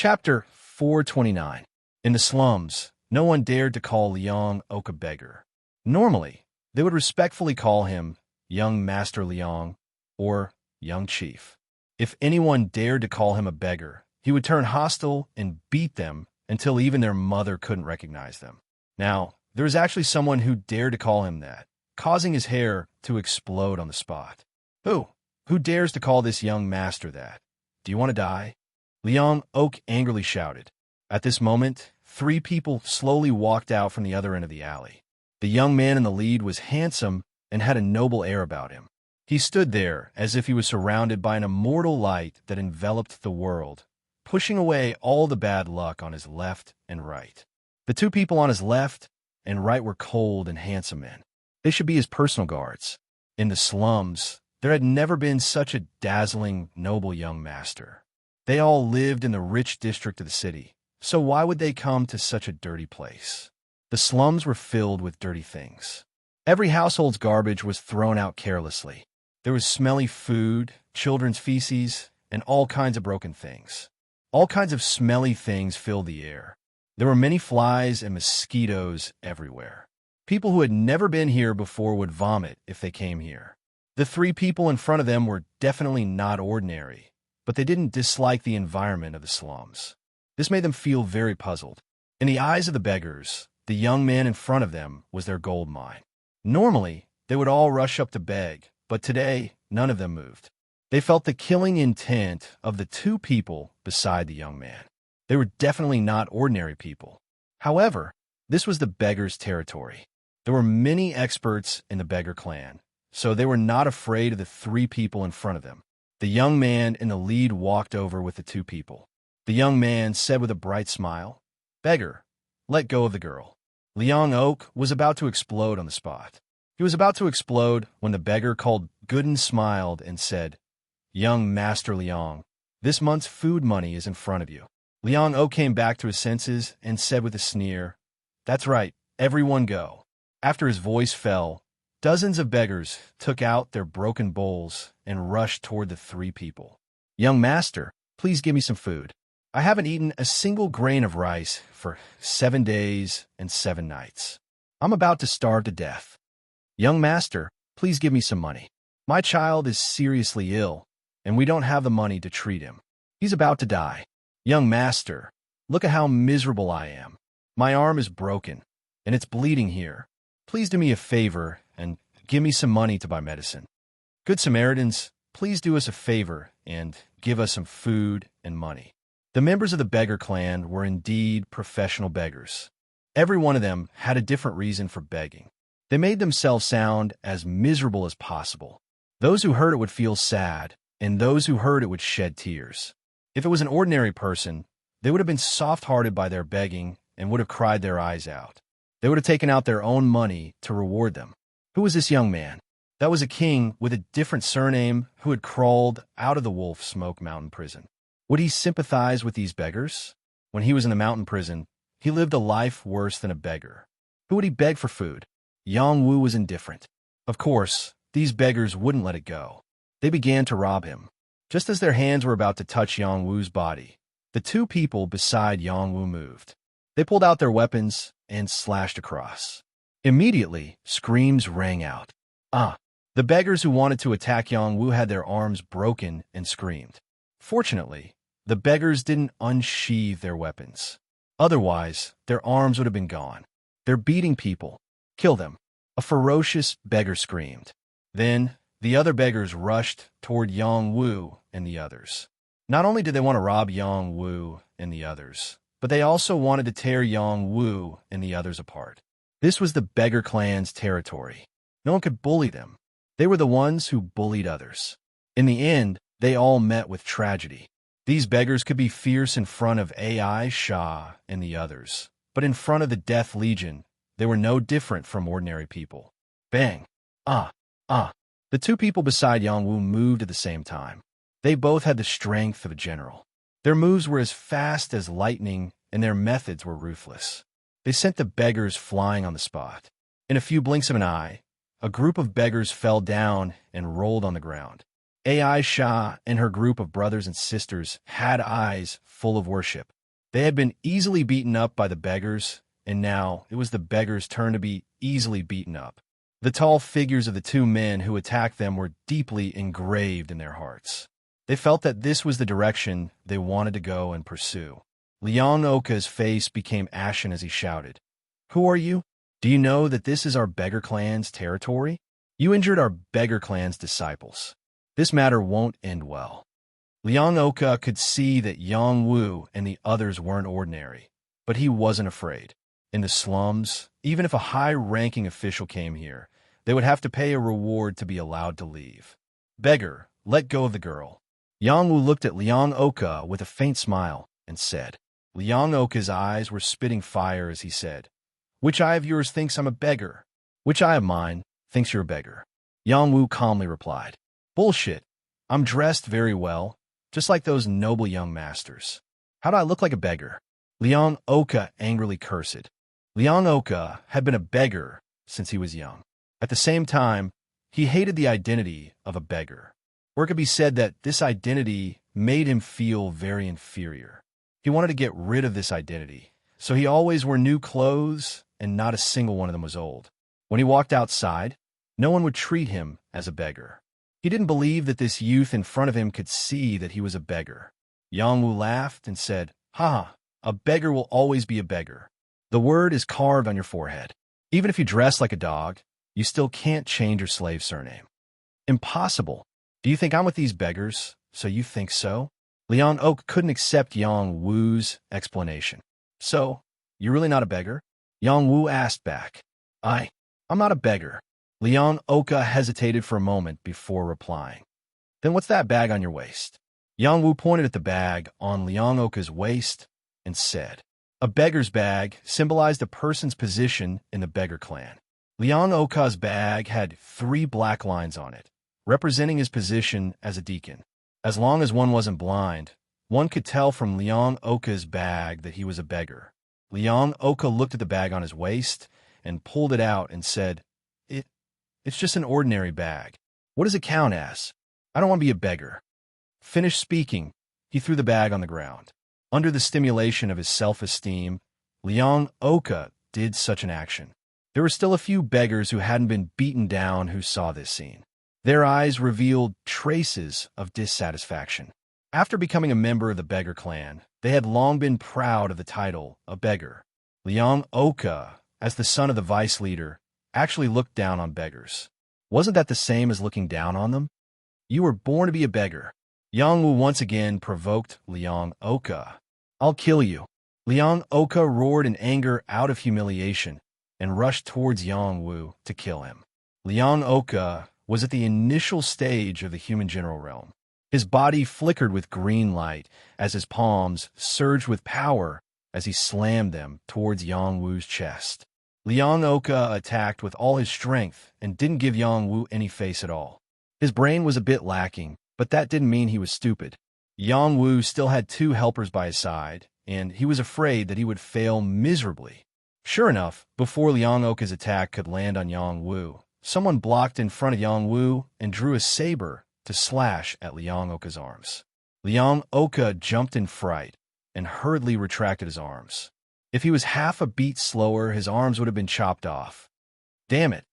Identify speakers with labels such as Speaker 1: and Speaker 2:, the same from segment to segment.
Speaker 1: Chapter 429. In the slums, no one dared to call Liang Oak a beggar. Normally, they would respectfully call him Young Master Liang or Young Chief. If anyone dared to call him a beggar, he would turn hostile and beat them until even their mother couldn't recognize them. Now, there was actually someone who dared to call him that, causing his hair to explode on the spot. Who? Who dares to call this young master that? Do you want to die? Liang Oak angrily shouted. At this moment, 3 people slowly walked out from the other end of the alley. The young man in the lead was handsome and had a noble air about him. He stood there as if he was surrounded by an immortal light that enveloped the world, pushing away all the bad luck on his left and right. The 2 people on his left and right were cold and handsome men. They should be his personal guards. In the slums, there had never been such a dazzling, noble young master. They all lived in the rich district of the city, so why would they come to such a dirty place? The slums were filled with dirty things. Every household's garbage was thrown out carelessly. There was smelly food, children's feces, and all kinds of broken things. All kinds of smelly things filled the air. There were many flies and mosquitoes everywhere. People who had never been here before would vomit if they came here. The 3 people in front of them were definitely not ordinary, but they didn't dislike the environment of the slums. This made them feel very puzzled. In the eyes of the beggars, the young man in front of them was their gold mine. Normally, they would all rush up to beg, but today, none of them moved. They felt the killing intent of the 2 people beside the young man. They were definitely not ordinary people. However, this was the beggar's territory. There were many experts in the beggar clan, so they were not afraid of the 3 people in front of them. The young man in the lead walked over with the 2 people. The young man said with a bright smile, "Beggar, let go of the girl." Liang Oak was about to explode on the spot. He was about to explode when the beggar called good and smiled and said, "Young Master Liang, this month's food money is in front of you." Liang Oak came back to his senses and said with a sneer, "That's right, everyone go." After his voice fell, dozens of beggars took out their broken bowls and rushed toward the 3 people. "Young master, please give me some food. I haven't eaten a single grain of rice for 7 days and 7 nights. I'm about to starve to death. Young master, please give me some money. My child is seriously ill, and we don't have the money to treat him. He's about to die. Young master, look at how miserable I am. My arm is broken, and it's bleeding here. Please do me a favor and give me some money to buy medicine. Good Samaritans, please do us a favor and give us some food and money." The members of the beggar clan were indeed professional beggars. Every one of them had a different reason for begging. They made themselves sound as miserable as possible. Those who heard it would feel sad, and those who heard it would shed tears. If it was an ordinary person, they would have been soft-hearted by their begging and would have cried their eyes out. They would have taken out their own money to reward them. Who was this young man? That was a king with a different surname who had crawled out of the Wolf Smoke Mountain prison. Would he sympathize with these beggars? When he was in the mountain prison, he lived a life worse than a beggar. Who would he beg for food? Yang Wu was indifferent. Of course, these beggars wouldn't let it go. They began to rob him. Just as their hands were about to touch Yang Wu's body, the 2 people beside Yang Wu moved. They pulled out their weapons and slashed across. Immediately, screams rang out. The beggars who wanted to attack Yang Wu had their arms broken and screamed. Fortunately, the beggars didn't unsheathe their weapons. Otherwise, their arms would have been gone. "They're beating people. Kill them," a ferocious beggar screamed. Then, the other beggars rushed toward Yang Wu and the others. Not only did they want to rob Yang Wu and the others, but they also wanted to tear Yang Wu and the others apart. This was the beggar clan's territory. No one could bully them. They were the ones who bullied others. In the end, they all met with tragedy. These beggars could be fierce in front of Ai Shah and the others, but in front of the Death Legion, they were no different from ordinary people. Bang! The 2 people beside Yang Wu moved at the same time. They both had the strength of a general. Their moves were as fast as lightning, and their methods were ruthless. They sent the beggars flying on the spot. In a few blinks of an eye, a group of beggars fell down and rolled on the ground. Aisha and her group of brothers and sisters had eyes full of worship. They had been easily beaten up by the beggars, and now it was the beggars' turn to be easily beaten up. The tall figures of the two men who attacked them were deeply engraved in their hearts. They felt that this was the direction they wanted to go and pursue. Liang Oka's face became ashen as he shouted, "Who are you? Do you know that this is our beggar clan's territory? You injured our beggar clan's disciples. This matter won't end well." Liang Oka could see that Yang Wu and the others weren't ordinary, but he wasn't afraid. In the slums, even if a high-ranking official came here, they would have to pay a reward to be allowed to leave. "Beggar, let go of the girl." Yang Wu looked at Liang Oka with a faint smile and said. Liang Oka's eyes were spitting fire as he said, "Which eye of yours thinks I'm a beggar? Which eye of mine thinks you're a beggar?" Yang Wu calmly replied, "Bullshit. I'm dressed very well, just like those noble young masters. How do I look like a beggar?" Liang Oka angrily cursed. Liang Oka had been a beggar since he was young. At the same time, he hated the identity of a beggar. Or it could be said that this identity made him feel very inferior. He wanted to get rid of this identity, so he always wore new clothes, and not a single one of them was old. When he walked outside, no one would treat him as a beggar. He didn't believe that this youth in front of him could see that he was a beggar. Yang Wu laughed and said, "Ha, a beggar will always be a beggar. The word is carved on your forehead. Even if you dress like a dog, you still can't change your slave surname." "Impossible. Do you think I'm with these beggars, so you think so?" Liang Oka couldn't accept Yang Wu's explanation. "So, you're really not a beggar?" Yang Wu asked back. I'm not a beggar." Liang Oka hesitated for a moment before replying. "Then what's that bag on your waist?" Yang Wu pointed at the bag on Liang Oka's waist and said, "A beggar's bag symbolized a person's position in the beggar clan." Liang Oka's bag had 3 black lines on it, representing his position as a deacon. As long as one wasn't blind, one could tell from Liang Oka's bag that he was a beggar. Liang Oka looked at the bag on his waist and pulled it out and said, It's just an ordinary bag. What does it count as? I don't want to be a beggar." Finished speaking, he threw the bag on the ground. Under the stimulation of his self-esteem, Liang Oka did such an action. There were still a few beggars who hadn't been beaten down who saw this scene. Their eyes revealed traces of dissatisfaction. After becoming a member of the beggar clan, they had long been proud of the title of beggar. Liang Oka, as the son of the vice leader, actually looked down on beggars. Wasn't that the same as looking down on them? You were born to be a beggar. Yang Wu once again provoked Liang Oka. "I'll kill you." Liang Oka roared in anger out of humiliation and rushed towards Yang Wu to kill him. Liang Oka was at the initial stage of the human general realm. His body flickered with green light as his palms surged with power as he slammed them towards Yang Wu's chest. Liang Oka attacked with all his strength and didn't give Yang Wu any face at all. His brain was a bit lacking, but that didn't mean he was stupid. Yang Wu still had 2 helpers by his side, and he was afraid that he would fail miserably. Sure enough, before Liang Oka's attack could land on Yang Wu, someone blocked in front of Yang Wu and drew a saber to slash at Liang Oka's arms. Liang Oka jumped in fright and hurriedly retracted his arms. If he was half a beat slower, his arms would have been chopped off. "Damn it.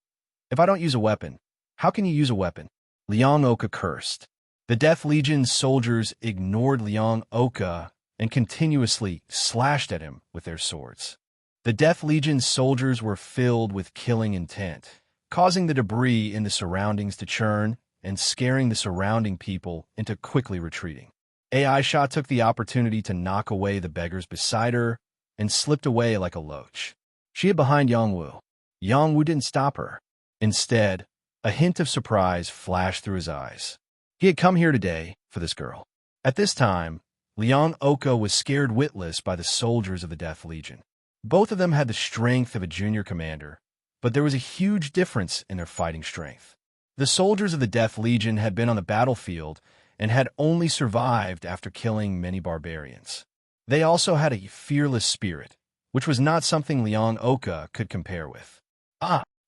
Speaker 1: If I don't use a weapon, how can you use a weapon?" Liang Oka cursed. The Death Legion's soldiers ignored Liang Oka and continuously slashed at him with their swords. The Death Legion's soldiers were filled with killing intent, causing the debris in the surroundings to churn and scaring the surrounding people into quickly retreating. Aisha took the opportunity to knock away the beggars beside her and slipped away like a loach. She hid behind Yang Wu. Yang Wu didn't stop her. Instead, a hint of surprise flashed through his eyes. He had come here today for this girl. At this time, Liang Oka was scared witless by the soldiers of the Death Legion. Both of them had the strength of a junior commander, but there was a huge difference in their fighting strength. The soldiers of the Death Legion had been on the battlefield and had only survived after killing many barbarians. They also had a fearless spirit, which was not something Liang Oka could compare with.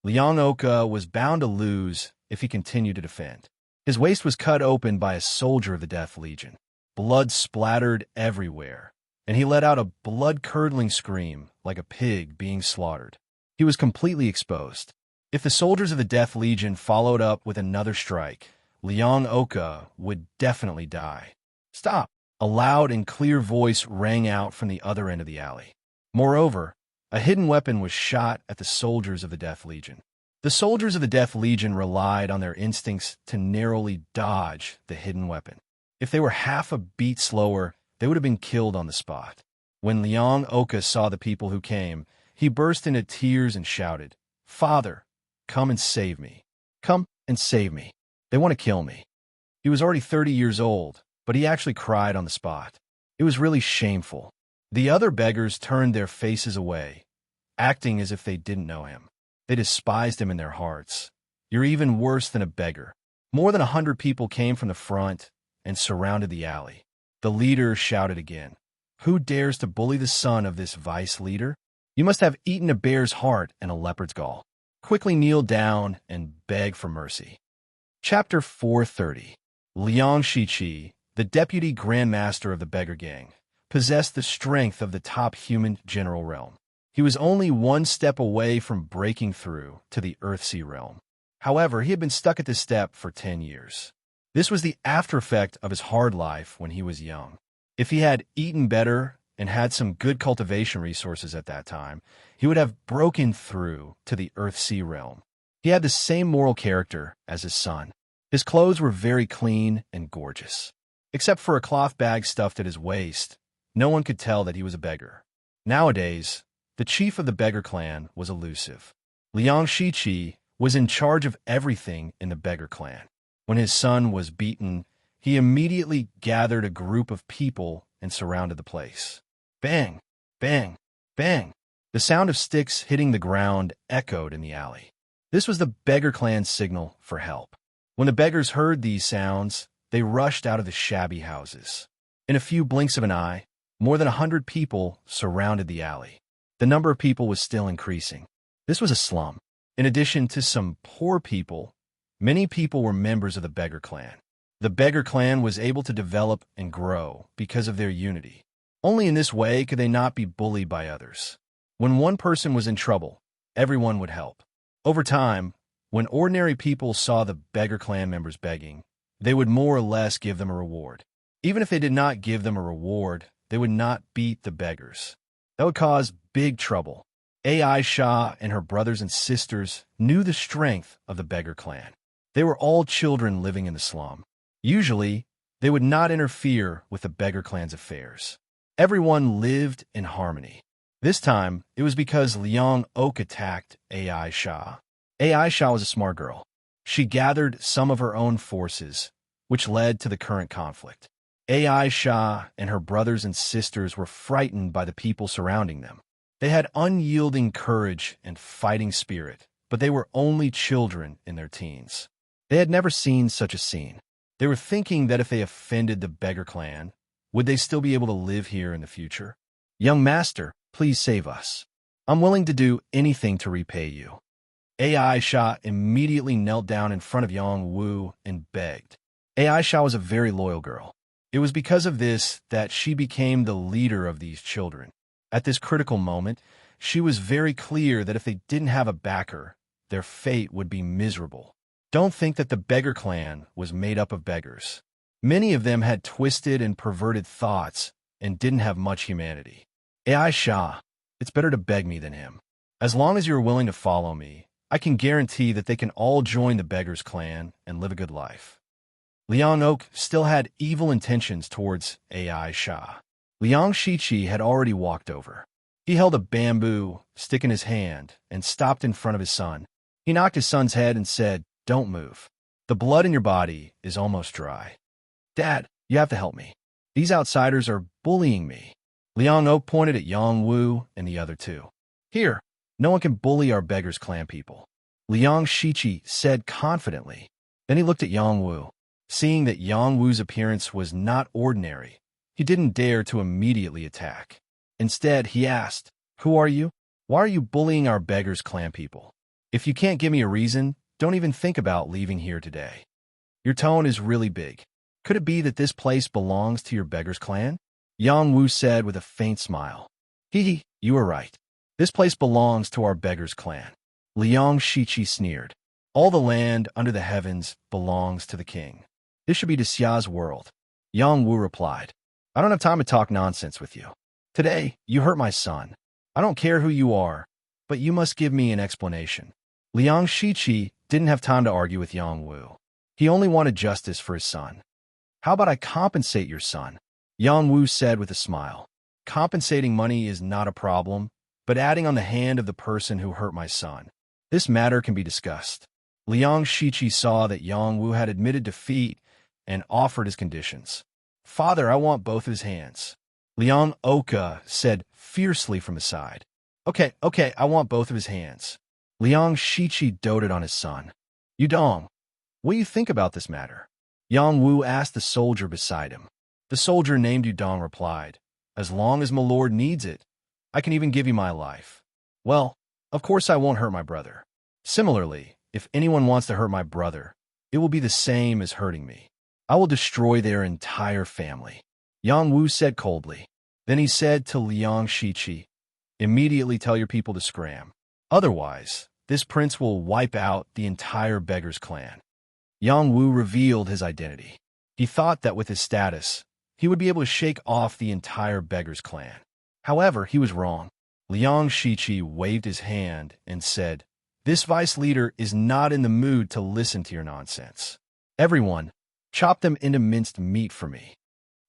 Speaker 1: Liang Oka was bound to lose if he continued to defend. His waist was cut open by a soldier of the Death Legion. Blood splattered everywhere, and he let out a blood-curdling scream like a pig being slaughtered. He was completely exposed. If the soldiers of the Death Legion followed up with another strike, Liang Oka would definitely die. "Stop!" A loud and clear voice rang out from the other end of the alley. Moreover, a hidden weapon was shot at the soldiers of the Death Legion. The soldiers of the Death Legion relied on their instincts to narrowly dodge the hidden weapon. If they were half a beat slower, they would have been killed on the spot. When Liang Oka saw the people who came, he burst into tears and shouted, "Father, come and save me. Come and save me. They want to kill me." He was already 30 years old, but he actually cried on the spot. It was really shameful. The other beggars turned their faces away, acting as if they didn't know him. They despised him in their hearts. "You're even worse than a beggar." More than 100 people came from the front and surrounded the alley. The leader shouted again, "Who dares to bully the son of this vice leader? You must have eaten a bear's heart and a leopard's gall. Quickly kneel down and beg for mercy." Chapter 430. Liang Shiqi, the deputy grandmaster of the beggar gang, possessed the strength of the top human general realm. He was only one step away from breaking through to the Earthsea realm. However, he had been stuck at this step for 10 years. This was the after effect of his hard life when he was young. If he had eaten better and had some good cultivation resources at that time, he would have broken through to the Earthsea realm. He had the same moral character as his son. His clothes were very clean and gorgeous. Except for a cloth bag stuffed at his waist, no one could tell that he was a beggar. Nowadays, the chief of the beggar clan was elusive. Liang Shiqi was in charge of everything in the beggar clan. When his son was beaten, he immediately gathered a group of people and surrounded the place. Bang! Bang! Bang! The sound of sticks hitting the ground echoed in the alley. This was the beggar clan's signal for help. When the beggars heard these sounds, they rushed out of the shabby houses. In a few blinks of an eye, more than 100 people surrounded the alley. The number of people was still increasing. This was a slum. In addition to some poor people, many people were members of the beggar clan. The beggar clan was able to develop and grow because of their unity. Only in this way could they not be bullied by others. When one person was in trouble, everyone would help. Over time, when ordinary people saw the beggar clan members begging, they would more or less give them a reward. Even if they did not give them a reward, they would not beat the beggars. That would cause big trouble. Aisha and her brothers and sisters knew the strength of the beggar clan. They were all children living in the slum. Usually, they would not interfere with the beggar clan's affairs. Everyone lived in harmony. This time, it was because Liang Oak attacked Aisha. Aisha was a smart girl. She gathered some of her own forces, which led to the current conflict. Aisha and her brothers and sisters were frightened by the people surrounding them. They had unyielding courage and fighting spirit, but they were only children in their teens. They had never seen such a scene. They were thinking that if they offended the beggar clan, would they still be able to live here in the future? "Young master, please save us. I'm willing to do anything to repay you." Aisha immediately knelt down in front of Yang Wu and begged. Aisha was a very loyal girl. It was because of this that she became the leader of these children. At this critical moment, she was very clear that if they didn't have a backer, their fate would be miserable. Don't think that the beggar clan was made up of beggars. Many of them had twisted and perverted thoughts and didn't have much humanity. Aisha, it's better to beg me than him. As long as you're willing to follow me, I can guarantee that they can all join the beggars clan and live a good life. Liang Oak still had evil intentions towards Aisha. Liang Shiqi had already walked over. He held a bamboo stick in his hand and stopped in front of his son. He knocked his son's head and said, "Don't move. The blood in your body is almost dry. Dad, you have to help me. These outsiders are bullying me." Liang Oak pointed at Yang Wu and the other two. "Here, no one can bully our beggars clan people," Liang Shiqi said confidently. Then he looked at Yang Wu. Seeing that Yang Wu's appearance was not ordinary, he didn't dare to immediately attack. Instead, he asked, "Who are you? Why are you bullying our beggars clan people? If you can't give me a reason, don't even think about leaving here today." Your tone is really big. Could it be that this place belongs to your beggar's clan? Yang Wu said with a faint smile. Hee, you are right. This place belongs to our beggar's clan. Liang Shiqi sneered. All the land under the heavens belongs to the king. This should be Xia's world. Yang Wu replied. I don't have time to talk nonsense with you. Today, you hurt my son. I don't care who you are, but you must give me an explanation. Liang Shiqi didn't have time to argue with Yang Wu. He only wanted justice for his son. How about I compensate your son? Yang Wu said with a smile. Compensating money is not a problem, but adding on the hand of the person who hurt my son. This matter can be discussed. Liang Shiqi saw that Yang Wu had admitted defeat and offered his conditions. Father, I want both of his hands. Liang Oka said fiercely from his side. Okay, I want both of his hands. Liang Shiqi doted on his son. Yudong, what do you think about this matter? Yang Wu asked the soldier beside him. The soldier named Yudong replied, As long as my lord needs it, I can even give you my life. Well, of course I won't hurt my brother. Similarly, if anyone wants to hurt my brother, it will be the same as hurting me. I will destroy their entire family. Yang Wu said coldly. Then he said to Liang Shiqi, Immediately tell your people to scram. Otherwise, this prince will wipe out the entire beggar's clan. Yang Wu revealed his identity. He thought that with his status, he would be able to shake off the entire beggar's clan. However, he was wrong. Liang Shiqi waved his hand and said, This vice leader is not in the mood to listen to your nonsense. Everyone, chop them into minced meat for me.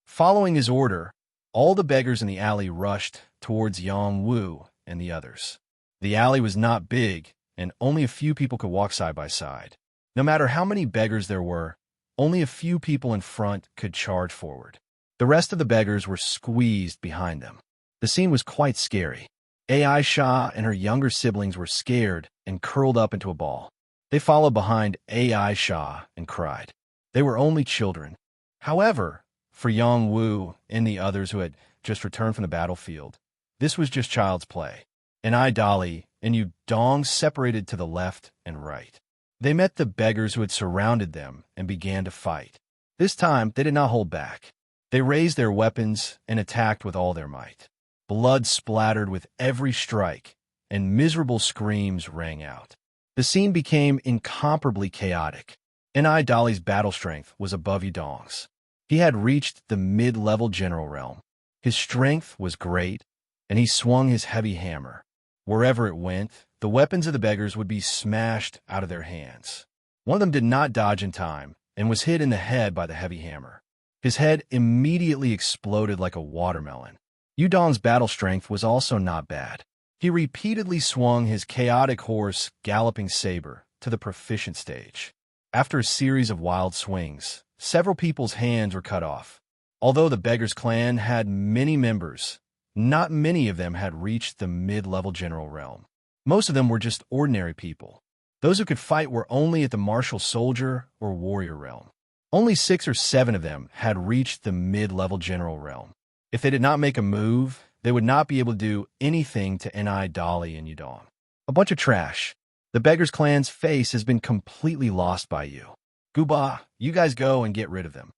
Speaker 1: Following his order, all the beggars in the alley rushed towards Yang Wu and the others. The alley was not big, and only a few people could walk side by side. No matter how many beggars there were, only a few people in front could charge forward. The rest of the beggars were squeezed behind them. The scene was quite scary. Aisha and her younger siblings were scared and curled up into a ball. They followed behind Aisha and cried. They were only children. However, for Yang Wu and the others who had just returned from the battlefield, this was just child's play. And Dali and Yudong separated to the left and right. They met the beggars who had surrounded them and began to fight. This time, they did not hold back. They raised their weapons and attacked with all their might. Blood splattered with every strike, and miserable screams rang out. The scene became incomparably chaotic. Dali's battle strength was above Yudong's. He had reached the mid-level general realm. His strength was great, and he swung his heavy hammer. Wherever it went, the weapons of the beggars would be smashed out of their hands. One of them did not dodge in time and was hit in the head by the heavy hammer. His head immediately exploded like a watermelon. Yudong's battle strength was also not bad. He repeatedly swung his chaotic horse galloping saber to the proficient stage. After a series of wild swings, several people's hands were cut off. Although the Beggar's clan had many members, not many of them had reached the mid-level general realm. Most of them were just ordinary people. Those who could fight were only at the martial soldier or warrior realm. Only 6 or 7 of them had reached the mid-level general realm. If they did not make a move, they would not be able to do anything to Dali and Yudong. A bunch of trash. The Beggar's clan's face has been completely lost by you. Guba, you guys go and get rid of them.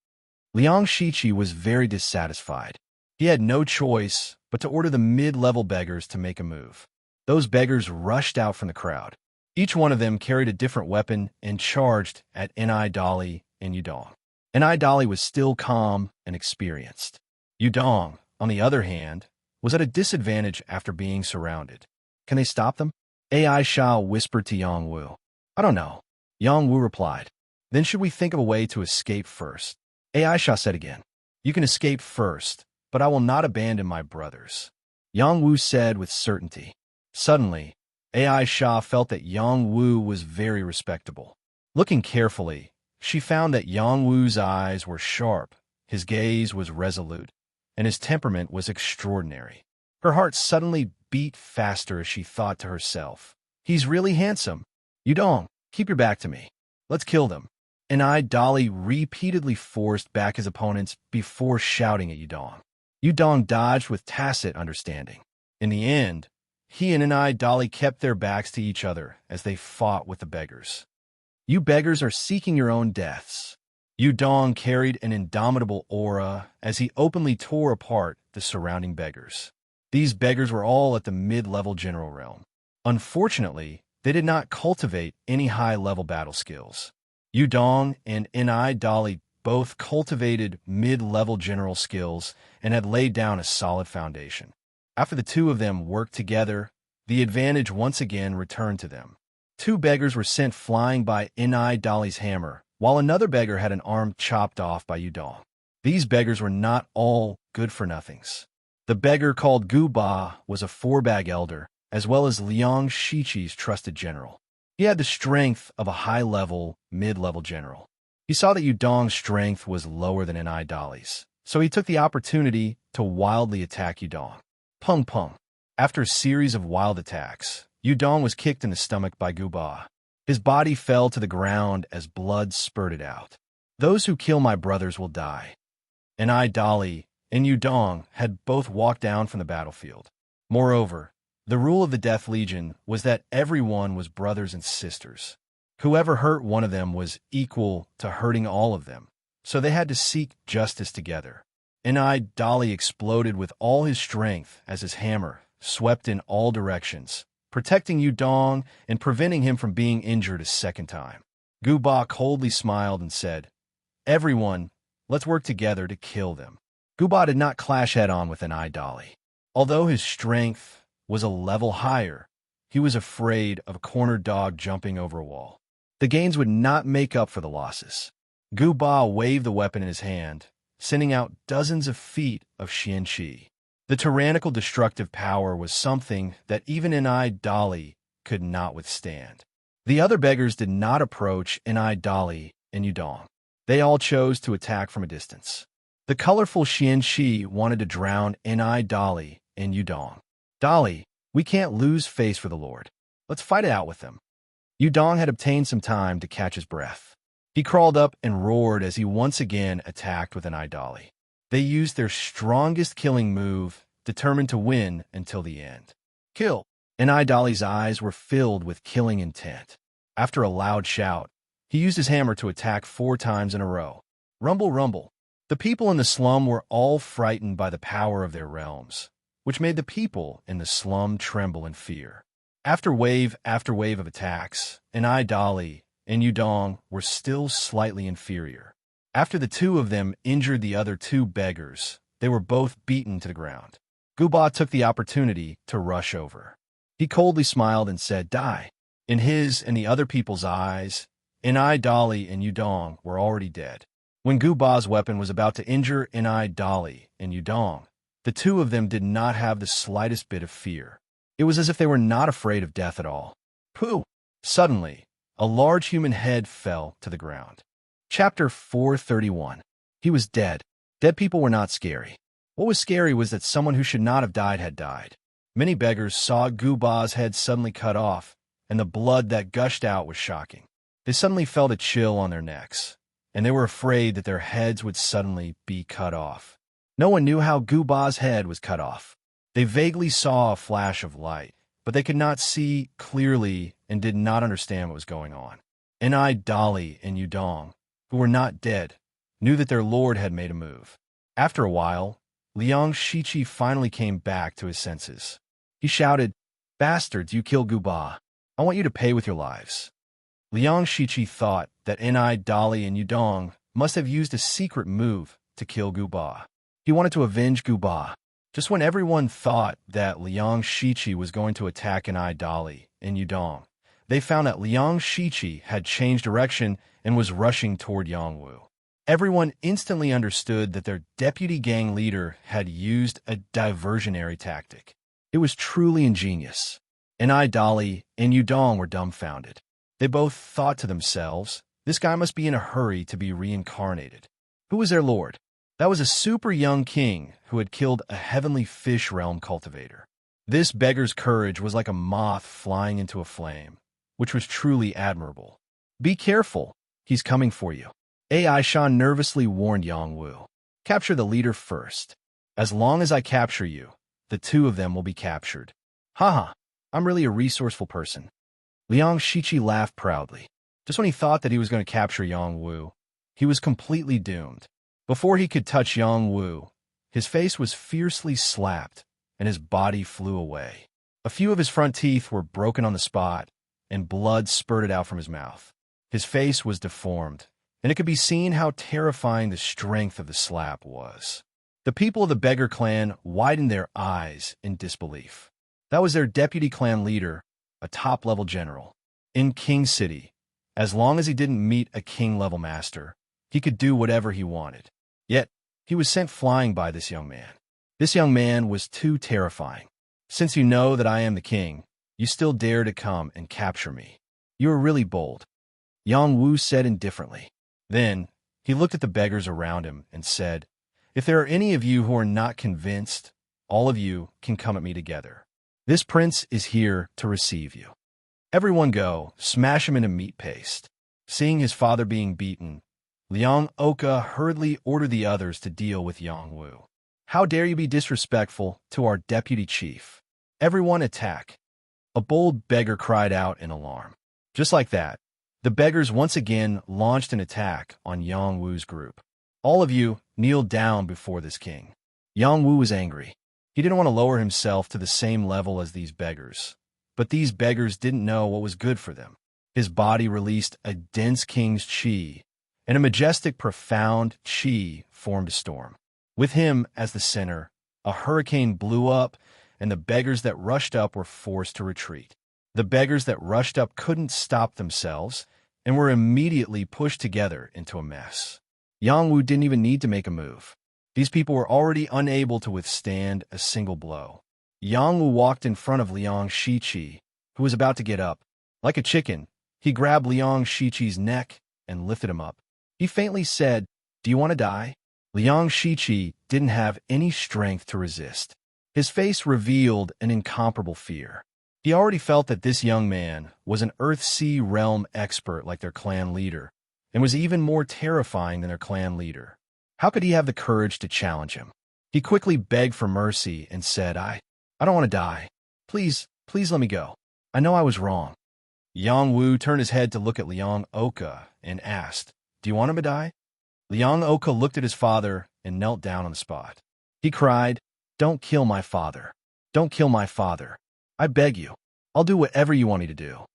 Speaker 1: Liang Shiqi was very dissatisfied. He had no choice but to order the mid-level beggars to make a move. Those beggars rushed out from the crowd. Each one of them carried a different weapon and charged at Dali and Yudong. Dali was still calm and experienced. Yudong, on the other hand, was at a disadvantage after being surrounded. Can they stop them? Aisha whispered to Yang Wu. I don't know. Yang Wu replied. Then should we think of a way to escape first? Aisha said again. You can escape first, but I will not abandon my brothers. Yang Wu said with certainty. Suddenly, Aisha felt that Yang Wu was very respectable. Looking carefully, she found that Yang Wu's eyes were sharp, his gaze was resolute, and his temperament was extraordinary. Her heart suddenly beat faster as she thought to herself, He's really handsome. Yudong, keep your back to me. Let's kill them. Dali repeatedly forced back his opponents before shouting at Yudong. Yudong dodged with tacit understanding. In the end, he and Dali kept their backs to each other as they fought with the beggars. You beggars are seeking your own deaths. Yudong carried an indomitable aura as he openly tore apart the surrounding beggars. These beggars were all at the mid-level general realm. Unfortunately, they did not cultivate any high-level battle skills. Yudong and Ni Dali both cultivated mid-level general skills and had laid down a solid foundation. After the two of them worked together, the advantage once again returned to them. Two beggars were sent flying by Ni Dali's hammer, while another beggar had an arm chopped off by Yudong. These beggars were not all good-for-nothings. The beggar called Gu Ba was a four-bag elder, as well as Liang Shiqi's trusted general. He had the strength of a high-level, mid-level general. He saw that Yudong's strength was lower than Ni Dali's, so he took the opportunity to wildly attack Yudong. Pung pung. After a series of wild attacks, Yudong was kicked in the stomach by Gu Ba. His body fell to the ground as blood spurted out. Those who kill my brothers will die. Ni Dali and Yudong had both walked down from the battlefield. Moreover, the rule of the Death Legion was that everyone was brothers and sisters. Whoever hurt one of them was equal to hurting all of them, so they had to seek justice together. Ni Dali exploded with all his strength as his hammer swept in all directions, protecting Yudong and preventing him from being injured a second time. Gu Ba coldly smiled and said, "Everyone, let's work together to kill them." Gu Ba did not clash head-on with Ni Dali. Although his strength was a level higher, he was afraid of a cornered dog jumping over a wall. The gains would not make up for the losses. Gu Ba waved the weapon in his hand, sending out dozens of feet of xianqi. The tyrannical destructive power was something that even Ni Dali could not withstand. The other beggars did not approach Ni Dali and Yudong. They all chose to attack from a distance. The colorful xianqi wanted to drown Ni Dali and Yudong. "Dali, we can't lose face for the Lord. Let's fight it out with them." Yudong had obtained some time to catch his breath. He crawled up and roared as he once again attacked with Ni Dali. They used their strongest killing move, determined to win until the end. "Kill!" Ni Dali's eyes were filled with killing intent. After a loud shout, he used his hammer to attack 4 times in a row. Rumble, rumble. The people in the slum were all frightened by the power of their realms, which made the people in the slum tremble in fear. After wave of attacks, Ni Dali and Yudong were still slightly inferior. After the two of them injured the other two beggars, they were both beaten to the ground. Gu Ba took the opportunity to rush over. He coldly smiled and said, "Die." In his and the other people's eyes, Ni Dali and Yudong were already dead. When Gu Ba's weapon was about to injure Ni Dali and Yudong, the two of them did not have the slightest bit of fear. It was as if they were not afraid of death at all. Pooh! Suddenly, a large human head fell to the ground. Chapter 431. He was dead. Dead people were not scary. What was scary was that someone who should not have died had died. Many beggars saw Gu Ba's head suddenly cut off, and the blood that gushed out was shocking. They suddenly felt a chill on their necks, and they were afraid that their heads would suddenly be cut off. No one knew how Gu Ba's head was cut off. They vaguely saw a flash of light, but they could not see clearly and did not understand what was going on. Ni Dali and Yudong, who were not dead, knew that their lord had made a move. After a while, Liang Shiqi finally came back to his senses. He shouted, "Bastards, you killed Gu Ba. I want you to pay with your lives." Liang Shiqi thought that Ni Dali and Yudong must have used a secret move to kill Gu Ba. He wanted to avenge Gu Ba. Just when everyone thought that Liang Shiqi was going to attack Ni Dali and Yudong, they found that Liang Shiqi had changed direction and was rushing toward Yangwu. Everyone instantly understood that their deputy gang leader had used a diversionary tactic. It was truly ingenious. Ni Dali and Yudong were dumbfounded. They both thought to themselves, this guy must be in a hurry to be reincarnated. Who was their lord? That was a super young king who had killed a heavenly fish realm cultivator. This beggar's courage was like a moth flying into a flame, which was truly admirable. "Be careful, he's coming for you." Aisha nervously warned Yangwu. "Capture the leader first. As long as I capture you, the two of them will be captured." "Haha, I'm really a resourceful person." Liang Shiqi laughed proudly. Just when he thought that he was going to capture Yangwu, He was completely doomed. Before he could touch Yang Wu, his face was fiercely slapped, and his body flew away. A few of his front teeth were broken on the spot, and blood spurted out from his mouth. His face was deformed, and it could be seen how terrifying the strength of the slap was. The people of the beggar clan widened their eyes in disbelief. That was their deputy clan leader, a top-level general. In King City, as long as he didn't meet a king-level master, he could do whatever he wanted. Yet, he was sent flying by this young man. This young man was too terrifying. Since you know that I am the king, you still dare to come and capture me. You are really bold, Yang Wu said indifferently. Then, he looked at the beggars around him and said, "If there are any of you who are not convinced, all of you can come at me together. This prince is here to receive you. Everyone go, smash him into meat paste." Seeing his father being beaten, Liang Oka hurriedly ordered the others to deal with Yang Wu. "How dare you be disrespectful to our deputy chief? Everyone attack!" A bold beggar cried out in alarm. Just like that, the beggars once again launched an attack on Yang Wu's group. "All of you kneel down before this king." Yang Wu was angry. He didn't want to lower himself to the same level as these beggars. But these beggars didn't know what was good for them. His body released a dense king's chi, and a majestic, profound chi formed a storm. With him as the center, a hurricane blew up, and the beggars that rushed up were forced to retreat. The beggars that rushed up couldn't stop themselves and were immediately pushed together into a mess. Yang Wu didn't even need to make a move. These people were already unable to withstand a single blow. Yang Wu walked in front of Liang Shiqi, who was about to get up. Like a chicken, he grabbed Liang Shiqi's neck and lifted him up. He faintly said, "Do you want to die?" Liang Shiqi didn't have any strength to resist. His face revealed an incomparable fear. He already felt that this young man was an Earth-Sea realm expert like their clan leader, and was even more terrifying than their clan leader. How could he have the courage to challenge him? He quickly begged for mercy and said, I don't want to die. Please let me go. I know I was wrong." Yang Wu turned his head to look at Liang Oka and asked, "Do you want him to die?" Liang Oka looked at his father and knelt down on the spot. He cried, "Don't kill my father. Don't kill my father. I beg you. I'll do whatever you want me to do."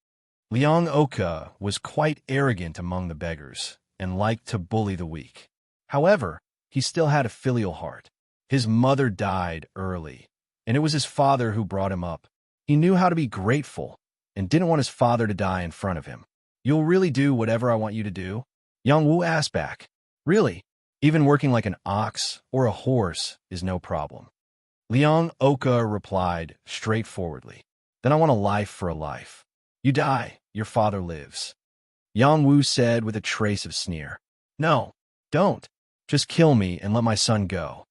Speaker 1: Liang Oka was quite arrogant among the beggars and liked to bully the weak. However, he still had a filial heart. His mother died early, and it was his father who brought him up. He knew how to be grateful and didn't want his father to die in front of him. "You'll really do whatever I want you to do?" Yang Wu asked back. "Really? Even working like an ox or a horse is no problem." Liang Oka replied straightforwardly, "Then I want a life for a life. You die, your father lives." Yang Wu said with a trace of sneer, "No, don't. Just kill me and let my son go."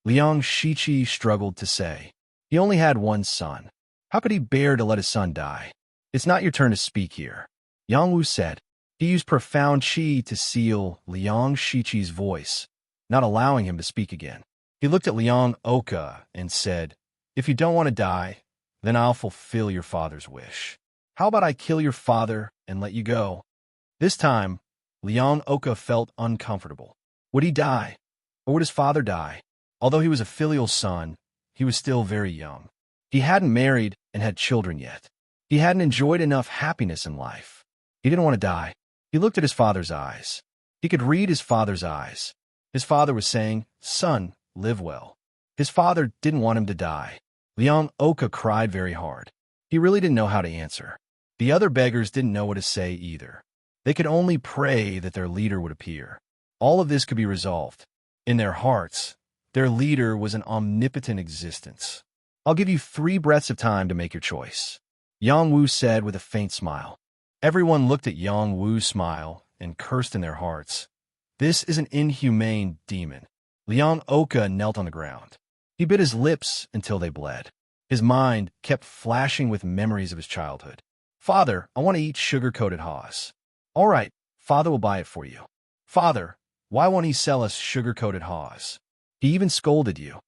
Speaker 1: Liang Shiqi struggled to say. He only had one son. How could he bear to let his son die? "It's not your turn to speak here," Yang Wu said. He used profound chi to seal Liang Shiqi's voice, not allowing him to speak again. He looked at Liang Oka and said, "If you don't want to die, then I'll fulfill your father's wish. How about I kill your father and let you go?" This time, Liang Oka felt uncomfortable. Would he die? Or would his father die? Although he was a filial son, he was still very young. He hadn't married and had children yet. He hadn't enjoyed enough happiness in life. He didn't want to die. He looked at his father's eyes. He could read his father's eyes. His father was saying, "Son, live well." His father didn't want him to die. Liang Oka cried very hard. He really didn't know how to answer. The other beggars didn't know what to say either. They could only pray that their leader would appear. All of this could be resolved. In their hearts, their leader was an omnipotent existence. "I'll give you 3 breaths of time to make your choice," Yang Wu said with a faint smile. Everyone looked at Yang Wu's smile and cursed in their hearts. This is an inhumane demon. Liang Oka knelt on the ground. He bit his lips until they bled. His mind kept flashing with memories of his childhood. "Father, I want to eat sugar-coated haws." "All right, father will buy it for you." "Father, why won't he sell us sugar-coated haws? He even scolded you."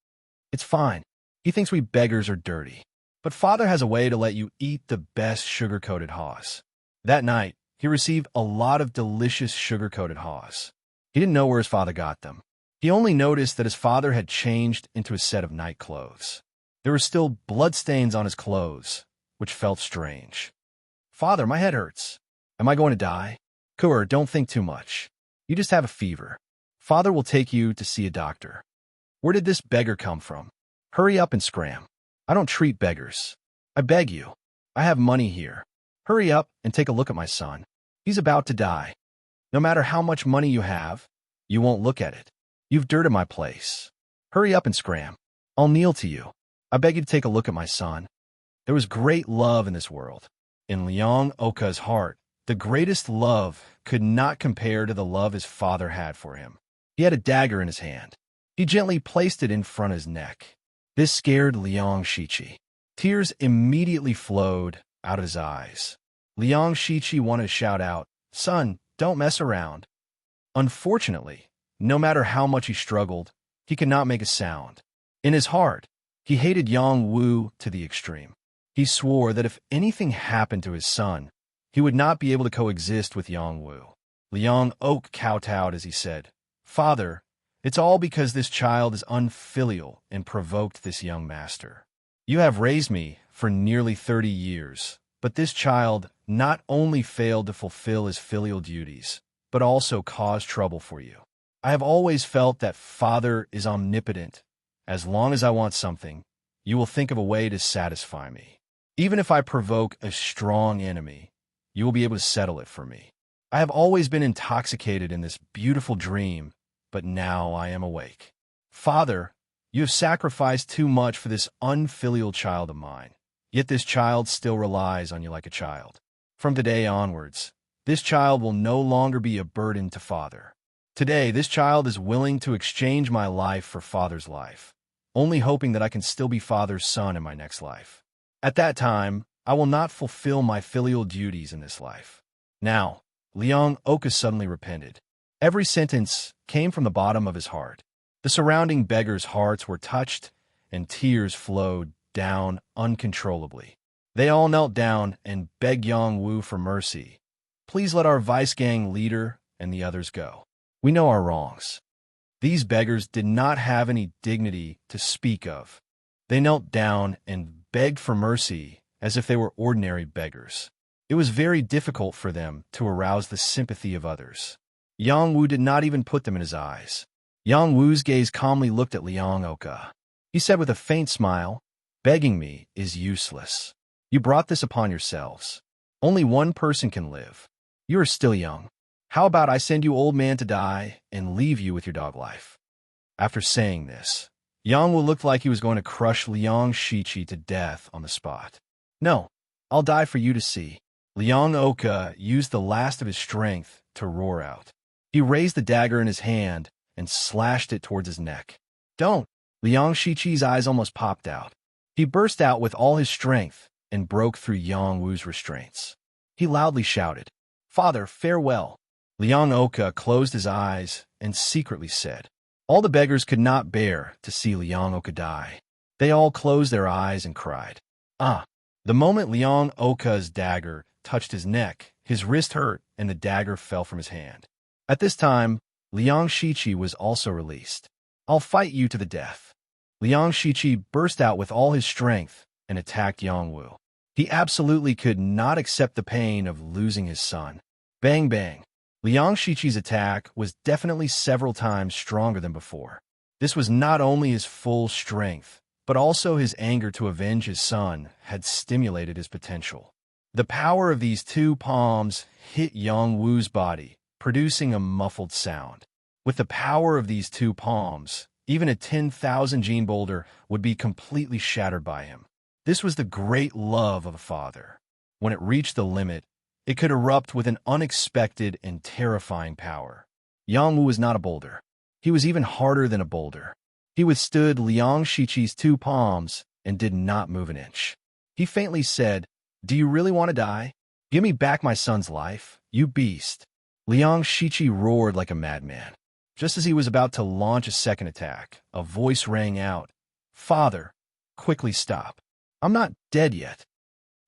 Speaker 1: "It's fine. He thinks we beggars are dirty. But father has a way to let you eat the best sugar-coated haws." That night, he received a lot of delicious sugar-coated haws. He didn't know where his father got them. He only noticed that his father had changed into a set of night clothes. There were still bloodstains on his clothes, which felt strange. "Father, my head hurts. Am I going to die?" "Kur, don't think too much. You just have a fever. Father will take you to see a doctor." "Where did this beggar come from? Hurry up and scram. I don't treat beggars. I beg you. I have money here. Hurry up and take a look at my son. He's about to die. No matter how much money you have, you won't look at it. You've dirt in my place. Hurry up and scram. I'll kneel to you. I beg you to take a look at my son." There was great love in this world. In Liang Oka's heart, the greatest love could not compare to the love his father had for him. He had a dagger in his hand. He gently placed it in front of his neck. This scared Liang Shichi. Tears immediately flowed out of his eyes. Liang Shichi wanted to shout out, "Son, don't mess around." Unfortunately, no matter how much he struggled, he could not make a sound. In his heart, he hated Yang Wu to the extreme. He swore that if anything happened to his son, he would not be able to coexist with Yang Wu. Liang Oak kowtowed as he said, "Father, it's all because this child is unfilial and provoked this young master. You have raised me for nearly 30 years, but this child not only failed to fulfill his filial duties, but also caused trouble for you. I have always felt that Father is omnipotent. As long as I want something, you will think of a way to satisfy me. Even if I provoke a strong enemy, you will be able to settle it for me. I have always been intoxicated in this beautiful dream, but now I am awake. Father, you have sacrificed too much for this unfilial child of mine, yet this child still relies on you like a child. From today onwards, this child will no longer be a burden to Father. Today, this child is willing to exchange my life for Father's life, only hoping that I can still be Father's son in my next life. At that time, I will not fulfill my filial duties in this life." Now, Liang Oka suddenly repented. Every sentence came from the bottom of his heart. The surrounding beggars' hearts were touched, and tears flowed down uncontrollably. They all knelt down and begged Yang Wu for mercy. "Please let our vice gang leader and the others go. We know our wrongs." These beggars did not have any dignity to speak of. They knelt down and begged for mercy as if they were ordinary beggars. It was very difficult for them to arouse the sympathy of others. Yang Wu did not even put them in his eyes. Yang Wu's gaze calmly looked at Liang Oka. He said with a faint smile, "Begging me is useless. You brought this upon yourselves. Only one person can live. You are still young. How about I send you old man to die and leave you with your dog life?" After saying this, Yang Wu looked like he was going to crush Liang Shichi to death on the spot. "No, I'll die for you to see." Liang Oka used the last of his strength to roar out. He raised the dagger in his hand and slashed it towards his neck. "Don't!" Liang Shichi's eyes almost popped out. He burst out with all his strength and broke through Yang Wu's restraints. He loudly shouted, "Father, farewell." Liang Oka closed his eyes and secretly said. All the beggars could not bear to see Liang Oka die. They all closed their eyes and cried. "Ah!" The moment Liang Oka's dagger touched his neck, his wrist hurt and the dagger fell from his hand. At this time, Liang Shichi was also released. "I'll fight you to the death." Liang Shichi burst out with all his strength and attacked Yang Wu. He absolutely could not accept the pain of losing his son. Bang bang. Liang Shichi's attack was definitely several times stronger than before. This was not only his full strength, but also his anger to avenge his son had stimulated his potential. The power of these two palms hit Yang Wu's body, producing a muffled sound. With the power of these two palms, even a 10,000 gene boulder would be completely shattered by him. This was the great love of a father. When it reached the limit, it could erupt with an unexpected and terrifying power. Yang Wu was not a boulder. He was even harder than a boulder. He withstood Liang Shichi's two palms and did not move an inch. He faintly said, "Do you really want to die? Give me back my son's life, you beast." Liang Shichi roared like a madman. Just as he was about to launch a second attack, a voice rang out, "Father, quickly stop. I'm not dead yet."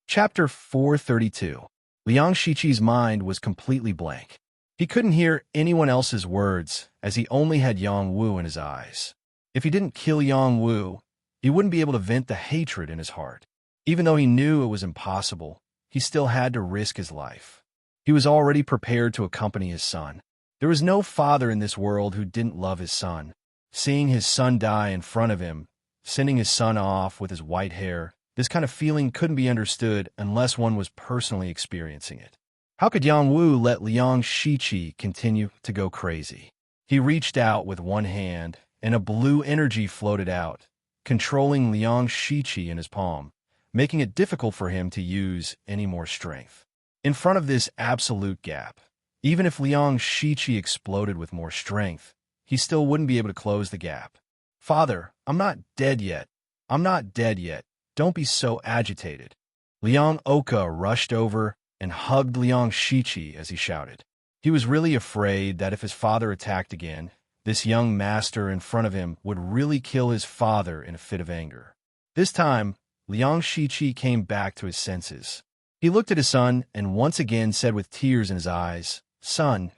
Speaker 1: Chapter 432. Liang Shichi's mind was completely blank. He couldn't hear anyone else's words, as he only had Yang Wu in his eyes. If he didn't kill Yang Wu, he wouldn't be able to vent the hatred in his heart. Even though he knew it was impossible, he still had to risk his life. He was already prepared to accompany his son. There was no father in this world who didn't love his son. Seeing his son die in front of him, sending his son off with his white hair, this kind of feeling couldn't be understood unless one was personally experiencing it. How could Yang Wu let Liang Shiqi continue to go crazy? He reached out with one hand, and a blue energy floated out, controlling Liang Shiqi in his palm, making it difficult for him to use any more strength. In front of this absolute gap, even if Liang Shiqi exploded with more strength, he still wouldn't be able to close the gap. "Father, I'm not dead yet. I'm not dead yet. Don't be so agitated." Liang Oka rushed over and hugged Liang Shiqi as he shouted. He was really afraid that if his father attacked again, this young master in front of him would really kill his father in a fit of anger. This time, Liang Shiqi came back to his senses. He looked at his son and once again said with tears in his eyes, "Son,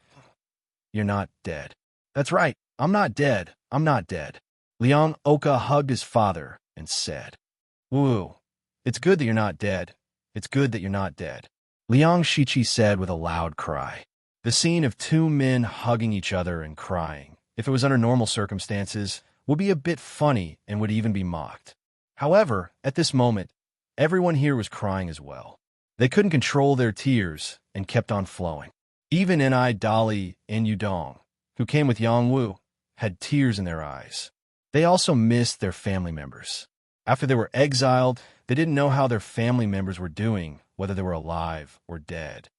Speaker 1: you're not dead." "That's right, I'm not dead, I'm not dead." Liang Oka hugged his father and said, "Wu, it's good that you're not dead. It's good that you're not dead." Liang Shiqi said with a loud cry. The scene of two men hugging each other and crying, if it was under normal circumstances, would be a bit funny and would even be mocked. However, at this moment, everyone here was crying as well. They couldn't control their tears and kept on flowing. Even Ni Dali and Yudong, who came with Yang Wu, had tears in their eyes. They also missed their family members. After they were exiled, they didn't know how their family members were doing, whether they were alive or dead.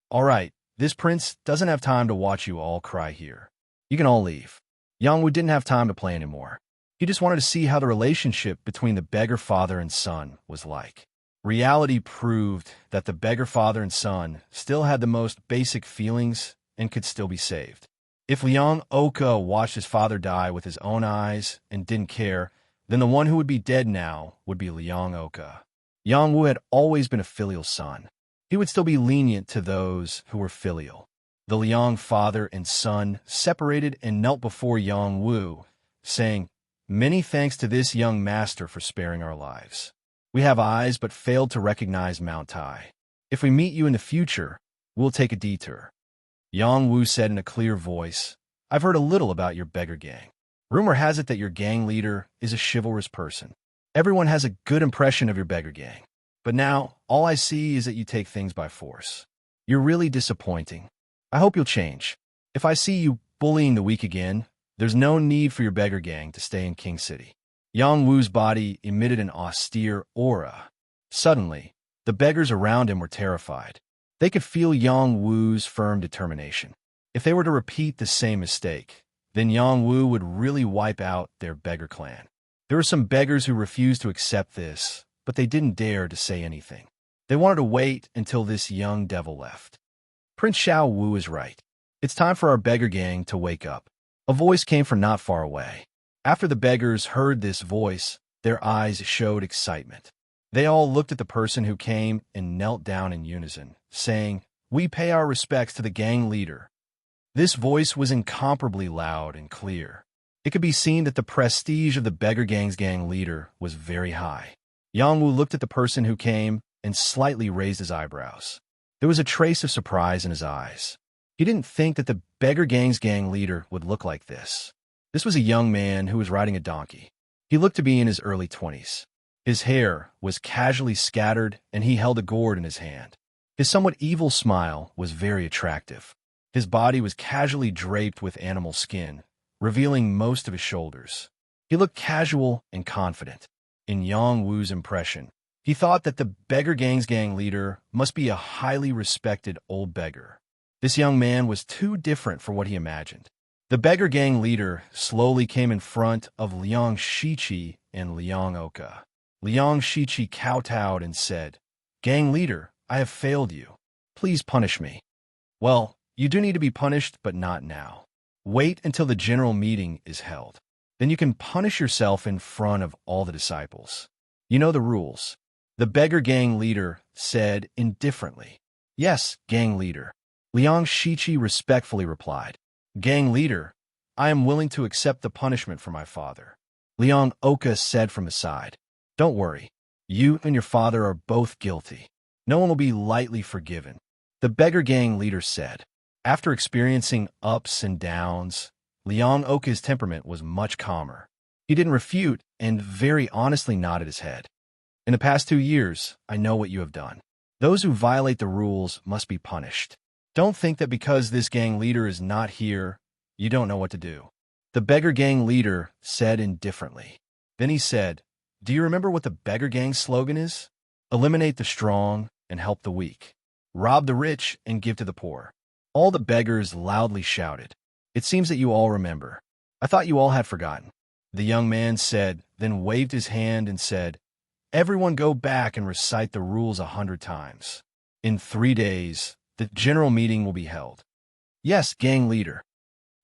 Speaker 1: "All right, this prince doesn't have time to watch you all cry here. You can all leave." Yang Wu didn't have time to play anymore. He just wanted to see how the relationship between the beggar father and son was like. Reality proved that the beggar father and son still had the most basic feelings and could still be saved. If Liang Oka watched his father die with his own eyes and didn't care, then the one who would be dead now would be Liang Oka. Yang Wu had always been a filial son. He would still be lenient to those who were filial. The Liang father and son separated and knelt before Yang Wu, saying, "Many thanks to this young master for sparing our lives. We have eyes but failed to recognize Mount Tai. If we meet you in the future, we'll take a detour." Yang Wu said in a clear voice, "I've heard a little about your beggar gang. Rumor has it that your gang leader is a chivalrous person. Everyone has a good impression of your beggar gang. But now, all I see is that you take things by force. You're really disappointing. I hope you'll change. If I see you bullying the weak again, there's no need for your beggar gang to stay in King City." Yang Wu's body emitted an austere aura. Suddenly, the beggars around him were terrified. They could feel Yang Wu's firm determination. If they were to repeat the same mistake, then Yang Wu would really wipe out their beggar clan. There were some beggars who refused to accept this, but they didn't dare to say anything. They wanted to wait until this young devil left. "Prince Xiao Wu is right. It's time for our beggar gang to wake up." A voice came from not far away. After the beggars heard this voice, their eyes showed excitement. They all looked at the person who came and knelt down in unison, saying, "We pay our respects to the gang leader." This voice was incomparably loud and clear. It could be seen that the prestige of the beggar gang's gang leader was very high. Yang Wu looked at the person who came and slightly raised his eyebrows. There was a trace of surprise in his eyes. He didn't think that the beggar gang's gang leader would look like this. This was a young man who was riding a donkey. He looked to be in his early 20s. His hair was casually scattered, and he held a gourd in his hand. His somewhat evil smile was very attractive. His body was casually draped with animal skin, revealing most of his shoulders. He looked casual and confident. In Yang Wu's impression, he thought that the beggar gang's gang leader must be a highly respected old beggar. This young man was too different for what he imagined. The beggar gang leader slowly came in front of Liang Shiqi and Liang Oka. Liang Shiqi kowtowed and said, "Gang leader, I have failed you. Please punish me." "Well, you do need to be punished, but not now. Wait until the general meeting is held. Then you can punish yourself in front of all the disciples. You know the rules." The beggar gang leader said indifferently, "Yes, gang leader." Liang Shiqi respectfully replied, "Gang leader, I am willing to accept the punishment for my father." Liang Oka said from his side, "Don't worry. You and your father are both guilty. No one will be lightly forgiven." The beggar gang leader said. After experiencing ups and downs, Liang Oka's temperament was much calmer. He didn't refute and very honestly nodded his head. "In the past 2 years, I know what you have done. Those who violate the rules must be punished. Don't think that because this gang leader is not here, you don't know what to do." The beggar gang leader said indifferently. Then he said, "Do you remember what the beggar gang's slogan is? Eliminate the strong and help the weak. Rob the rich and give to the poor." All the beggars loudly shouted. "It seems that you all remember. I thought you all had forgotten." The young man said, then waved his hand and said, "Everyone go back and recite the rules 100 times. In 3 days, the general meeting will be held." "Yes, gang leader."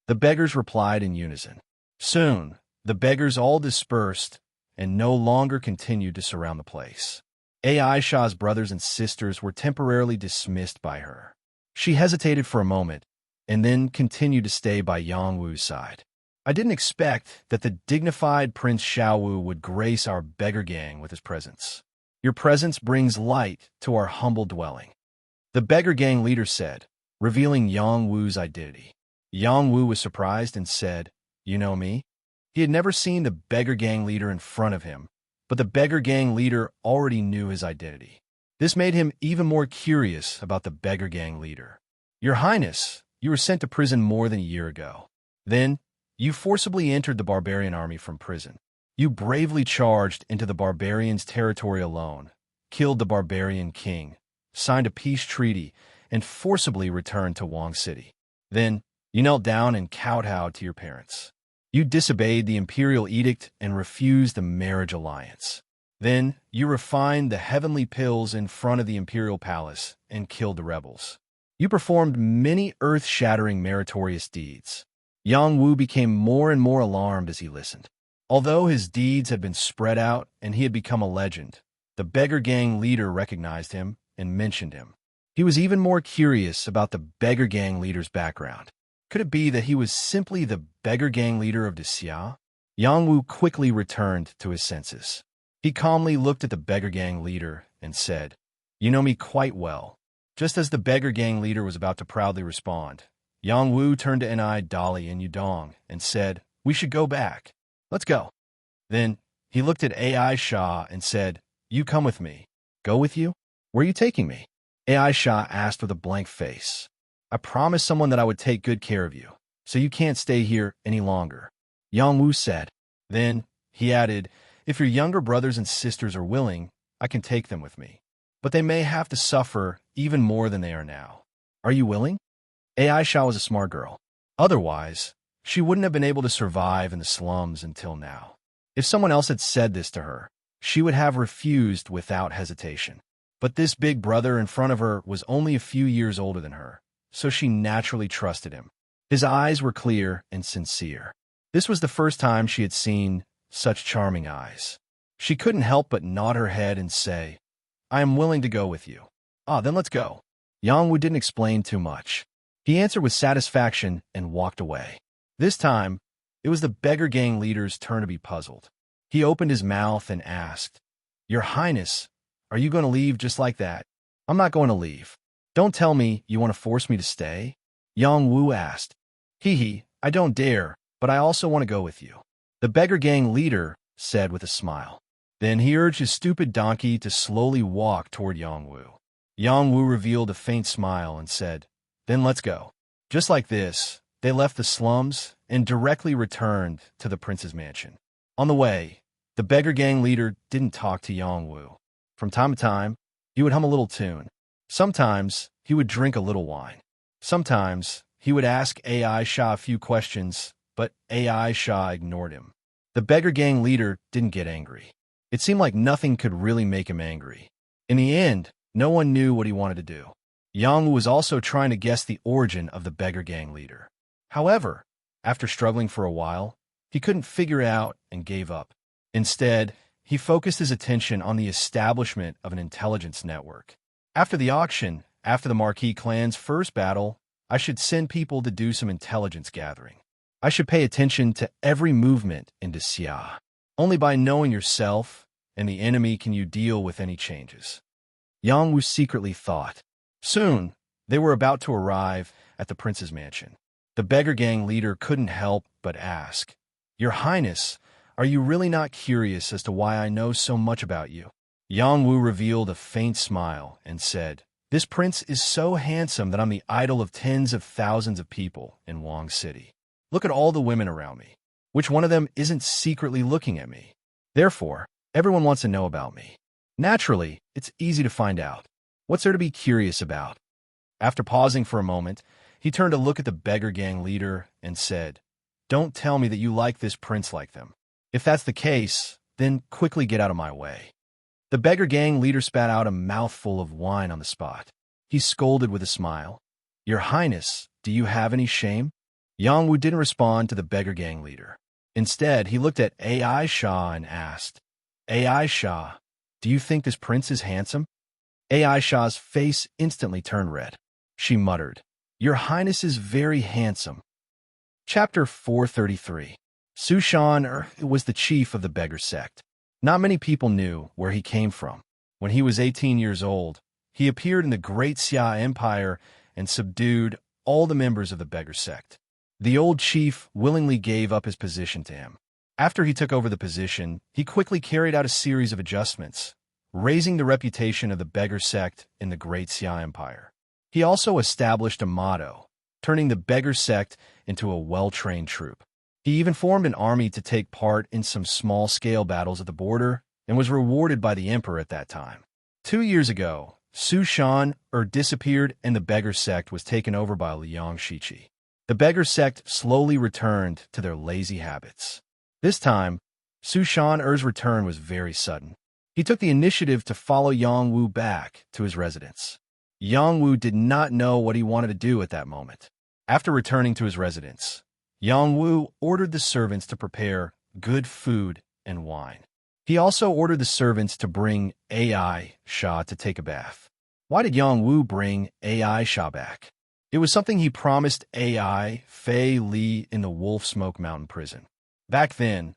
Speaker 1: The beggars replied in unison. Soon, the beggars all dispersed and no longer continued to surround the place. Aisha's brothers and sisters were temporarily dismissed by her. She hesitated for a moment and then continued to stay by Yang Wu's side. "I didn't expect that the dignified Prince Xiaowu would grace our beggar gang with his presence. Your presence brings light to our humble dwelling," the beggar gang leader said, revealing Yang Wu's identity. Yang Wu was surprised and said, "You know me?" He had never seen the beggar gang leader in front of him, but the beggar gang leader already knew his identity. This made him even more curious about the beggar gang leader. "Your Highness, you were sent to prison more than a year ago. Then, you forcibly entered the barbarian army from prison. You bravely charged into the barbarians' territory alone, killed the barbarian king, signed a peace treaty, and forcibly returned to Wang City. Then, you knelt down and kowtowed to your parents. You disobeyed the imperial edict and refused the marriage alliance. Then, you refined the heavenly pills in front of the imperial palace and killed the rebels. You performed many earth-shattering meritorious deeds." Yang Wu became more and more alarmed as he listened. Although his deeds had been spread out and he had become a legend, the beggar gang leader recognized him and mentioned him. He was even more curious about the beggar gang leader's background. Could it be that he was simply the beggar gang leader of Xia? Yang Wu quickly returned to his senses. He calmly looked at the beggar gang leader and said, "You know me quite well." Just as the beggar gang leader was about to proudly respond, Yang Wu turned to Ni, Dali, and Yudong and said, "We should go back. Let's go." Then he looked at Aisha and said, "You come with me." "Go with you? Where are you taking me?" Aisha asked with a blank face. "I promised someone that I would take good care of you, so you can't stay here any longer," Yang Wu said. Then he added, "If your younger brothers and sisters are willing, I can take them with me. But they may have to suffer even more than they are now. Are you willing?" Aisha was a smart girl. Otherwise, she wouldn't have been able to survive in the slums until now. If someone else had said this to her, she would have refused without hesitation. But this big brother in front of her was only a few years older than her, so she naturally trusted him. His eyes were clear and sincere. This was the first time she had seen such charming eyes. She couldn't help but nod her head and say, "I am willing to go with you." "Ah, then let's go." Yang Wu didn't explain too much. He answered with satisfaction and walked away. This time, it was the beggar gang leader's turn to be puzzled. He opened his mouth and asked, "Your Highness, are you going to leave just like that?" "I'm not going to leave. Don't tell me you want to force me to stay?" Yang Wu asked. "Hee, I don't dare, but I also want to go with you," the beggar gang leader said with a smile. Then he urged his stupid donkey to slowly walk toward Yang Wu. Yang Wu revealed a faint smile and said, "Then let's go." Just like this, they left the slums and directly returned to the prince's mansion. On the way, the beggar gang leader didn't talk to Yang Wu. From time to time, he would hum a little tune. Sometimes, he would drink a little wine. Sometimes, he would ask Aisha a few questions, but Aisha ignored him. The beggar gang leader didn't get angry. It seemed like nothing could really make him angry. In the end, no one knew what he wanted to do. Yang Wu was also trying to guess the origin of the beggar gang leader. However, after struggling for a while, he couldn't figure it out and gave up. Instead, he focused his attention on the establishment of an intelligence network. After the auction, after the Marquis clan's first battle, I should send people to do some intelligence gathering. I should pay attention to every movement in Xia. Only by knowing yourself and the enemy can you deal with any changes. Yang Wu secretly thought. Soon, they were about to arrive at the prince's mansion. The beggar gang leader couldn't help but ask, Your Highness, are you really not curious as to why I know so much about you? Yang Wu revealed a faint smile and said, This prince is so handsome that I'm the idol of tens of thousands of people in Wang City. Look at all the women around me. Which one of them isn't secretly looking at me? Therefore, everyone wants to know about me. Naturally, it's easy to find out. What's there to be curious about? After pausing for a moment, he turned to look at the beggar gang leader and said, Don't tell me that you like this prince like them. If that's the case, then quickly get out of my way. The beggar gang leader spat out a mouthful of wine on the spot. He scolded with a smile. Your Highness, do you have any shame? Yang Wu didn't respond to the beggar gang leader. Instead, he looked at AI Shah and asked, AI Shah, do you think this prince is handsome? AI Shah's face instantly turned red. She muttered, Your Highness is very handsome. Chapter 433. Su Shan was the chief of the beggar sect. Not many people knew where he came from. When he was 18 years old, he appeared in the Great Xia Empire and subdued all the members of the beggar sect. The old chief willingly gave up his position to him. After he took over the position, he quickly carried out a series of adjustments, raising the reputation of the beggar sect in the Great Xia Empire. He also established a motto, turning the beggar sect into a well-trained troop. He even formed an army to take part in some small-scale battles at the border and was rewarded by the emperor at that time. 2 years ago, Su Shan disappeared and the beggar sect was taken over by Liang Shiqi. The beggar sect slowly returned to their lazy habits. This time, Su Shan-er's return was very sudden. He took the initiative to follow Yang Wu back to his residence. Yang Wu did not know what he wanted to do at that moment. After returning to his residence, Yang Wu ordered the servants to prepare good food and wine. He also ordered the servants to bring AI Shah to take a bath. Why did Yang Wu bring AI Shah back? It was something he promised AI Fei Li in the Wolf Smoke Mountain prison. Back then,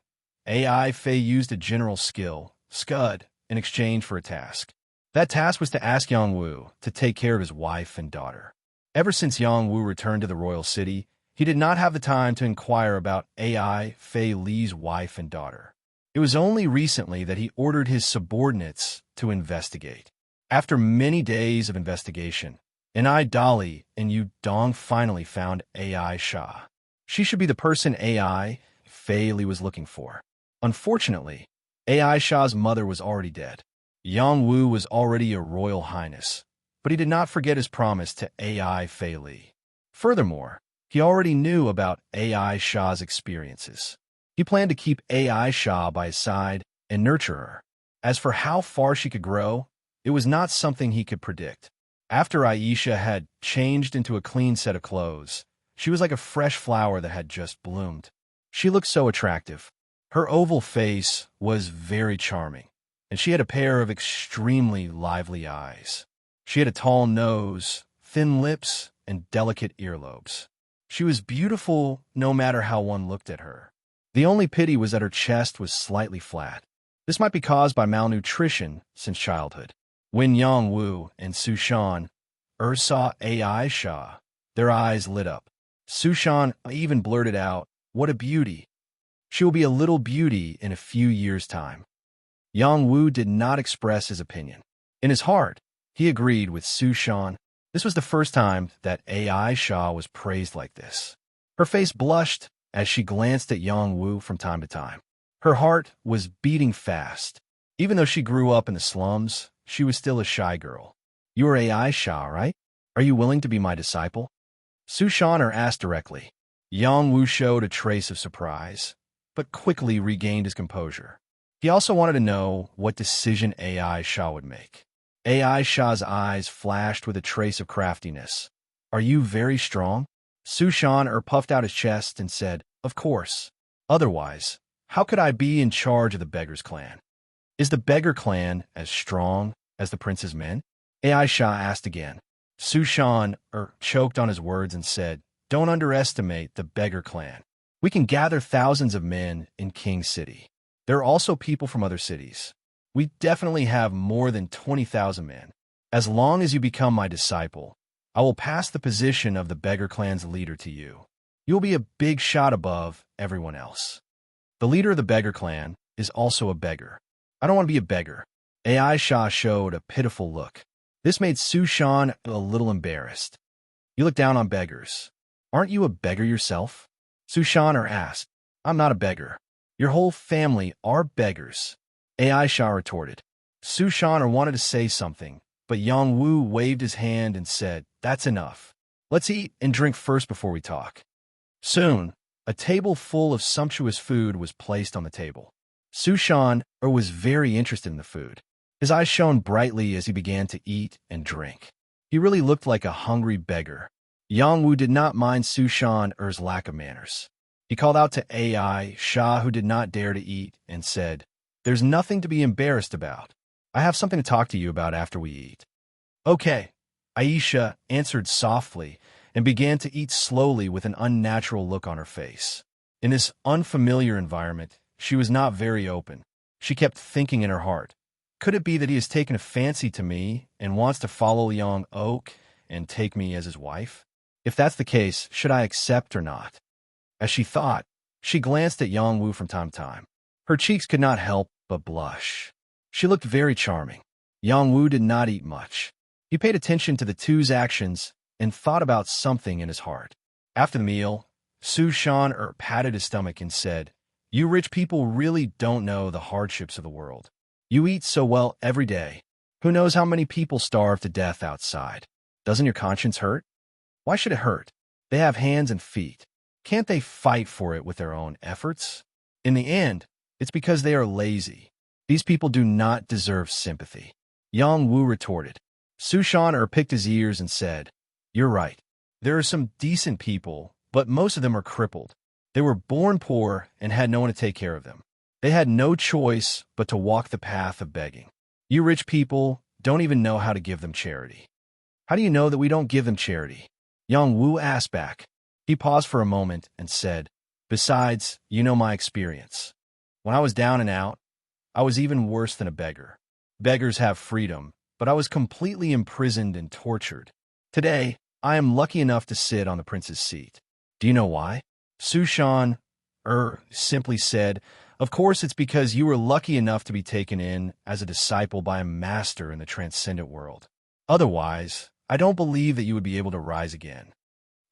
Speaker 1: AI Fei used a general skill, Scud, in exchange for a task. That task was to ask Yang Wu to take care of his wife and daughter. Ever since Yang Wu returned to the royal city, he did not have the time to inquire about AI Fei Li's wife and daughter. It was only recently that he ordered his subordinates to investigate. After many days of investigation, Enai Dali and Yu Dong finally found AI Shah. She should be the person AI Fei Li was looking for. Unfortunately, AI Shah's mother was already dead. Yang Wu was already a royal highness, but he did not forget his promise to AI Fei Li. Furthermore, he already knew about AI Shah's experiences. He planned to keep AI Shah by his side and nurture her. As for how far she could grow, it was not something he could predict. After Aisha had changed into a clean set of clothes, she was like a fresh flower that had just bloomed. She looked so attractive. Her oval face was very charming, and she had a pair of extremely lively eyes. She had a tall nose, thin lips, and delicate earlobes. She was beautiful no matter how one looked at her. The only pity was that her chest was slightly flat. This might be caused by malnutrition since childhood. When Yang Wu and Su Shan saw AI Shah, their eyes lit up. Su Shan even blurted out, What a beauty! She will be a little beauty in a few years' time. Yang Wu did not express his opinion. In his heart, he agreed with Su Shan. This was the first time that AI Shah was praised like this. Her face blushed as she glanced at Yang Wu from time to time. Her heart was beating fast. Even though she grew up in the slums, she was still a shy girl. You are AI Shah, right? Are you willing to be my disciple? Su Shan asked directly. Yang Wu showed a trace of surprise, but quickly regained his composure. He also wanted to know what decision AI Shah would make. AI Shah's eyes flashed with a trace of craftiness. Are you very strong? Su Shan puffed out his chest and said, Of course. Otherwise, how could I be in charge of the Beggar's clan? Is the Beggar clan as strong as the prince's men? AI Shah asked again. Sushan choked on his words and said, "Don't underestimate the beggar clan. We can gather thousands of men in King City. There are also people from other cities. We definitely have more than 20,000 men. As long as you become my disciple, I will pass the position of the beggar clan's leader to you. You'll be a big shot above everyone else." The leader of the beggar clan is also a beggar. "I don't want to be a beggar." Aisha showed a pitiful look. This made Sushan a little embarrassed. "You look down on beggars. Aren't you a beggar yourself?" Sushan asked. "I'm not a beggar. Your whole family are beggars," Aisha retorted. Sushan wanted to say something, but Yongwu waved his hand and said, "That's enough. Let's eat and drink first before we talk." Soon, a table full of sumptuous food was placed on the table. Sushan was very interested in the food. His eyes shone brightly as he began to eat and drink. He really looked like a hungry beggar. Yongwu did not mind Sushan's lack of manners. He called out to Aisha, who did not dare to eat, and said, "There's nothing to be embarrassed about. I have something to talk to you about after we eat." "Okay," Aisha answered softly and began to eat slowly with an unnatural look on her face. In this unfamiliar environment, she was not very open. She kept thinking in her heart, "Could it be that he has taken a fancy to me and wants to follow Young Oak and take me as his wife? If that's the case, should I accept or not?" As she thought, she glanced at Yongwu from time to time. Her cheeks could not help but blush. She looked very charming. Yongwu did not eat much. He paid attention to the two's actions and thought about something in his heart. After the meal, Sushan patted his stomach and said, "You rich people really don't know the hardships of the world. You eat so well every day. Who knows how many people starve to death outside? Doesn't your conscience hurt? Why should it hurt? They have hands and feet. Can't they fight for it with their own efforts? In the end, it's because they are lazy. These people do not deserve sympathy." Yongwu retorted. Sushan picked his ears and said, "You're right. There are some decent people, but most of them are crippled. They were born poor and had no one to take care of them. They had no choice but to walk the path of begging. You rich people don't even know how to give them charity." "How do you know that we don't give them charity?" Yongwu asked back. He paused for a moment and said, "Besides, you know my experience. When I was down and out, I was even worse than a beggar. Beggars have freedom, but I was completely imprisoned and tortured. Today, I am lucky enough to sit on the prince's seat. Do you know why?" Sushan simply said, "Of course it's because you were lucky enough to be taken in as a disciple by a master in the transcendent world. Otherwise, I don't believe that you would be able to rise again."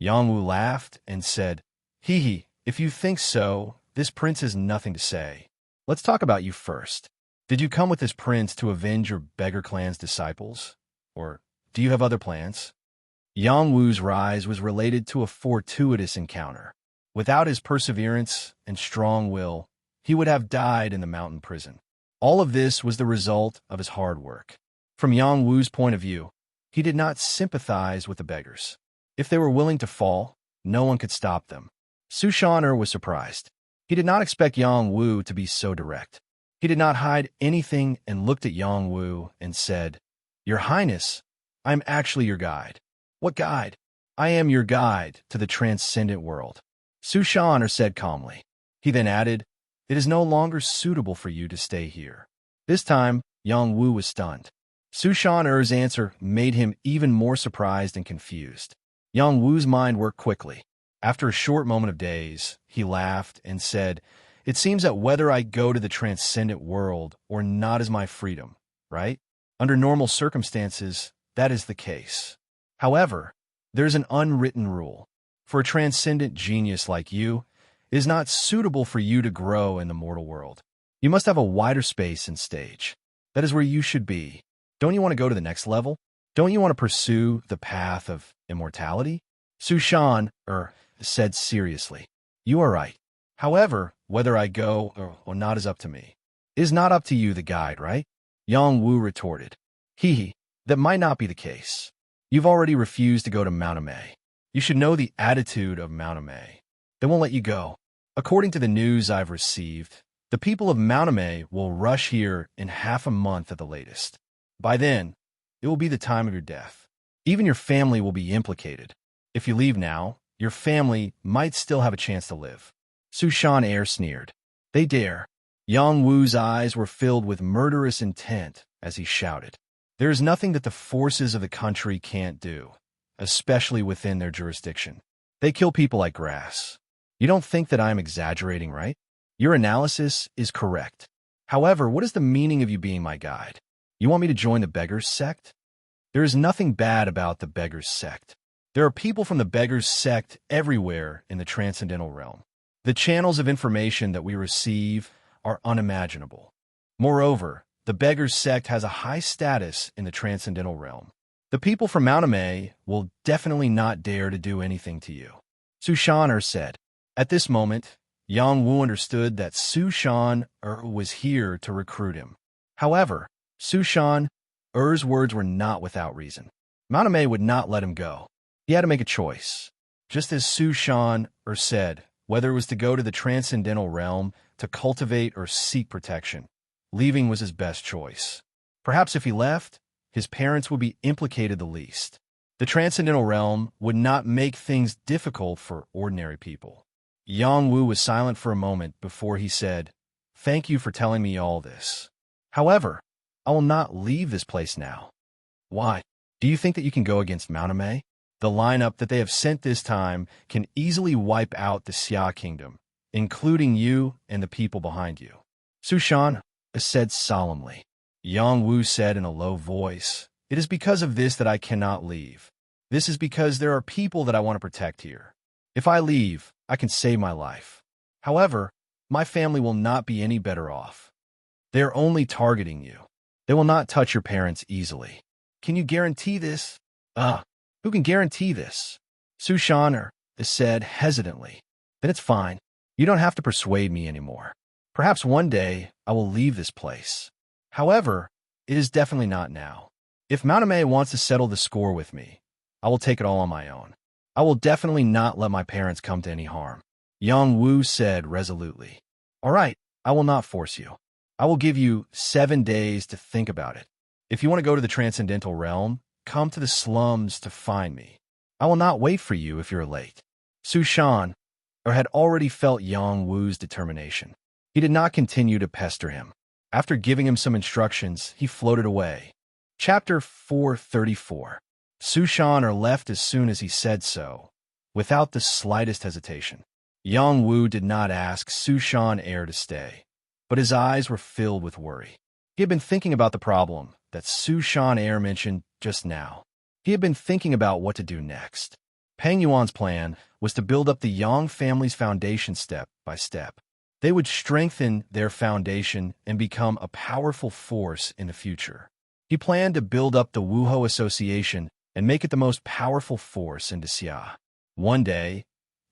Speaker 1: Yongwu laughed and said, "Hee, if you think so, this prince has nothing to say. Let's talk about you first. Did you come with this prince to avenge your beggar clan's disciples? Or do you have other plans?" Yongwu's rise was related to a fortuitous encounter. Without his perseverance and strong will, he would have died in the mountain prison. All of this was the result of his hard work. From Yongwu's point of view, he did not sympathize with the beggars. If they were willing to fall, no one could stop them. Sushan was surprised. He did not expect Yongwu to be so direct. He did not hide anything and looked at Yongwu and said, "Your Highness, I am actually your guide." "What guide?" "I am your guide to the transcendent world," Sushan said calmly. He then added, "It is no longer suitable for you to stay here." This time, Yongwu was stunned. Sushan's answer made him even more surprised and confused. Yongwu's mind worked quickly. After a short moment of daze, he laughed and said, "It seems that whether I go to the transcendent world or not is my freedom, right? Under normal circumstances, that is the case. However, there is an unwritten rule. For a transcendent genius like you, it is not suitable for you to grow in the mortal world. You must have a wider space and stage. That is where you should be. Don't you want to go to the next level? Don't you want to pursue the path of immortality?" Sushan said seriously, "You are right. However, whether I go or not is up to me. It is not up to you, the guide, right?" Yongwu retorted. That might not be the case. You've already refused to go to Mount Amei. You should know the attitude of Mount Amei. They won't let you go. According to the news I've received, the people of Mount Amei will rush here in half a month at the latest. By then, it will be the time of your death. Even your family will be implicated. If you leave now, your family might still have a chance to live. Su Shan Air sneered. They dare. Yang Wu's eyes were filled with murderous intent as he shouted. There is nothing that the forces of the country can't do, especially within their jurisdiction. They kill people like grass. You don't think that I am exaggerating, right? Your analysis is correct. However, what is the meaning of you being my guide? You want me to join the beggars sect? There is nothing bad about the beggars sect. There are people from the beggars sect everywhere in the transcendental realm. The channels of information that we receive are unimaginable. Moreover, the beggars sect has a high status in the transcendental realm. The people from Mount Amei will definitely not dare to do anything to you. Su Shan said. At this moment, Yang Wu understood that Su Shan was here to recruit him. However, Su Shan words were not without reason. Mount Amei would not let him go. He had to make a choice. Just as Su Shan said, whether it was to go to the transcendental realm, to cultivate or seek protection, leaving was his best choice. Perhaps if he left, his parents would be implicated the least. The transcendental realm would not make things difficult for ordinary people. Yang Wu was silent for a moment before he said, "Thank you for telling me all this. However, I will not leave this place now." Why? Do you think that you can go against Mount Amei? The lineup that they have sent this time can easily wipe out the Xia Kingdom, including you and the people behind you. Su Shan said solemnly. Yang Wu said in a low voice, "It is because of this that I cannot leave. This is because there are people that I want to protect here. If I leave, I can save my life. However, my family will not be any better off. They are only targeting you. They will not touch your parents easily. Can you guarantee this?" Who can guarantee this? Su Shan said hesitantly. Then it's fine. You don't have to persuade me anymore. Perhaps one day I will leave this place. However, it is definitely not now. If Mount Amei wants to settle the score with me, I will take it all on my own. I will definitely not let my parents come to any harm. Yang Wu said resolutely. All right, I will not force you. I will give you 7 days to think about it. If you want to go to the transcendental realm, come to the slums to find me. I will not wait for you if you're late. Su Shan had already felt Yang Wu's determination. He did not continue to pester him. After giving him some instructions, he floated away. Chapter 434. Su Shan left as soon as he said so, without the slightest hesitation. Yang Wu did not ask Su Shan to stay, but his eyes were filled with worry. He had been thinking about the problem that Su Shan mentioned just now. He had been thinking about what to do next. Peng Yuan's plan was to build up the Yang family's foundation step by step. They would strengthen their foundation and become a powerful force in the future. He planned to build up the Wuhou Association and make it the most powerful force in Xia. One day,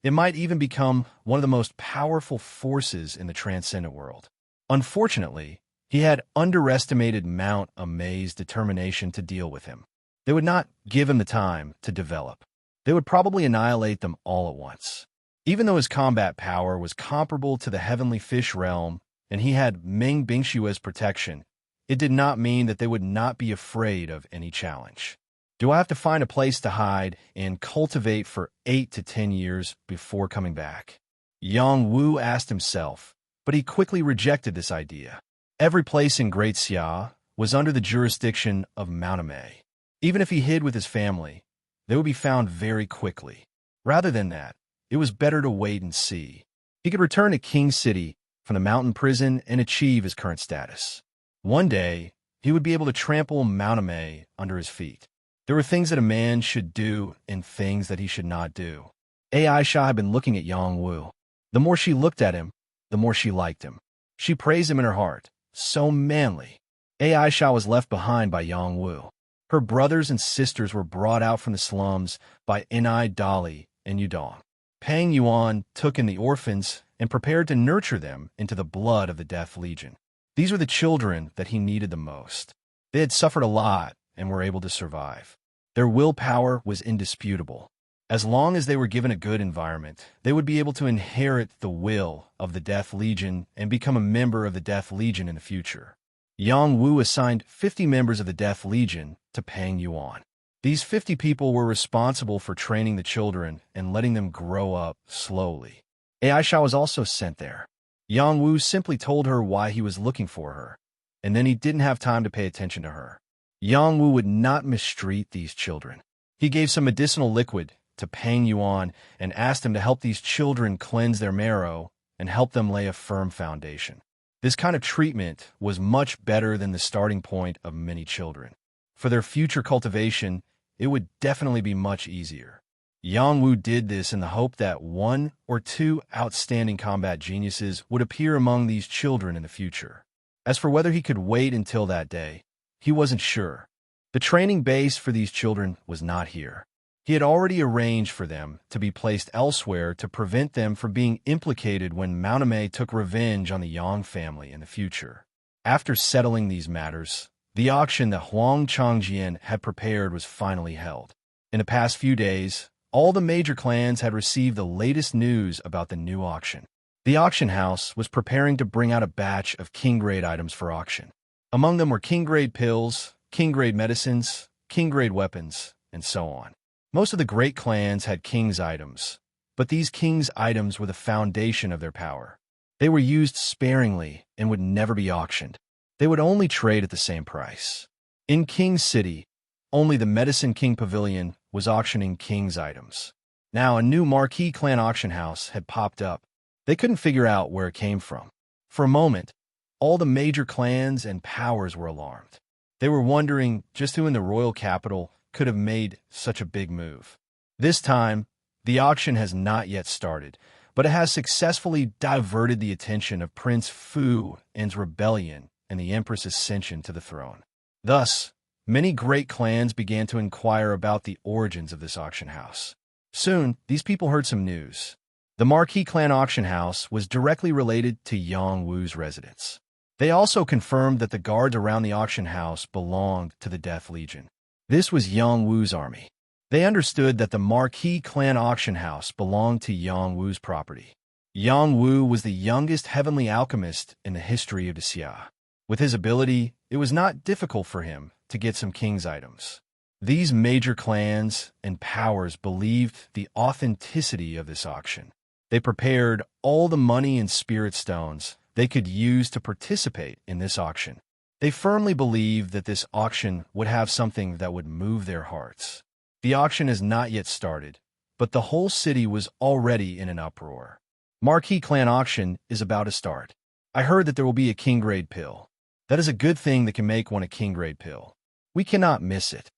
Speaker 1: it might even become one of the most powerful forces in the transcendent world. Unfortunately, he had underestimated Mount Amei's determination to deal with him. They would not give him the time to develop. They would probably annihilate them all at once. Even though his combat power was comparable to the heavenly fish realm and he had Ming Bingshua's protection, it did not mean that they would not be afraid of any challenge. Do I have to find a place to hide and cultivate for 8 to 10 years before coming back? Yang Wu asked himself, but he quickly rejected this idea. Every place in Great Xia was under the jurisdiction of Mount Amei. Even if he hid with his family, they would be found very quickly. Rather than that, it was better to wait and see. He could return to King City from the mountain prison and achieve his current status. One day, he would be able to trample Mount Amei under his feet. There were things that a man should do and things that he should not do. Aisha had been looking at Yang Wu. The more she looked at him, the more she liked him. She praised him in her heart. So manly. Aisha was left behind by Yang Wu. Her brothers and sisters were brought out from the slums by Enai Dali and Yudong. Peng Yuan took in the orphans and prepared to nurture them into the blood of the Death Legion. These were the children that he needed the most. They had suffered a lot and were able to survive. Their willpower was indisputable. As long as they were given a good environment, they would be able to inherit the will of the Death Legion and become a member of the Death Legion in the future. Yang Wu assigned 50 members of the Death Legion to Peng Yuan. These 50 people were responsible for training the children and letting them grow up slowly. Aisha was also sent there. Yang Wu simply told her why he was looking for her, and then he didn't have time to pay attention to her. Yang Wu would not mistreat these children. He gave some medicinal liquid to Pang Yuan and asked him to help these children cleanse their marrow and help them lay a firm foundation. This kind of treatment was much better than the starting point of many children. For their future cultivation, it would definitely be much easier. Yang Wu did this in the hope that 1 or 2 outstanding combat geniuses would appear among these children in the future. As for whether he could wait until that day, he wasn't sure. The training base for these children was not here. He had already arranged for them to be placed elsewhere to prevent them from being implicated when Mauname took revenge on the Yang family in the future. After settling these matters, the auction that Huang Changjian had prepared was finally held. In the past few days, all the major clans had received the latest news about the new auction. The auction house was preparing to bring out a batch of king-grade items for auction. Among them were king-grade pills, king-grade medicines, king-grade weapons, and so on. Most of the great clans had king's items, but these king's items were the foundation of their power. They were used sparingly and would never be auctioned. They would only trade at the same price. In King's City, only the Medicine King Pavilion was auctioning king's items. Now a new marquee clan auction house had popped up. They couldn't figure out where it came from. For a moment, all the major clans and powers were alarmed. They were wondering just who in the royal capital could have made such a big move. This time, the auction has not yet started, but it has successfully diverted the attention of Prince Fu An's rebellion and the Empress' ascension to the throne. Thus, many great clans began to inquire about the origins of this auction house. Soon, these people heard some news. The Marquee Clan auction house was directly related to Yang Wu's residence. They also confirmed that the guards around the auction house belonged to the Death Legion. This was Yang Wu's army. They understood that the Marquee Clan auction house belonged to Yang Wu's property. Yang Wu was the youngest heavenly alchemist in the history of the Xia. With his ability, it was not difficult for him to get some king's items. These major clans and powers believed the authenticity of this auction. They prepared all the money and spirit stones they could use to participate in this auction. They firmly believed that this auction would have something that would move their hearts. The auction has not yet started, but the whole city was already in an uproar. Marquee Clan auction is about to start. I heard that there will be a king-grade pill. That is a good thing that can make one a king-grade pill. We cannot miss it.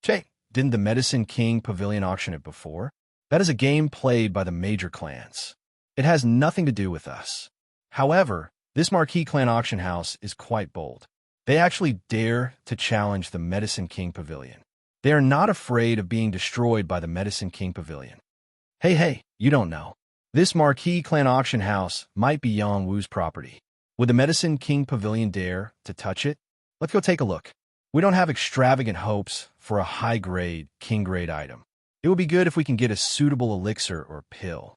Speaker 1: Che, didn't the Medicine King Pavilion auction it before? That is a game played by the major clans. It has nothing to do with us. However, this Marquee Clan auction house is quite bold. They actually dare to challenge the Medicine King Pavilion. They are not afraid of being destroyed by the Medicine King Pavilion. Hey, you don't know. This Marquee Clan auction house might be Yang Wu's property. Would the Medicine King Pavilion dare to touch it? Let's go take a look. We don't have extravagant hopes for a high-grade, king-grade item. It would be good if we can get a suitable elixir or pill.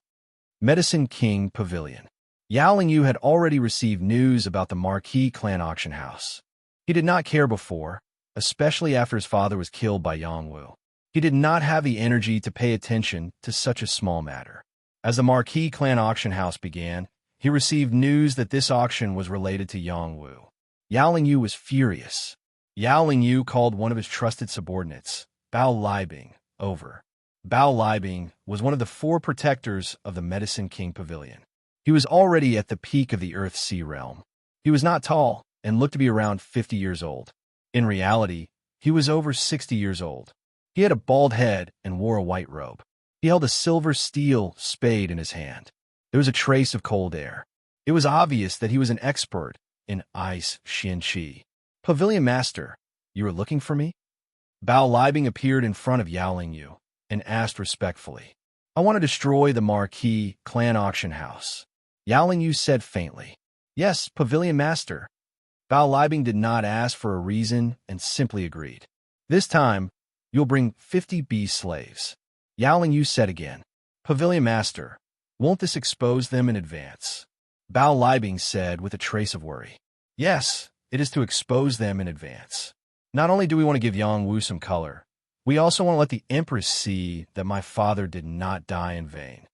Speaker 1: Medicine King Pavilion. Yao Lingyu had already received news about the Marquee Clan auction house. He did not care before, especially after his father was killed by Yang Wu. He did not have the energy to pay attention to such a small matter. As the Marquee Clan auction house began, he received news that this auction was related to Yang Wu. Yao Lingyu was furious. Yao Lingyu called one of his trusted subordinates, Bao Liebing, over. Bao Liebing was one of the 4 protectors of the Medicine King Pavilion. He was already at the peak of the Earth-Sea realm. He was not tall and looked to be around 50 years old. In reality, he was over 60 years old. He had a bald head and wore a white robe. He held a silver steel spade in his hand. There was a trace of cold air. It was obvious that he was an expert in ice xianqi. Pavilion Master, you were looking for me? Bao Liebing appeared in front of Yao Lingyu and asked respectfully, I want to destroy the Marquee Clan auction house. Yao Lingyu said faintly, Yes, Pavilion Master. Bao Liebing did not ask for a reason and simply agreed. This time, you'll bring 50 bee slaves. Yao Lingyu said again, Pavilion Master, won't this expose them in advance? Bao Liebing said with a trace of worry, Yes, it is to expose them in advance. Not only do we want to give Yang Wu some color, We also want to let the Empress see that my father did not die in vain.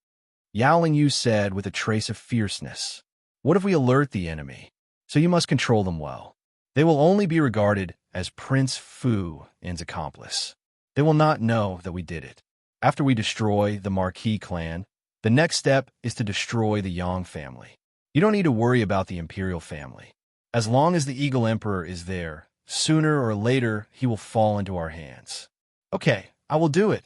Speaker 1: Yao Lingyu said with a trace of fierceness. What if we alert the enemy? So you must control them well. They will only be regarded as Prince Fu and's accomplice. They will not know that we did it. After we destroy the Marquis clan, the next step is to destroy the Yang family. You don't need to worry about the imperial family. As long as the Eagle Emperor is there, sooner or later he will fall into our hands. Okay, I will do it.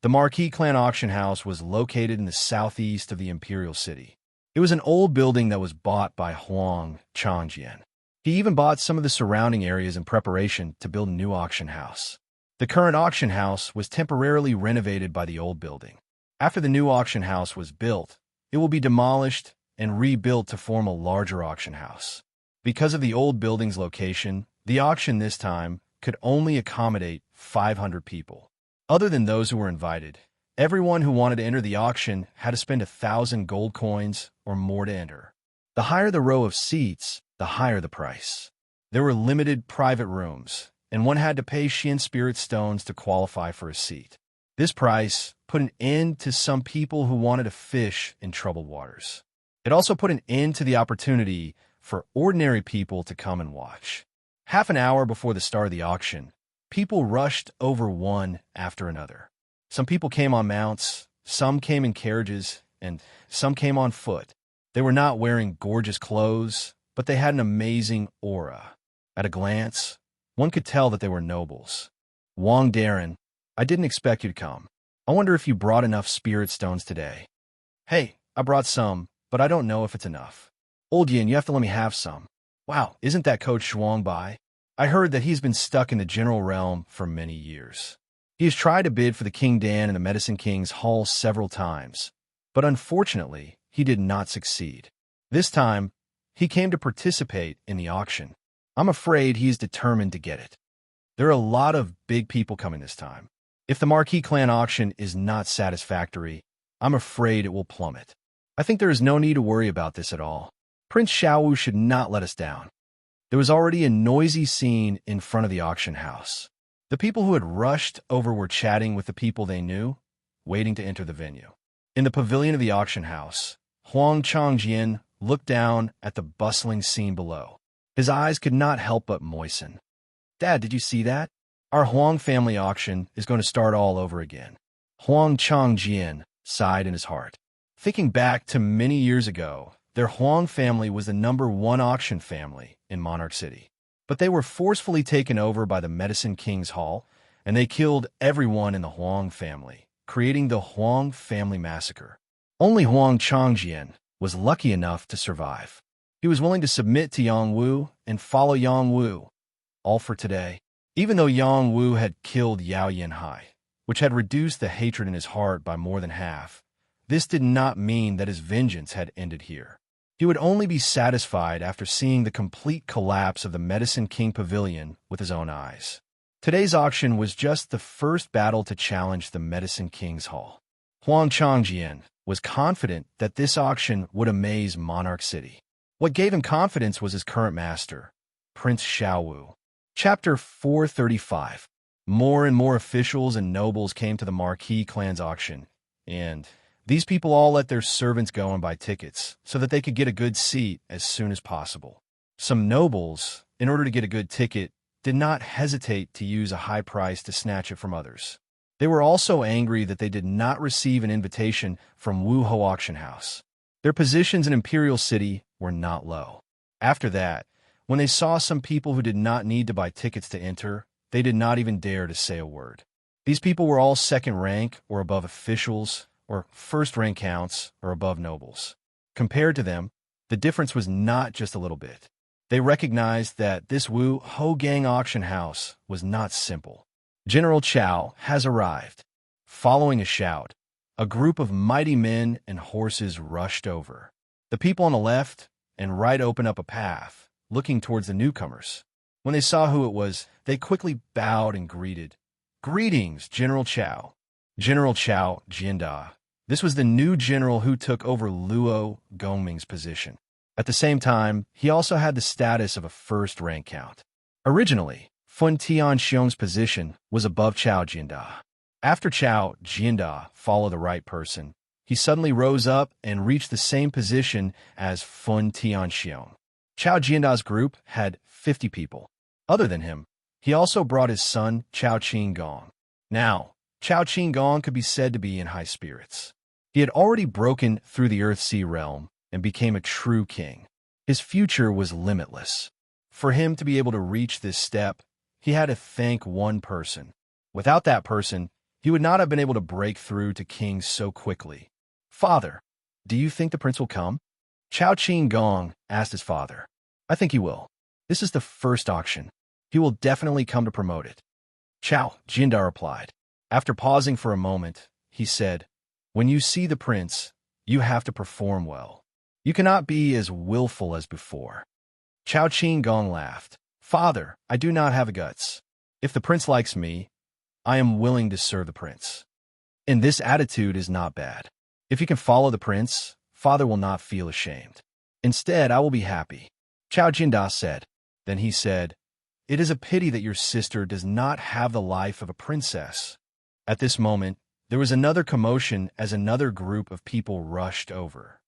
Speaker 1: The Marquis clan auction house was located in the southeast of the imperial city. It was an old building that was bought by Huang Changjian. He even bought some of the surrounding areas in preparation to build a new auction house. The current auction house was temporarily renovated by the old building. After the new auction house was built, it will be demolished and rebuilt to form a larger auction house. Because of the old building's location, the auction this time could only accommodate 500 people. Other than those who were invited, everyone who wanted to enter the auction had to spend 1,000 gold coins or more to enter. The higher the row of seats, the higher the price. There were limited private rooms, and one had to pay Xian spirit stones to qualify for a seat. This price put an end to some people who wanted to fish in troubled waters. It also put an end to the opportunity for ordinary people to come and watch. Half an hour before the start of the auction, people rushed over one after another. Some people came on mounts, some came in carriages, and some came on foot. They were not wearing gorgeous clothes, but they had an amazing aura. At a glance, one could tell that they were nobles. Wang Darren, I didn't expect you to come. I wonder if you brought enough spirit stones today. Hey, I brought some, but I don't know if it's enough. Old Yin, you have to let me have some. Wow, isn't that Coach Shuang Bai? I heard that he's been stuck in the general realm for many years. He has tried to bid for the King Dan and the Medicine King's Hall several times, but unfortunately, he did not succeed. This time, he came to participate in the auction. I'm afraid he is determined to get it. There are a lot of big people coming this time. If the Marquis clan auction is not satisfactory, I'm afraid it will plummet. I think there is no need to worry about this at all. Prince Xiaowu should not let us down. There was already a noisy scene in front of the auction house. The people who had rushed over were chatting with the people they knew, waiting to enter the venue. In the pavilion of the auction house, Huang Changjian looked down at the bustling scene below. His eyes could not help but moisten. Dad, did you see that? Our Huang family auction is going to start all over again. Huang Changjian sighed in his heart. Thinking back to many years ago, their Huang family was the #1 auction family in Monarch City. But they were forcefully taken over by the Medicine King's Hall, and they killed everyone in the Huang family, creating the Huang family massacre. Only Huang Changjian was lucky enough to survive. He was willing to submit to Yang Wu and follow Yang Wu. All for today. Even though Yang Wu had killed Yao Yanhai, which had reduced the hatred in his heart by more than half, this did not mean that his vengeance had ended here. He would only be satisfied after seeing the complete collapse of the Medicine King Pavilion with his own eyes. Today's auction was just the first battle to challenge the Medicine King's Hall. Huang Changjian was confident that this auction would amaze Monarch City. What gave him confidence was his current master, Prince Xiaowu. Chapter 435. More and more officials and nobles came to the Marquis clan's auction, and these people all let their servants go and buy tickets so that they could get a good seat as soon as possible. Some nobles, in order to get a good ticket, did not hesitate to use a high price to snatch it from others. They were also angry that they did not receive an invitation from Wu Ho Auction House. Their positions in Imperial City were not low. After that, when they saw some people who did not need to buy tickets to enter, they did not even dare to say a word. These people were all second rank or above officials, or first rank counts or above nobles. Compared to them, the difference was not just a little bit. They recognized that this Wu Ho Gang auction house was not simple. General Chao has arrived. Following a shout, a group of mighty men and horses rushed over. The people on the left and right opened up a path, looking towards the newcomers. When they saw who it was, they quickly bowed and greeted. Greetings, General Chao. General Chao Jianda. This was the new general who took over Luo Gongming's position. At the same time, he also had the status of a first rank count. Originally, Fun Tianxiong's position was above Chao Jianda. After Chao Jianda followed the right person, he suddenly rose up and reached the same position as Fun Tianxiong. Chao Jianda's group had 50 people. Other than him, he also brought his son, Chao Qinggong. Now, Chao Qinggong could be said to be in high spirits. He had already broken through the Earth-Sea realm and became a true king. His future was limitless. For him to be able to reach this step, he had to thank one person. Without that person, he would not have been able to break through to king so quickly. "Father, do you think the prince will come?" Chao Qinggong asked his father. "I think he will. This is the first auction. He will definitely come to promote it." Chao Jianda replied. After pausing for a moment, he said, "When you see the prince, you have to perform well. You cannot be as willful as before." Chao Qinggong laughed. "Father, I do not have guts. If the prince likes me, I am willing to serve the prince. And this attitude is not bad. If you can follow the prince, father will not feel ashamed. Instead, I will be happy." Chao Jianda said. Then he said, "It is a pity that your sister does not have the life of a princess." At this moment, there was another commotion as another group of people rushed over.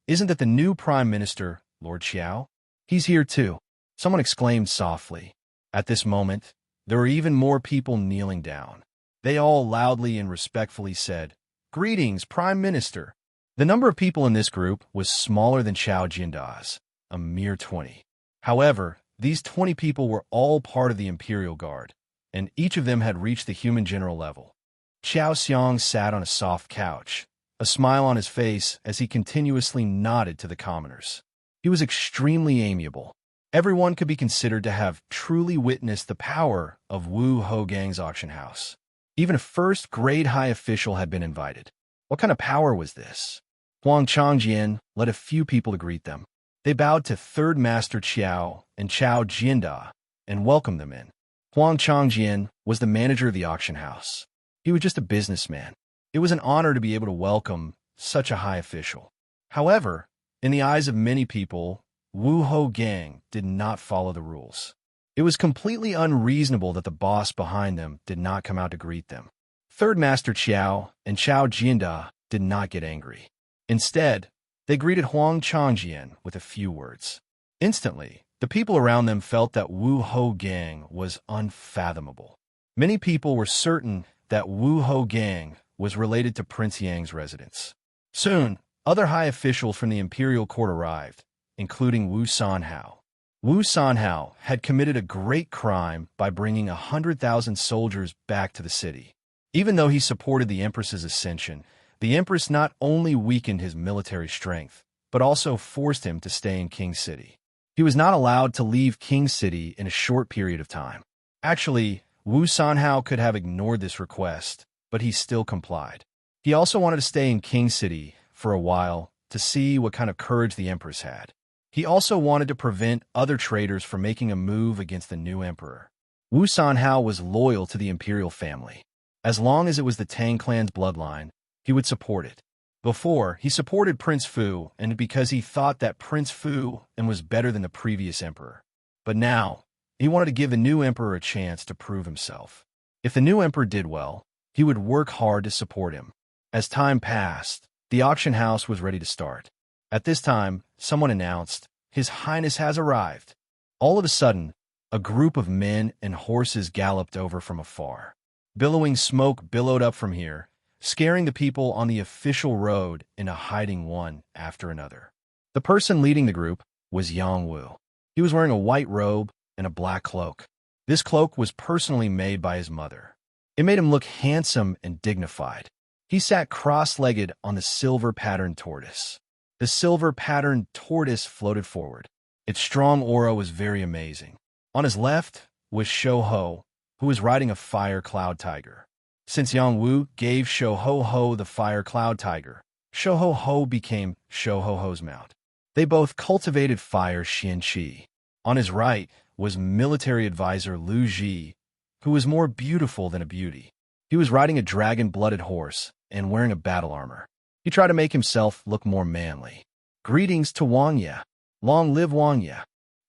Speaker 1: Isn't that the new Prime Minister, Lord Xiao? He's here too," someone exclaimed softly. At this moment, there were even more people kneeling down. They all loudly and respectfully said, "Greetings, Prime Minister." The number of people in this group was smaller than Chao Jianda's, a mere 20. However, these 20 people were all part of the Imperial Guard, and each of them had reached the human general level. Xiao Xiong sat on a soft couch, a smile on his face as he continuously nodded to the commoners. He was extremely amiable. Everyone could be considered to have truly witnessed the power of Wu Hougang's auction house. Even a first-grade high official had been invited. What kind of power was this? Huang Changjian led a few people to greet them. They bowed to Third Master Qiao and Chao Jianda and welcomed them in. Huang Changjian was the manager of the auction house. He was just a businessman. It was an honor to be able to welcome such a high official. However, in the eyes of many people, Wu Hougang did not follow the rules. It was completely unreasonable that the boss behind them did not come out to greet them. Third Master Qiao and Chao Jianda did not get angry. Instead, they greeted Huang Changjian with a few words. Instantly, the people around them felt that Wu Hougang was unfathomable. Many people were certain that Wu Hougang was related to Prince Yang's residence. Soon, other high officials from the imperial court arrived, including Wu Sanhao. Wu Sanhao had committed a great crime by bringing 100,000 soldiers back to the city. Even though he supported the Empress's ascension, the Empress not only weakened his military strength, but also forced him to stay in King City. He was not allowed to leave King City in a short period of time. Actually, Wu Sanhao could have ignored this request, but he still complied. He also wanted to stay in King City for a while to see what kind of courage the Empress had. He also wanted to prevent other traitors from making a move against the new emperor. Wu Sanhao was loyal to the imperial family. As long as it was the Tang clan's bloodline, he would support it. Before, he supported Prince Fu, and because he thought that Prince Fu was better than the previous emperor. But now, he wanted to give the new emperor a chance to prove himself. If the new emperor did well, he would work hard to support him. As time passed, the auction house was ready to start. At this time, someone announced, "His Highness has arrived." All of a sudden, a group of men and horses galloped over from afar. Billowing smoke billowed up from here, scaring the people on the official road into hiding one after another. The person leading the group was Yang Wu. He was wearing a white robe and a black cloak. This cloak was personally made by his mother. It made him look handsome and dignified. He sat cross-legged on the silver-patterned tortoise. The silver-patterned tortoise floated forward. Its strong aura was very amazing. On his left was Shou-Ho, who was riding a fire cloud tiger. Since Yang Wu gave Shou-Ho the fire cloud tiger, Shou-Ho became Shou-Ho's mount. They both cultivated fire Xian-Qi. On his right was military advisor Lu Ji, who was more beautiful than a beauty. He was riding a dragon-blooded horse and wearing a battle armor. He tried to make himself look more manly. "Greetings to Wang Ye. Long live Wang Ye."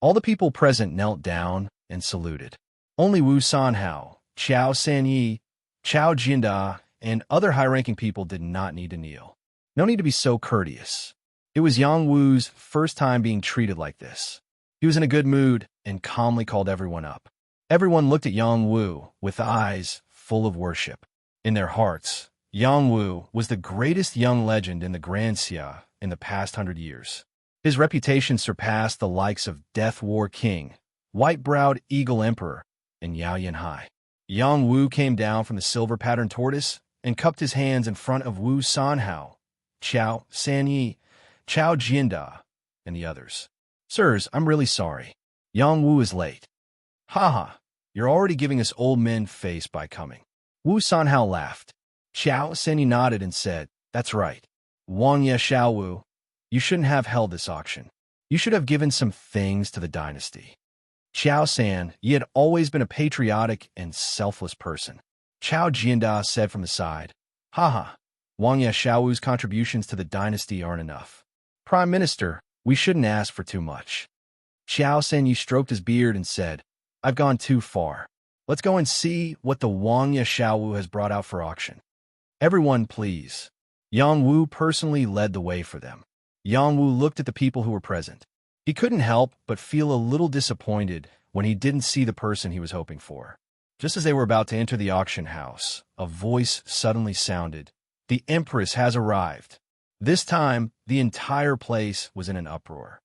Speaker 1: All the people present knelt down and saluted. Only Wu Sanhao, Qiao Sanyi, Qiao Jinda, and other high-ranking people did not need to kneel. No need to be so courteous. It was Yang Wu's first time being treated like this. He was in a good mood and calmly called everyone up. Everyone looked at Yang Wu with eyes full of worship. In their hearts, Yang Wu was the greatest young legend in the Grand Xia in the past 100 years. His reputation surpassed the likes of Death War King, White-Browed Eagle Emperor, and Yao Yanhai. Yang Wu came down from the silver-patterned tortoise and cupped his hands in front of Wu Sanhao, Qiao Sanyi, Qiao Jinda, and the others. Sirs, I'm really sorry. Yang Wu is late. Haha, you're already giving us old men face by coming. Wu Sanhao laughed. Qiao Sanyi nodded and said, That's right. Wang Ye Xiaowu, you shouldn't have held this auction. You should have given some things to the dynasty. Qiao San, ye had always been a patriotic and selfless person. Qiao Jianda said from the side, Haha, Wang Ye Xiaowu's contributions to the dynasty aren't enough. Prime Minister, we shouldn't ask for too much. Qiao Sanyi stroked his beard and said, I've gone too far. Let's go and see what the Wang Ye Xiaowu has brought out for auction. Everyone, please. Yang Wu personally led the way for them. Yang Wu looked at the people who were present. He couldn't help but feel a little disappointed when he didn't see the person he was hoping for. Just as they were about to enter the auction house, a voice suddenly sounded, The Empress has arrived. This time, the entire place was in an uproar.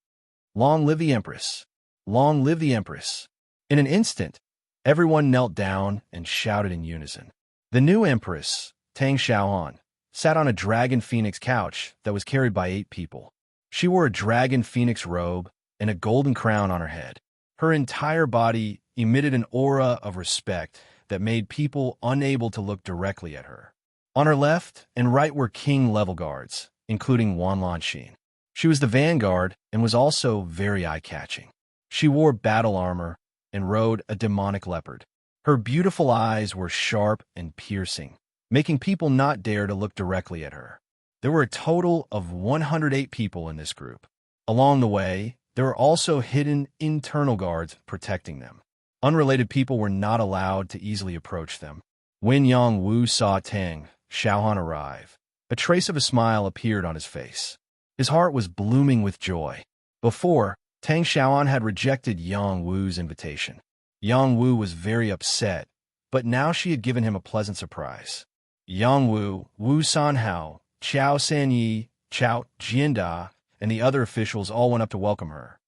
Speaker 1: Long live the Empress! Long live the Empress! In an instant, everyone knelt down and shouted in unison. The new Empress, Tang Xiaoan, sat on a dragon phoenix couch that was carried by 8 people. She wore a dragon phoenix robe and a golden crown on her head. Her entire body emitted an aura of respect that made people unable to look directly at her. On her left and right were king-level guards, including Wan Lanxin. She was the vanguard and was also very eye-catching. She wore battle armor and rode a demonic leopard. Her beautiful eyes were sharp and piercing, making people not dare to look directly at her. There were a total of 108 people in this group. Along the way, there were also hidden internal guards protecting them. Unrelated people were not allowed to easily approach them. When Yang Wu saw Tang Xiaohan arrive, a trace of a smile appeared on his face. His heart was blooming with joy. Before, Tang Xiaohan had rejected Yang Wu's invitation. Yang Wu was very upset, but now she had given him a pleasant surprise. Yang Wu, Wu Sanhao, Qiao Sanyi, Qiao Jianda, and the other officials all went up to welcome her.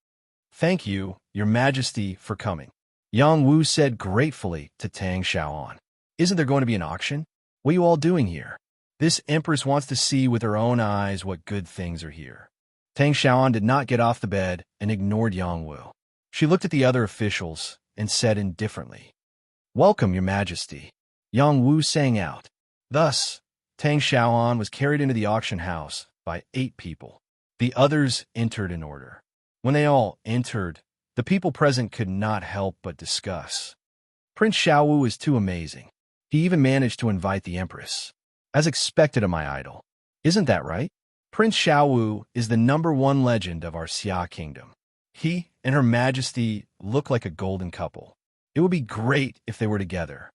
Speaker 1: Thank you, Your Majesty, for coming. Yang Wu said gratefully to Tang Xiaoan. Isn't there going to be an auction? What are you all doing here? This empress wants to see with her own eyes what good things are here. Tang Xiaoan did not get off the bed and ignored Yang Wu. She looked at the other officials and said indifferently, Welcome, Your Majesty. Yang Wu sang out. Thus, Tang Xiaoan was carried into the auction house by 8 people. The others entered in order. When they all entered, the people present could not help but discuss. Prince Xiaowu is too amazing. He even managed to invite the Empress. As expected of my idol. Isn't that right? Prince Xiaowu is the #1 legend of our Xia kingdom. He and Her Majesty look like a golden couple. It would be great if they were together.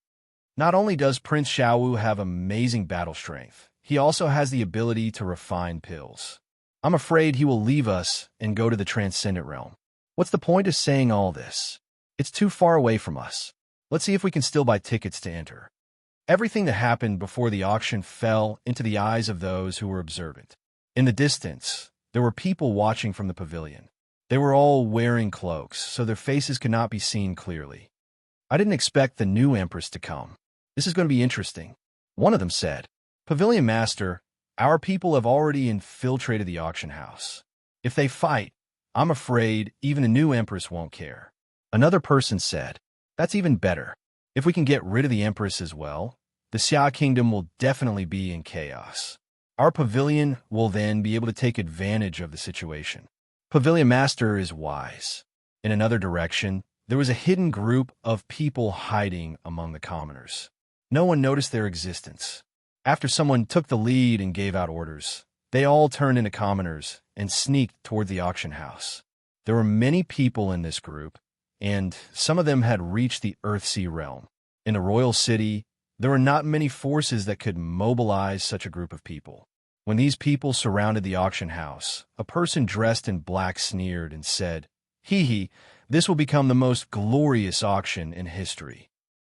Speaker 1: Not only does Prince Xiaowu have amazing battle strength, he also has the ability to refine pills. I'm afraid he will leave us and go to the transcendent realm. What's the point of saying all this? It's too far away from us. Let's see if we can still buy tickets to enter. Everything that happened before the auction fell into the eyes of those who were observant. In the distance, there were people watching from the pavilion. They were all wearing cloaks, so their faces could not be seen clearly. I didn't expect the new Empress to come. This is going to be interesting. One of them said, Pavilion Master, our people have already infiltrated the auction house. If they fight, I'm afraid even a new Empress won't care. Another person said, That's even better. If we can get rid of the Empress as well, the Xia Kingdom will definitely be in chaos. Our pavilion will then be able to take advantage of the situation. Pavilion Master is wise. In another direction, there was a hidden group of people hiding among the commoners. No one noticed their existence. After someone took the lead and gave out orders, they all turned into commoners and sneaked toward the auction house. There were many people in this group, and some of them had reached the Earthsea realm. In the royal city, there were not many forces that could mobilize such a group of people. When these people surrounded the auction house, a person dressed in black sneered and said, "Hee hee, this will become the most glorious auction in history."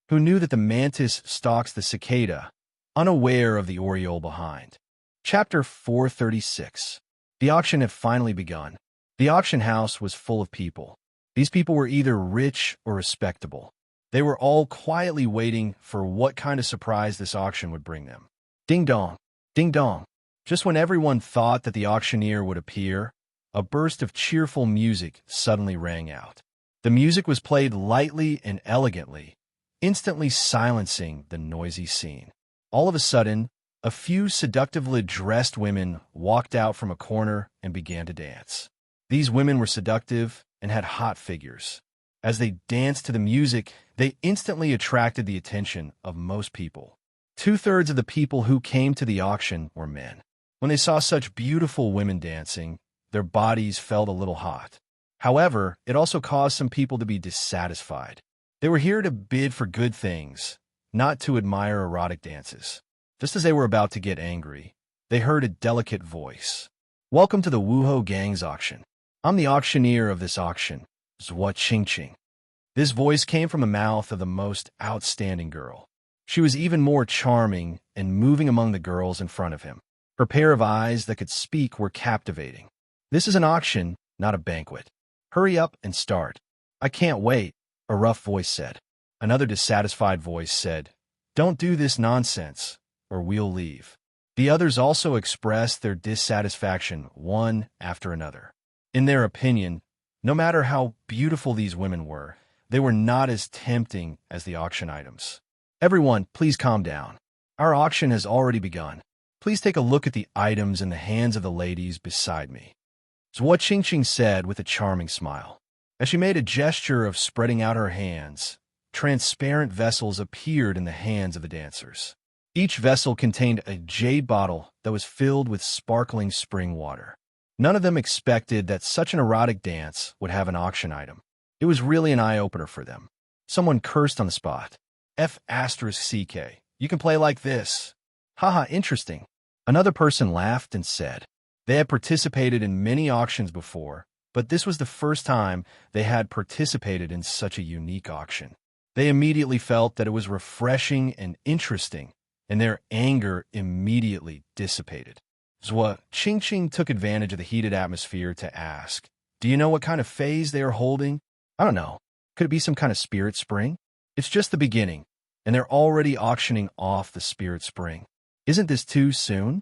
Speaker 1: Who knew that the mantis stalks the cicada, unaware of the oriole behind? Chapter 436. The auction had finally begun. The auction house was full of people. These people were either rich or respectable. They were all quietly waiting for what kind of surprise this auction would bring them. Ding dong, ding dong. Just when everyone thought that the auctioneer would appear, a burst of cheerful music suddenly rang out. The music was played lightly and elegantly, instantly silencing the noisy scene. All of a sudden, a few seductively dressed women walked out from a corner and began to dance. These women were seductive and had hot figures. As they danced to the music, they instantly attracted the attention of most people. 2/3 of the people who came to the auction were men. When they saw such beautiful women dancing, their bodies felt a little hot. However, it also caused some people to be dissatisfied. They were here to bid for good things, not to admire erotic dances. Just as they were about to get angry, they heard a delicate voice. "Welcome to the Wuho Gang's auction. I'm the auctioneer of this auction, Zhuo Qingqing." This voice came from the mouth of the most outstanding girl. She was even more charming and moving among the girls in front of him. Her pair of eyes that could speak were captivating. "This is an auction, not a banquet. Hurry up and start." "I can't wait," a rough voice said. Another dissatisfied voice said, "Don't do this nonsense, or we'll leave." The others also expressed their dissatisfaction one after another. In their opinion, no matter how beautiful these women were, they were not as tempting as the auction items. "Everyone, please calm down. Our auction has already begun. Please take a look at the items in the hands of the ladies beside me," Zhuo Qingqing said with a charming smile. As she made a gesture of spreading out her hands, transparent vessels appeared in the hands of the dancers. Each vessel contained a jade bottle that was filled with sparkling spring water. None of them expected that such an erotic dance would have an auction item. It was really an eye-opener for them. Someone cursed on the spot. "F***CK, you can play like this. Haha, interesting." Another person laughed and said they had participated in many auctions before, but this was the first time they had participated in such a unique auction. They immediately felt that it was refreshing and interesting, and their anger immediately dissipated. Zhuo Qingqing took advantage of the heated atmosphere to ask, "Do you know what kind of phase they are holding?" "I don't know. Could it be some kind of spirit spring?" "It's just the beginning, and they're already auctioning off the spirit spring. Isn't this too soon?"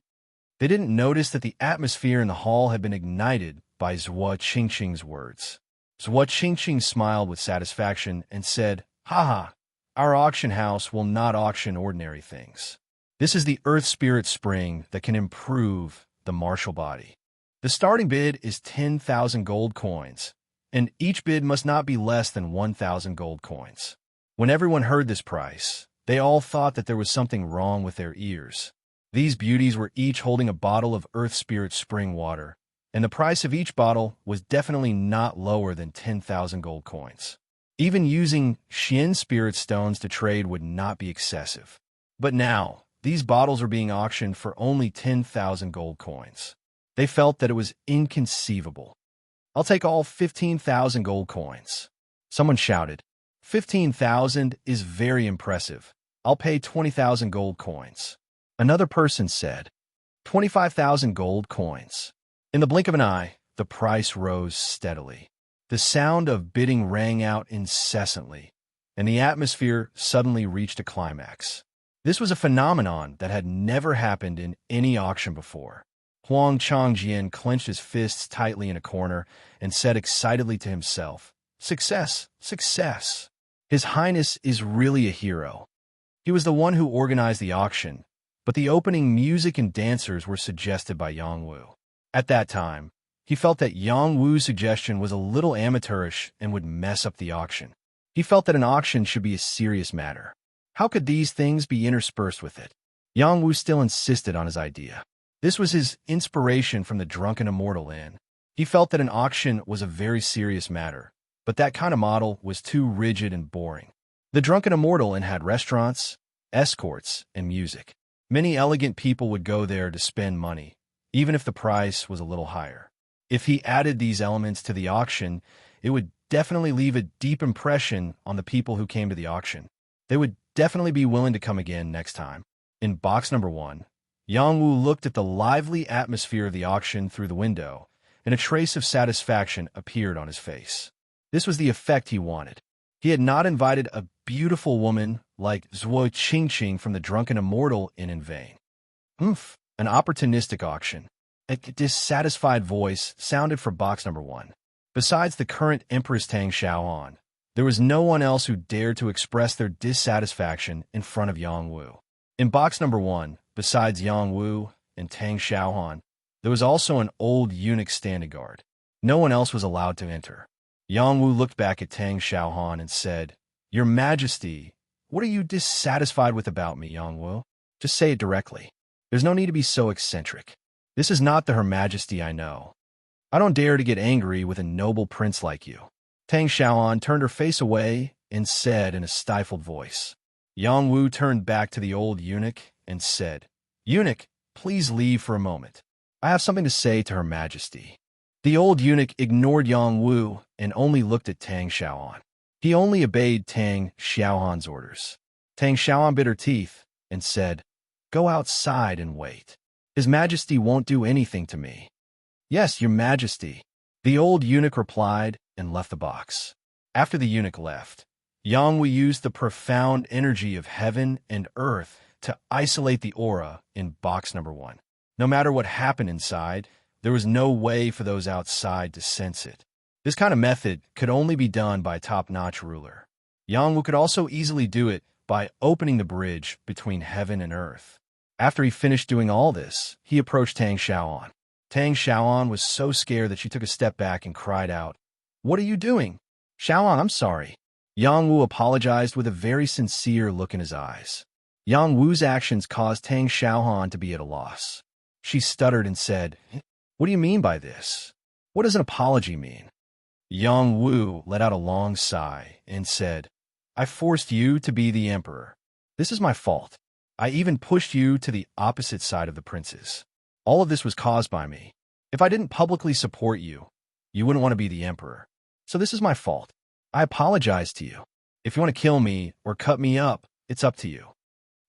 Speaker 1: They didn't notice that the atmosphere in the hall had been ignited by Zhuo Qingqing's words. Zhuo Qingqing smiled with satisfaction and said, "Haha, our auction house will not auction ordinary things. This is the earth spirit spring that can improve the martial body. The starting bid is 10,000 gold coins, and each bid must not be less than 1,000 gold coins." When everyone heard this price, they all thought that there was something wrong with their ears. These beauties were each holding a bottle of earth spirit spring water, and the price of each bottle was definitely not lower than 10,000 gold coins. Even using Xian spirit stones to trade would not be excessive. But now, these bottles were being auctioned for only 10,000 gold coins. They felt that it was inconceivable. "I'll take all 15,000 gold coins." Someone shouted, "15,000 is very impressive. I'll pay 20,000 gold coins." Another person said, 25,000 gold coins. In the blink of an eye, the price rose steadily. The sound of bidding rang out incessantly, and the atmosphere suddenly reached a climax. This was a phenomenon that had never happened in any auction before. Huang Changjian clenched his fists tightly in a corner and said excitedly to himself, "Success! Success! His Highness is really a hero." He was the one who organized the auction, but the opening music and dancers were suggested by Yang Wu. At that time, he felt that Yang Wu's suggestion was a little amateurish and would mess up the auction. He felt that an auction should be a serious matter. How could these things be interspersed with it? Yang Wu still insisted on his idea. This was his inspiration from the Drunken Immortal Inn. He felt that an auction was a very serious matter, but that kind of model was too rigid and boring. The Drunken Immortal Inn had restaurants, escorts, and music. Many elegant people would go there to spend money, even if the price was a little higher. If he added these elements to the auction, it would definitely leave a deep impression on the people who came to the auction. They would definitely be willing to come again next time. In box number 1, Yang Wu looked at the lively atmosphere of the auction through the window, and a trace of satisfaction appeared on his face. This was the effect he wanted. He had not invited a beautiful woman like Zhuo Qingqing from the Drunken Immortal Inn in vain. Oomph, an opportunistic auction. A dissatisfied voice sounded from box number 1. Besides the current Empress Tang Xiaohan, there was no one else who dared to express their dissatisfaction in front of Yang Wu. In box number 1, besides Yang Wu and Tang Xiaohan, there was also an old eunuch standing guard. No one else was allowed to enter. Yang Wu looked back at Tang Xiaohan and said, "Your Majesty, what are you dissatisfied with about me, Yang Wu? Just say it directly. There's no need to be so eccentric. This is not the Her Majesty I know. I don't dare to get angry with a noble prince like you." Tang Xiaohan turned her face away and said in a stifled voice. Yang Wu turned back to the old eunuch and said, "Eunuch, please leave for a moment. I have something to say to Her Majesty." The old eunuch ignored Yang Wu and only looked at Tang Xiaohan. He only obeyed Tang Xiaohan's orders. Tang Xiaohan bit her teeth and said, "Go outside and wait. His Majesty won't do anything to me." "Yes, Your Majesty," the old eunuch replied and left the box. After the eunuch left, Yang Wu used the profound energy of heaven and earth to isolate the aura in box number 1. No matter what happened inside, there was no way for those outside to sense it. This kind of method could only be done by a top-notch ruler. Yang Wu could also easily do it by opening the bridge between heaven and earth. After he finished doing all this, he approached Tang Xiaohan. Tang Xiaohan was so scared that she took a step back and cried out, "What are you doing?" "Xiaohan, I'm sorry." Yang Wu apologized with a very sincere look in his eyes. Yang Wu's actions caused Tang Xiaohan to be at a loss. She stuttered and said, "What do you mean by this? What does an apology mean?" Yang Wu let out a long sigh and said, "I forced you to be the emperor. This is my fault. I even pushed you to the opposite side of the princes. All of this was caused by me. If I didn't publicly support you, you wouldn't want to be the emperor. So this is my fault. I apologize to you. If you want to kill me or cut me up, it's up to you."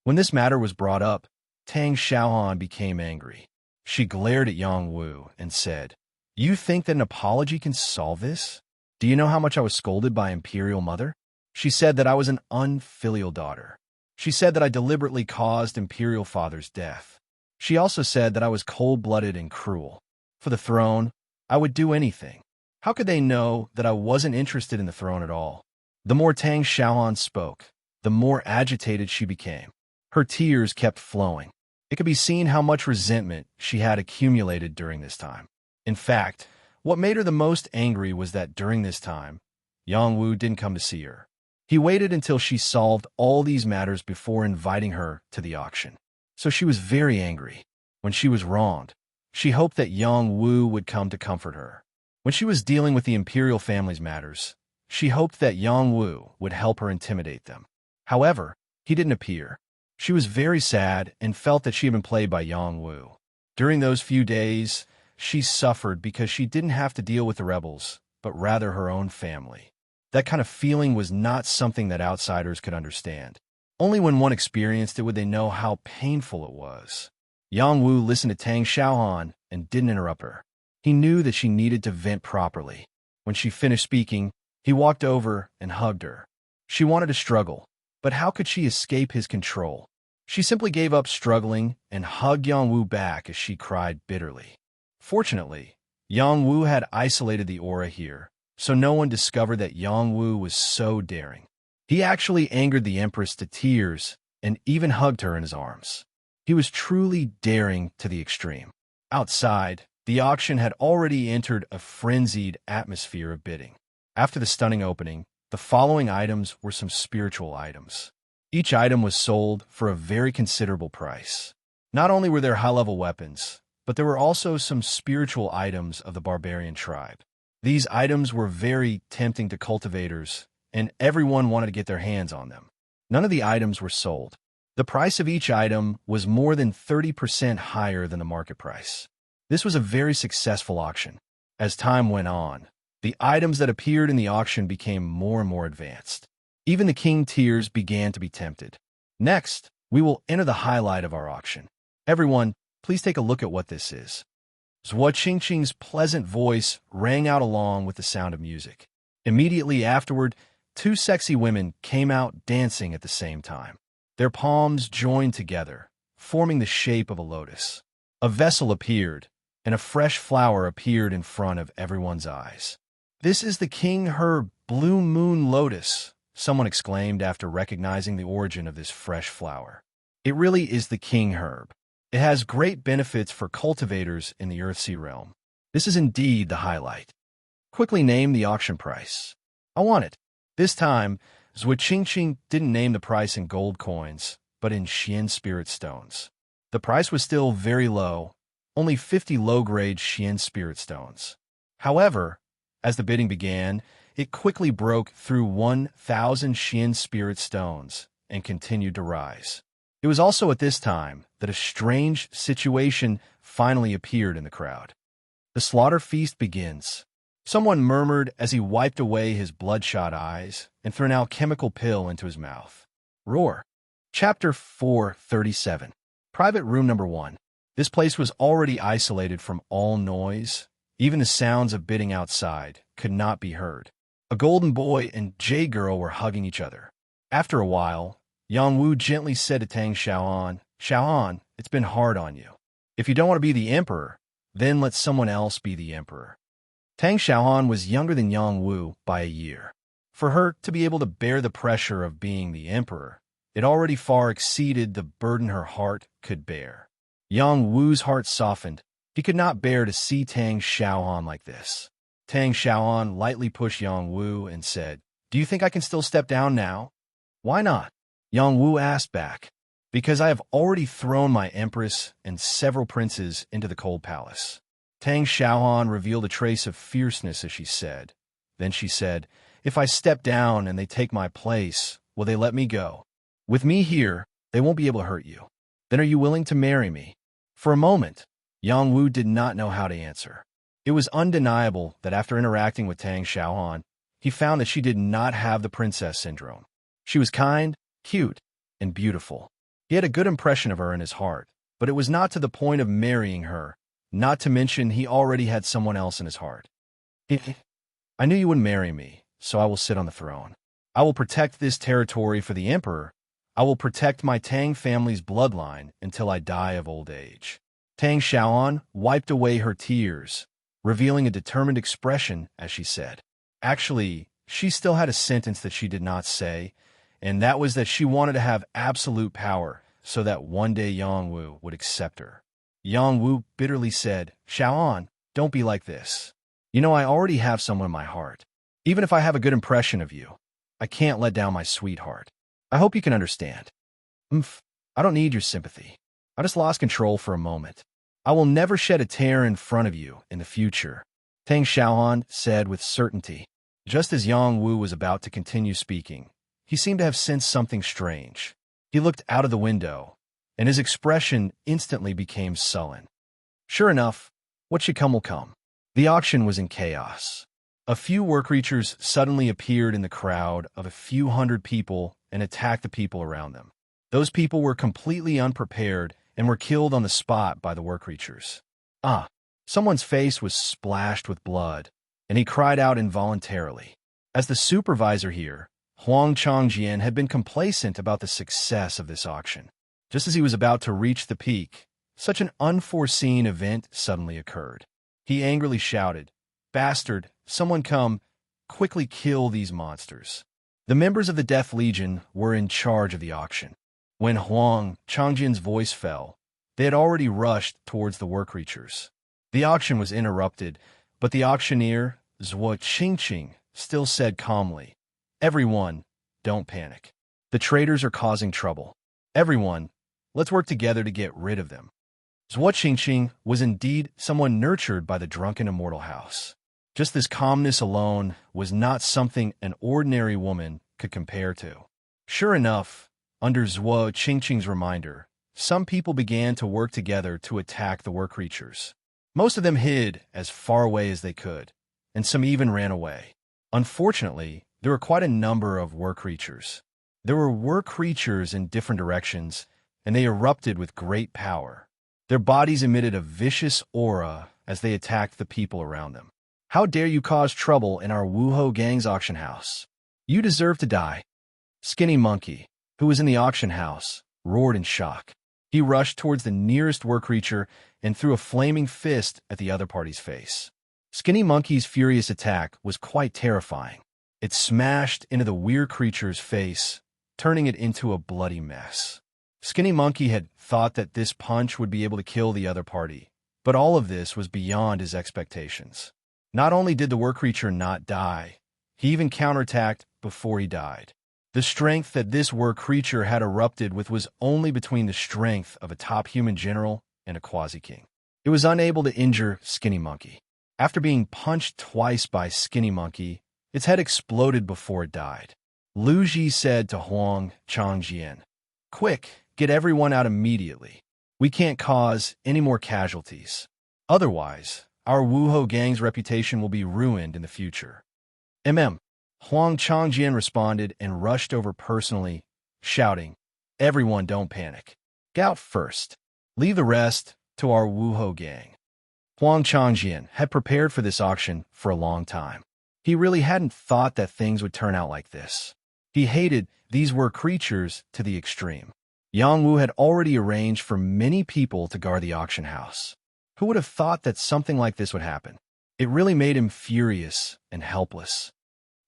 Speaker 1: When this matter was brought up, Tang Xiaohan became angry. She glared at Yang Wu and said, "You think that an apology can solve this? Do you know how much I was scolded by Imperial Mother? She said that I was an unfilial daughter. She said that I deliberately caused Imperial Father's death. She also said that I was cold-blooded and cruel. For the throne, I would do anything. How could they know that I wasn't interested in the throne at all?" The more Tang Xiaohan spoke, the more agitated she became. Her tears kept flowing. It could be seen how much resentment she had accumulated during this time. In fact, what made her the most angry was that during this time, Yang Wu didn't come to see her. He waited until she solved all these matters before inviting her to the auction. So she was very angry. When she was wronged, she hoped that Yang Wu would come to comfort her. When she was dealing with the imperial family's matters, she hoped that Yang Wu would help her intimidate them. However, he didn't appear. She was very sad and felt that she had been played by Yang Wu. During those few days, she suffered because she didn't have to deal with the rebels, but rather her own family. That kind of feeling was not something that outsiders could understand. Only when one experienced it would they know how painful it was. Yang Wu listened to Tang Xiaohan and didn't interrupt her. He knew that she needed to vent properly. When she finished speaking, he walked over and hugged her. She wanted to struggle, but how could she escape his control? She simply gave up struggling and hugged Yang Wu back as she cried bitterly. Fortunately, Yang Wu had isolated the aura here, so no one discovered that Yang Wu was so daring. He actually angered the Empress to tears and even hugged her in his arms. He was truly daring to the extreme. Outside, the auction had already entered a frenzied atmosphere of bidding. After the stunning opening, the following items were some spiritual items. Each item was sold for a very considerable price. Not only were there high-level weapons, but there were also some spiritual items of the barbarian tribe. These items were very tempting to cultivators, and everyone wanted to get their hands on them. None of the items were sold. The price of each item was more than 30% higher than the market price. This was a very successful auction. As time went on, the items that appeared in the auction became more and more advanced. Even the king tiers began to be tempted. Next, we will enter the highlight of our auction. Everyone, please take a look at what this is. Zhuo Qingqing's pleasant voice rang out along with the sound of music. Immediately afterward, two sexy women came out dancing at the same time. Their palms joined together, forming the shape of a lotus. A vessel appeared, and a fresh flower appeared in front of everyone's eyes. "This is the king herb blue moon lotus," someone exclaimed after recognizing the origin of this fresh flower. "It really is the king herb. It has great benefits for cultivators in the Earthsea realm. This is indeed the highlight. Quickly name the auction price." "I want it." This time, Zhuo Qingqing didn't name the price in gold coins, but in Xian spirit stones. The price was still very low, only 50 low-grade Xian spirit stones. However, as the bidding began, it quickly broke through 1,000 Xian spirit stones and continued to rise. It was also at this time that a strange situation finally appeared in the crowd. "The slaughter feast begins," someone murmured as he wiped away his bloodshot eyes and threw an alchemical pill into his mouth. Roar. Chapter 437. Private Room Number 1. This place was already isolated from all noise. Even the sounds of bidding outside could not be heard. A golden boy and jade girl were hugging each other. After a while, Yang Wu gently said to Tang Xiaoan, "Xiaoan, it's been hard on you. If you don't want to be the emperor, then let someone else be the emperor." Tang Xiaoan was younger than Yang Wu by a year. For her to be able to bear the pressure of being the emperor, it already far exceeded the burden her heart could bear. Yang Wu's heart softened. He could not bear to see Tang Xiaoan like this. Tang Xiaoan lightly pushed Yang Wu and said, "Do you think I can still step down now?" "Why not?" Yang Wu asked back. "Because I have already thrown my empress and several princes into the cold palace." Tang Xiaoan revealed a trace of fierceness as she said. Then she said, "If I step down and they take my place, will they let me go? With me here, they won't be able to hurt you. Then are you willing to marry me?" For a moment, Yang Wu did not know how to answer. It was undeniable that after interacting with Tang Xiaoan, he found that she did not have the princess syndrome. She was kind, cute, and beautiful. He had a good impression of her in his heart, but it was not to the point of marrying her, not to mention he already had someone else in his heart. "I knew you wouldn't marry me, so I will sit on the throne. I will protect this territory for the emperor. I will protect my Tang family's bloodline until I die of old age." Tang Xiaoan wiped away her tears, revealing a determined expression as she said. Actually, she still had a sentence that she did not say, and that was that she wanted to have absolute power so that one day Yang Wu would accept her. Yang Wu bitterly said, "Xiaoan, don't be like this. You know I already have someone in my heart. Even if I have a good impression of you, I can't let down my sweetheart. I hope you can understand." I don't need your sympathy. I just lost control for a moment. I will never shed a tear in front of you in the future," Tang Xiaoan said with certainty. Just as Yang Wu was about to continue speaking, he seemed to have sensed something strange. He looked out of the window, and his expression instantly became sullen. Sure enough, what should come will come. The auction was in chaos. A few work creatures suddenly appeared in the crowd of a few hundred people and attacked the people around them. Those people were completely unprepared and were killed on the spot by the work creatures. Someone's face was splashed with blood, and he cried out involuntarily. As the supervisor here, Huang Changjian had been complacent about the success of this auction. Just as he was about to reach the peak, such an unforeseen event suddenly occurred. He angrily shouted, "Bastard, someone come, quickly kill these monsters." The members of the Death Legion were in charge of the auction. When Huang Changjian's voice fell, they had already rushed towards the work creatures. The auction was interrupted, but the auctioneer, Zhuo Qingqing, still said calmly, "Everyone, don't panic. The traitors are causing trouble. Everyone, let's work together to get rid of them." Zhuo Qingqing was indeed someone nurtured by the drunken immortal house. Just this calmness alone was not something an ordinary woman could compare to. Sure enough, under Zhuo Qingqing's reminder, some people began to work together to attack the war creatures. Most of them hid as far away as they could, and some even ran away. Unfortunately, there were quite a number of war creatures. There were war creatures in different directions, and they erupted with great power. Their bodies emitted a vicious aura as they attacked the people around them. How dare you cause trouble in our Wuhou gang's auction house? You deserve to die. Skinny Monkey, who was in the auction house, roared in shock. He rushed towards the nearest war creature and threw a flaming fist at the other party's face. Skinny Monkey's furious attack was quite terrifying. It smashed into the weird creature's face, turning it into a bloody mess. Skinny Monkey had thought that this punch would be able to kill the other party, but all of this was beyond his expectations. Not only did the war creature not die, he even counterattacked before he died. The strength that this war creature had erupted with was only between the strength of a top human general and a quasi-king. It was unable to injure Skinny Monkey. After being punched twice by Skinny Monkey, its head exploded before it died. Lu Ji said to Huang Changjian, "Quick, get everyone out immediately. We can't cause any more casualties. Otherwise, our Wuhou gang's reputation will be ruined in the future." Huang Changjian responded and rushed over personally, shouting, "Everyone don't panic. Get out first. Leave the rest to our Wuhou gang." Huang Changjian had prepared for this auction for a long time. He really hadn't thought that things would turn out like this. He hated these were creatures to the extreme. Yang Wu had already arranged for many people to guard the auction house. Who would have thought that something like this would happen? It really made him furious and helpless.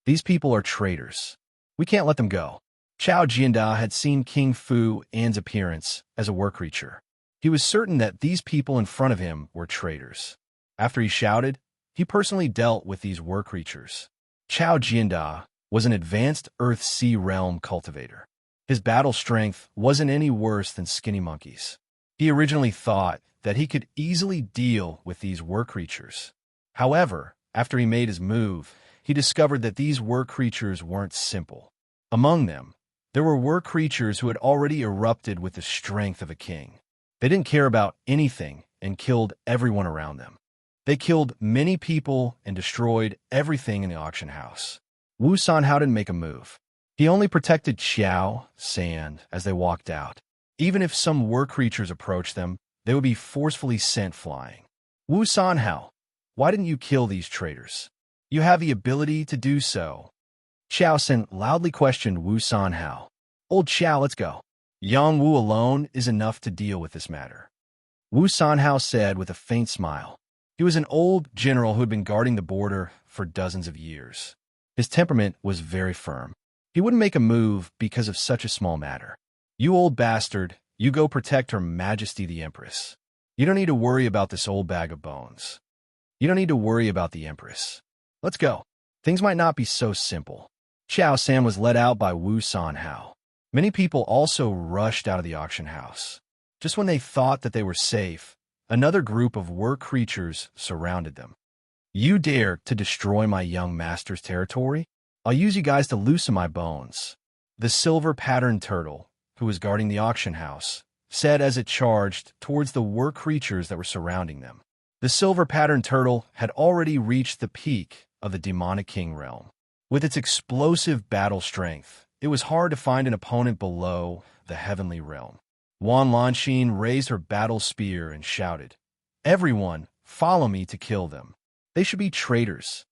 Speaker 1: These people are traitors. We can't let them go. Chao Jianda had seen King Fu An's appearance as a war creature. He was certain that these people in front of him were traitors. After he shouted, he personally dealt with these war creatures. Chao Jianda was an advanced Earth-Sea realm cultivator. His battle strength wasn't any worse than Skinny Monkey's. He originally thought that he could easily deal with these war creatures. However, after he made his move, he discovered that these war creatures weren't simple. Among them, there were war creatures who had already erupted with the strength of a king. They didn't care about anything and killed everyone around them. They killed many people and destroyed everything in the auction house. Wu Sanhao didn't make a move. He only protected Xiao, San, as they walked out. Even if some war creatures approached them, they would be forcefully sent flying. Wu Sanhao, why didn't you kill these traitors? You have the ability to do so. Xiao San loudly questioned Wu Sanhao. Old Xiao, let's go. Yang Wu alone is enough to deal with this matter. Wu Sanhao said with a faint smile. He was an old general who had been guarding the border for dozens of years. His temperament was very firm. He wouldn't make a move because of such a small matter. You old bastard, you go protect Her Majesty the Empress. You don't need to worry about this old bag of bones. You don't need to worry about the Empress. Let's go. Things might not be so simple. Xiao San was led out by Wu Sanhao. Many people also rushed out of the auction house. Just when they thought that they were safe, another group of war creatures surrounded them. You dare to destroy my young master's territory? I'll use you guys to loosen my bones. The silver-patterned turtle, who was guarding the auction house, said as it charged towards the war creatures that were surrounding them. The silver-patterned turtle had already reached the peak of the demonic king realm. With its explosive battle strength, it was hard to find an opponent below the heavenly realm. Wan Lanxin raised her battle spear and shouted, "Everyone, follow me to kill them. They should be traitors."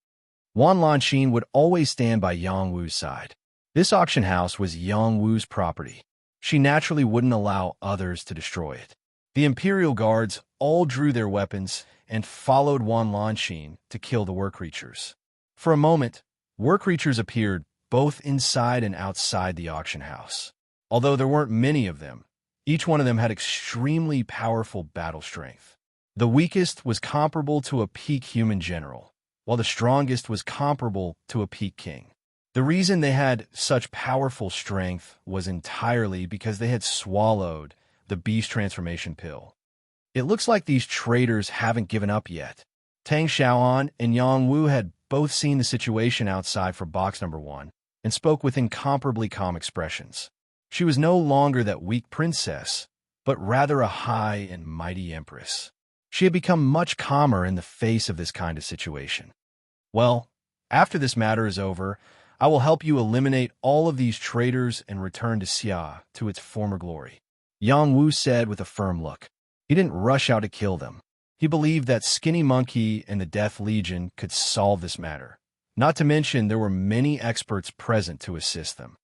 Speaker 1: Wan Lanxin would always stand by Yang Wu's side. This auction house was Yang Wu's property. She naturally wouldn't allow others to destroy it. The Imperial Guards all drew their weapons and followed Wan Lanxin to kill the war creatures. For a moment, war creatures appeared both inside and outside the auction house. Although there weren't many of them, each one of them had extremely powerful battle strength. The weakest was comparable to a peak human general, while the strongest was comparable to a peak king. The reason they had such powerful strength was entirely because they had swallowed the beast transformation pill. It looks like these traitors haven't given up yet. Tang Xiaohan and Yang Wu had both seen the situation outside for box number 1 and spoke with incomparably calm expressions. She was no longer that weak princess, but rather a high and mighty empress. She had become much calmer in the face of this kind of situation. Well, after this matter is over, I will help you eliminate all of these traitors and return to Xia to its former glory, Yang Wu said with a firm look. He didn't rush out to kill them. He believed that Skinny Monkey and the Death Legion could solve this matter. Not to mention there were many experts present to assist them.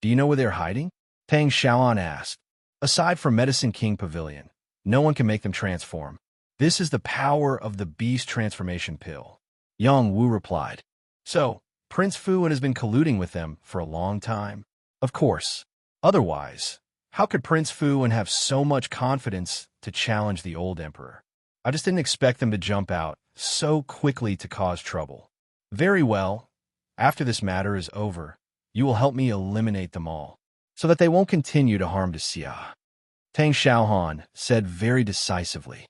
Speaker 1: Do you know where they're hiding? Tang Xiaohan asked. Aside from Medicine King Pavilion, no one can make them transform. This is the power of the Beast Transformation Pill, Yang Wu replied. So, Prince Fuwen has been colluding with them for a long time? Of course. Otherwise, how could Prince Fuwen have so much confidence to challenge the old emperor? I just didn't expect them to jump out so quickly to cause trouble. Very well. After this matter is over, you will help me eliminate them all, so that they won't continue to harm to Xia, Tang Xiaohan said very decisively.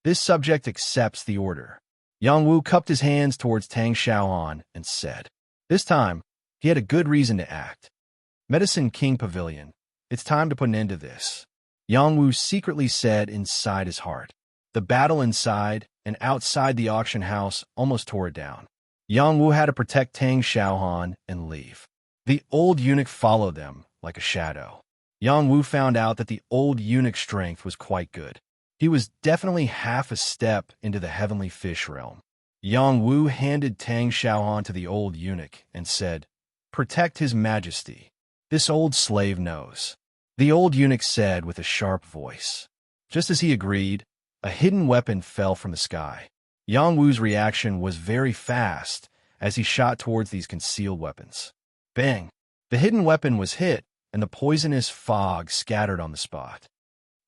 Speaker 1: This subject accepts the order. Yang Wu cupped his hands towards Tang Xiaohan and said. This time, he had a good reason to act. Medicine King Pavilion, it's time to put an end to this, Yang Wu secretly said inside his heart. The battle inside and outside the auction house almost tore it down. Yang Wu had to protect Tang Xiaohan and leave. The old eunuch followed them like a shadow. Yang Wu found out that the old eunuch's strength was quite good. He was definitely half a step into the heavenly fish realm. Yang Wu handed Tang Xiaohan to the old eunuch and said, "Protect his majesty. This old slave knows." The old eunuch said with a sharp voice. Just as he agreed, a hidden weapon fell from the sky. Yang Wu's reaction was very fast as he shot towards these concealed weapons. Bang! The hidden weapon was hit, and the poisonous fog scattered on the spot.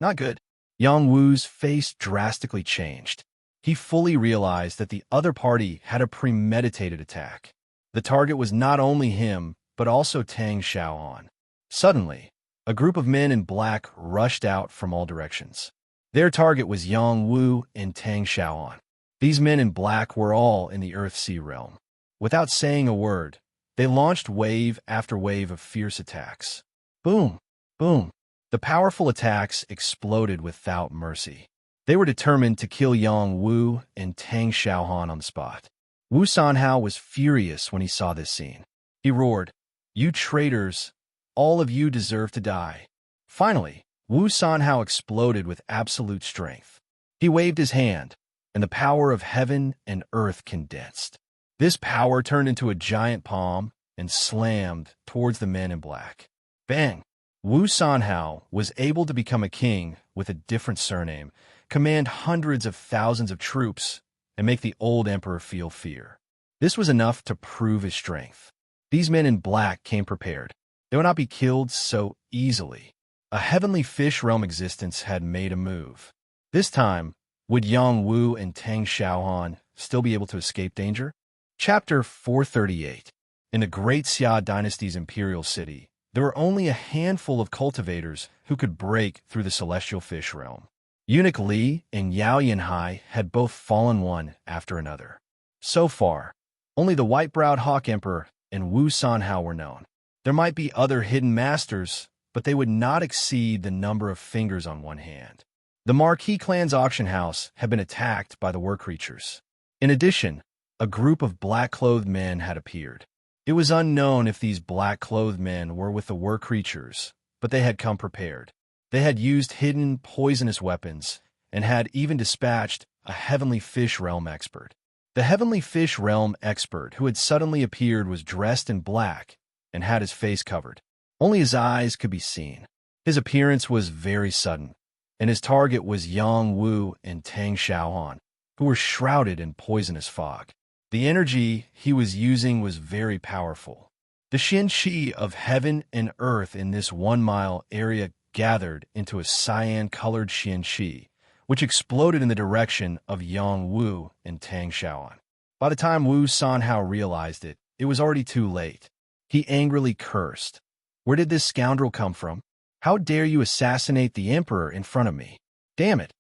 Speaker 1: Not good. Yang Wu's face drastically changed. He fully realized that the other party had a premeditated attack. The target was not only him, but also Tang Xiaohan. Suddenly, a group of men in black rushed out from all directions. Their target was Yang Wu and Tang Xiaohan. These men in black were all in the Earth-Sea realm. Without saying a word, they launched wave after wave of fierce attacks. Boom! Boom! The powerful attacks exploded without mercy. They were determined to kill Yang Wu and Tang Xiaohan on the spot. Wu Sanhao was furious when he saw this scene. He roared, "You traitors! All of you deserve to die." Finally, Wu Sanhao exploded with absolute strength. He waved his hand, and the power of heaven and earth condensed. This power turned into a giant palm and slammed towards the men in black. Bang! Wu Sanhao was able to become a king with a different surname, command hundreds of thousands of troops, and make the old emperor feel fear. This was enough to prove his strength. These men in black came prepared. They would not be killed so easily. A heavenly fish realm existence had made a move. This time, would Yang Wu and Tang Xiaohan still be able to escape danger? Chapter 438. In the Great Xia Dynasty's imperial city, there were only a handful of cultivators who could break through the celestial fish realm. Eunuch Li and Yao Yanhai had both fallen one after another. So far, only the white-browed Hawk Emperor and Wu Sanhao were known. There might be other hidden masters, but they would not exceed the number of fingers on one hand. The Marquis clan's auction house had been attacked by the War Creatures. In addition, a group of black-clothed men had appeared. It was unknown if these black-clothed men were with the War Creatures, but they had come prepared. They had used hidden, poisonous weapons and had even dispatched a Heavenly Fish Realm expert. The Heavenly Fish Realm expert who had suddenly appeared was dressed in black and had his face covered. Only his eyes could be seen. His appearance was very sudden, and his target was Yang Wu and Tang Xiaohan, who were shrouded in poisonous fog. The energy he was using was very powerful. The Xianqi of heaven and earth in this 1-mile area gathered into a cyan-colored Xianqi, which exploded in the direction of Yang Wu and Tang Xiaohan. By the time Wu Sanhao realized it, it was already too late. He angrily cursed. "Where did this scoundrel come from? How dare you assassinate the emperor in front of me? Damn it!"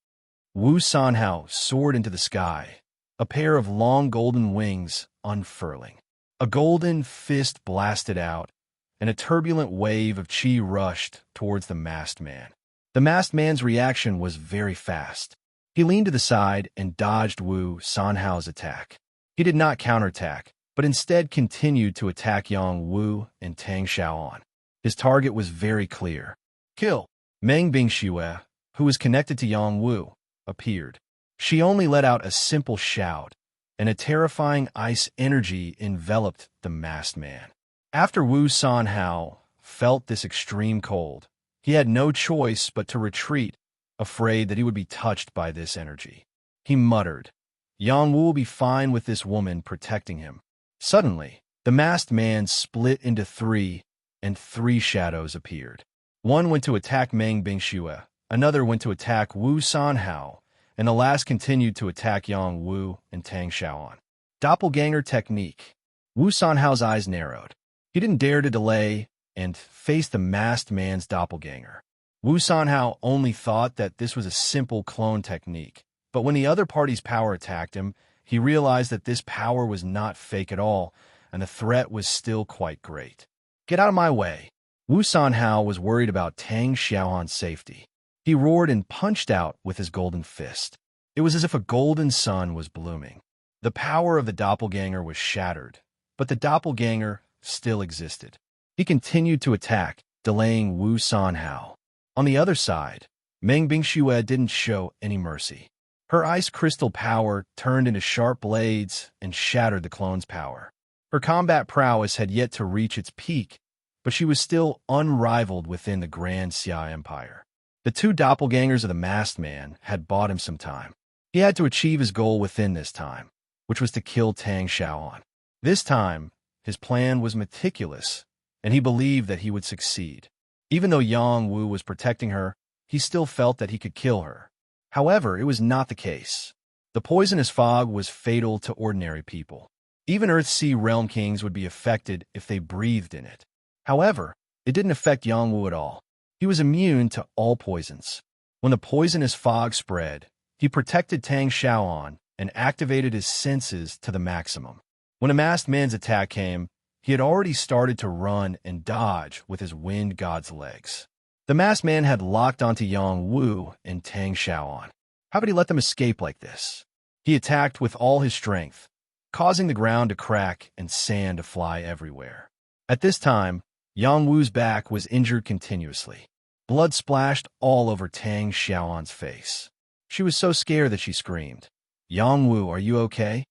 Speaker 1: Wu Sanhao soared into the sky a pair of long golden wings unfurling. A golden fist blasted out, and a turbulent wave of chi rushed towards the masked man. The masked man's reaction was very fast. He leaned to the side and dodged Wu Sanhao's attack. He did not counterattack, but instead continued to attack Yang Wu and Tang Xiaoan. His target was very clear. Kill! Meng Bingxue, who was connected to Yang Wu, appeared. She only let out a simple shout, and a terrifying ice energy enveloped the masked man. After Wu Sanhao felt this extreme cold, he had no choice but to retreat, afraid that he would be touched by this energy. He muttered, Yang Wu will be fine with this woman protecting him. Suddenly, the masked man split into three, and three shadows appeared. One went to attack Meng Bingxue, another went to attack Wu Sanhao, and the last continued to attack Yang Wu and Tang Xiaoan. Doppelganger technique. Wu Sanhao's eyes narrowed. He didn't dare to delay and face the masked man's doppelganger. Wu Sanhao only thought that this was a simple clone technique, but when the other party's power attacked him, he realized that this power was not fake at all, and the threat was still quite great. Get out of my way! Wu Sanhao was worried about Tang Xiaoan's safety. He roared and punched out with his golden fist. It was as if a golden sun was blooming. The power of the doppelganger was shattered, but the doppelganger still existed. He continued to attack, delaying Wu Sanhao. On the other side, Meng Bingxue didn't show any mercy. Her ice crystal power turned into sharp blades and shattered the clone's power. Her combat prowess had yet to reach its peak, but she was still unrivaled within the Grand Xia Empire. The two doppelgangers of the masked man had bought him some time. He had to achieve his goal within this time, which was to kill Tang Xiaoan. This time, his plan was meticulous, and he believed that he would succeed. Even though Yang Wu was protecting her, he still felt that he could kill her. However, it was not the case. The poisonous fog was fatal to ordinary people. Even Earthsea Realm Kings would be affected if they breathed in it. However, it didn't affect Yang Wu at all. He was immune to all poisons. When the poisonous fog spread, he protected Tang Xiaoan and activated his senses to the maximum. When a masked man's attack came, he had already started to run and dodge with his wind god's legs. The masked man had locked onto Yang Wu and Tang Xiaoan. How could he let them escape like this? He attacked with all his strength, causing the ground to crack and sand to fly everywhere. At this time, Yang Wu's back was injured continuously. Blood splashed all over Tang Xiaoan's face. She was so scared that she screamed, Yang Wu, are you okay?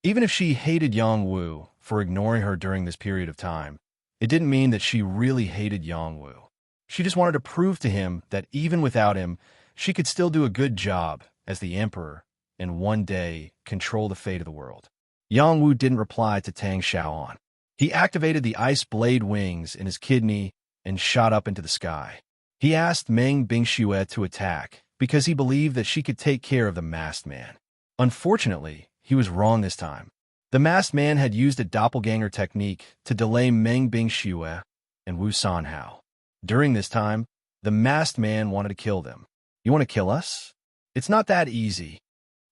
Speaker 1: Even if she hated Yang Wu for ignoring her during this period of time, it didn't mean that she really hated Yang Wu. She just wanted to prove to him that even without him, she could still do a good job as the emperor and one day control the fate of the world. Yang Wu didn't reply to Tang Xiaoan. He activated the ice blade wings in his kidney and shot up into the sky. He asked Meng Bingxue to attack because he believed that she could take care of the masked man. Unfortunately, he was wrong this time. The masked man had used a doppelganger technique to delay Meng Bingxue and Wu Sanhao. During this time, the masked man wanted to kill them. You want to kill us? It's not that easy,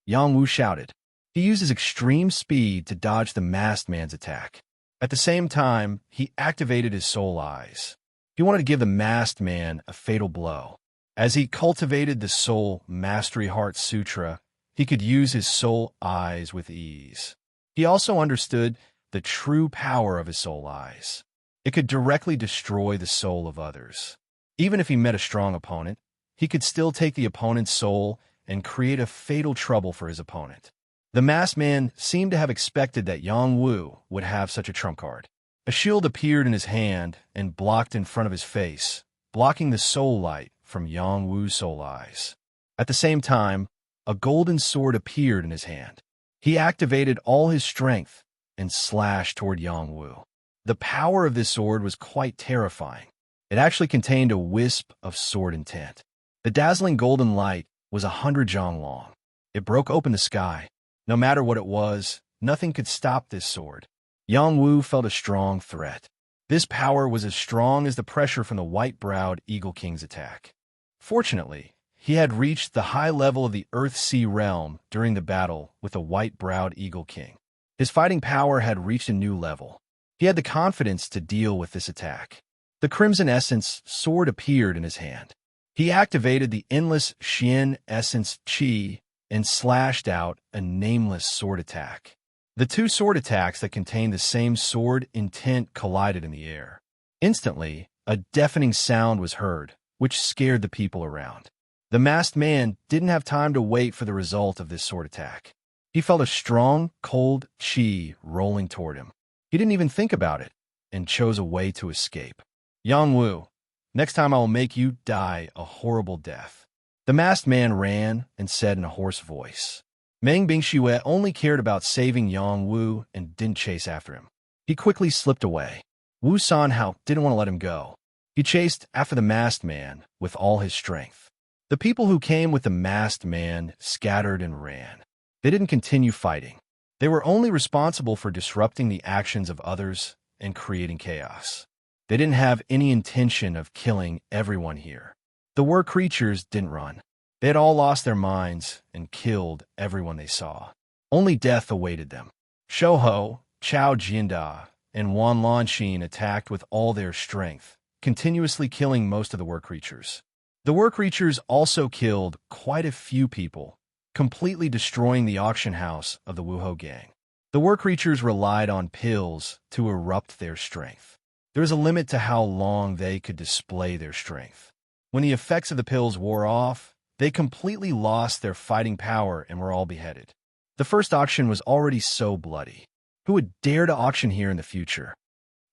Speaker 1: Yang Wu shouted. He used his extreme speed to dodge the masked man's attack. At the same time, he activated his soul eyes. He wanted to give the masked man a fatal blow. As he cultivated the Soul Mastery Heart Sutra, he could use his soul eyes with ease. He also understood the true power of his soul eyes. It could directly destroy the soul of others. Even if he met a strong opponent, he could still take the opponent's soul and create a fatal trouble for his opponent. The masked man seemed to have expected that Yang Wu would have such a trump card. A shield appeared in his hand and blocked in front of his face, blocking the soul light from Yang Wu's soul eyes. At the same time, a golden sword appeared in his hand. He activated all his strength and slashed toward Yang Wu. The power of this sword was quite terrifying. It actually contained a wisp of sword intent. The dazzling golden light was 100 zhang long. It broke open the sky. No matter what it was, nothing could stop this sword. Yang Wu felt a strong threat. This power was as strong as the pressure from the white-browed Eagle King's attack. Fortunately, he had reached the high level of the Earth-Sea realm during the battle with the white-browed Eagle King. His fighting power had reached a new level. He had the confidence to deal with this attack. The Crimson Essence sword appeared in his hand. He activated the endless Xian Essence Qi and slashed out a nameless sword attack. The two sword attacks that contained the same sword intent collided in the air. Instantly, a deafening sound was heard, which scared the people around. The masked man didn't have time to wait for the result of this sword attack. He felt a strong, cold qi rolling toward him. He didn't even think about it, and chose a way to escape. Yang Wu, next time I will make you die a horrible death. The masked man ran and said in a hoarse voice. Meng Bingxue only cared about saving Yang Wu and didn't chase after him. He quickly slipped away. Wu Sanhao didn't want to let him go. He chased after the masked man with all his strength. The people who came with the masked man scattered and ran. They didn't continue fighting. They were only responsible for disrupting the actions of others and creating chaos. They didn't have any intention of killing everyone here. The war creatures didn't run. They had all lost their minds and killed everyone they saw. Only death awaited them. Shouhou, Chao Jianda, and Wan Lanxin attacked with all their strength, continuously killing most of the war creatures. The war creatures also killed quite a few people, completely destroying the auction house of the Wuhou gang. The war creatures relied on pills to erupt their strength. There was a limit to how long they could display their strength. When the effects of the pills wore off, they completely lost their fighting power and were all beheaded. The first auction was already so bloody. Who would dare to auction here in the future?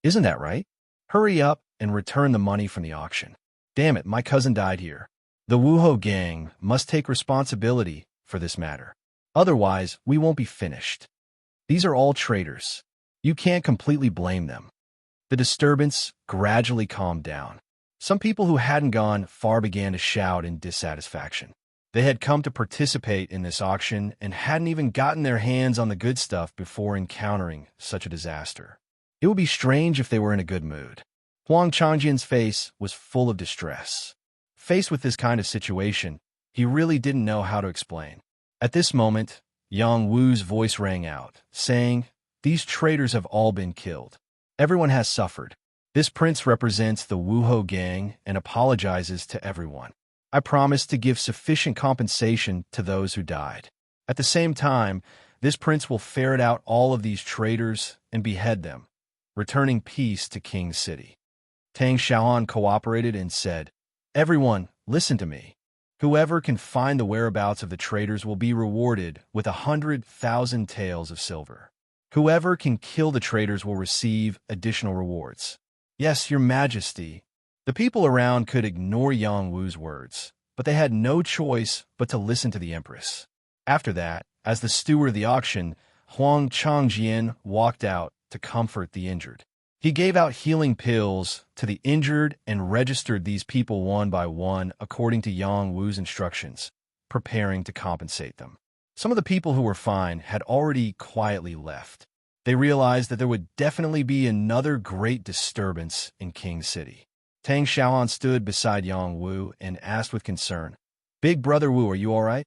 Speaker 1: Isn't that right? Hurry up and return the money from the auction. Damn it, my cousin died here. The Wuhou gang must take responsibility for this matter. Otherwise, we won't be finished. These are all traitors. You can't completely blame them. The disturbance gradually calmed down. Some people who hadn't gone far began to shout in dissatisfaction. They had come to participate in this auction and hadn't even gotten their hands on the good stuff before encountering such a disaster. It would be strange if they were in a good mood. Huang Changjian's face was full of distress. Faced with this kind of situation, he really didn't know how to explain. At this moment, Yang Wu's voice rang out, saying, "These traitors have all been killed. Everyone has suffered. This prince represents the Wuhou gang and apologizes to everyone. I promise to give sufficient compensation to those who died. At the same time, this prince will ferret out all of these traitors and behead them, returning peace to King City." Tang Xiaoan cooperated and said, "Everyone, listen to me. Whoever can find the whereabouts of the traitors will be rewarded with 100,000 taels of silver. Whoever can kill the traitors will receive additional rewards." "Yes, Your Majesty." The people around could ignore Yang Wu's words, but they had no choice but to listen to the Empress. After that, as the steward of the auction, Huang Changjian walked out to comfort the injured. He gave out healing pills to the injured and registered these people one by one according to Yang Wu's instructions, preparing to compensate them. Some of the people who were fine had already quietly left. They realized that there would definitely be another great disturbance in King City. Tang Xiaoan stood beside Yang Wu and asked with concern, "Big brother Wu, are you all right?"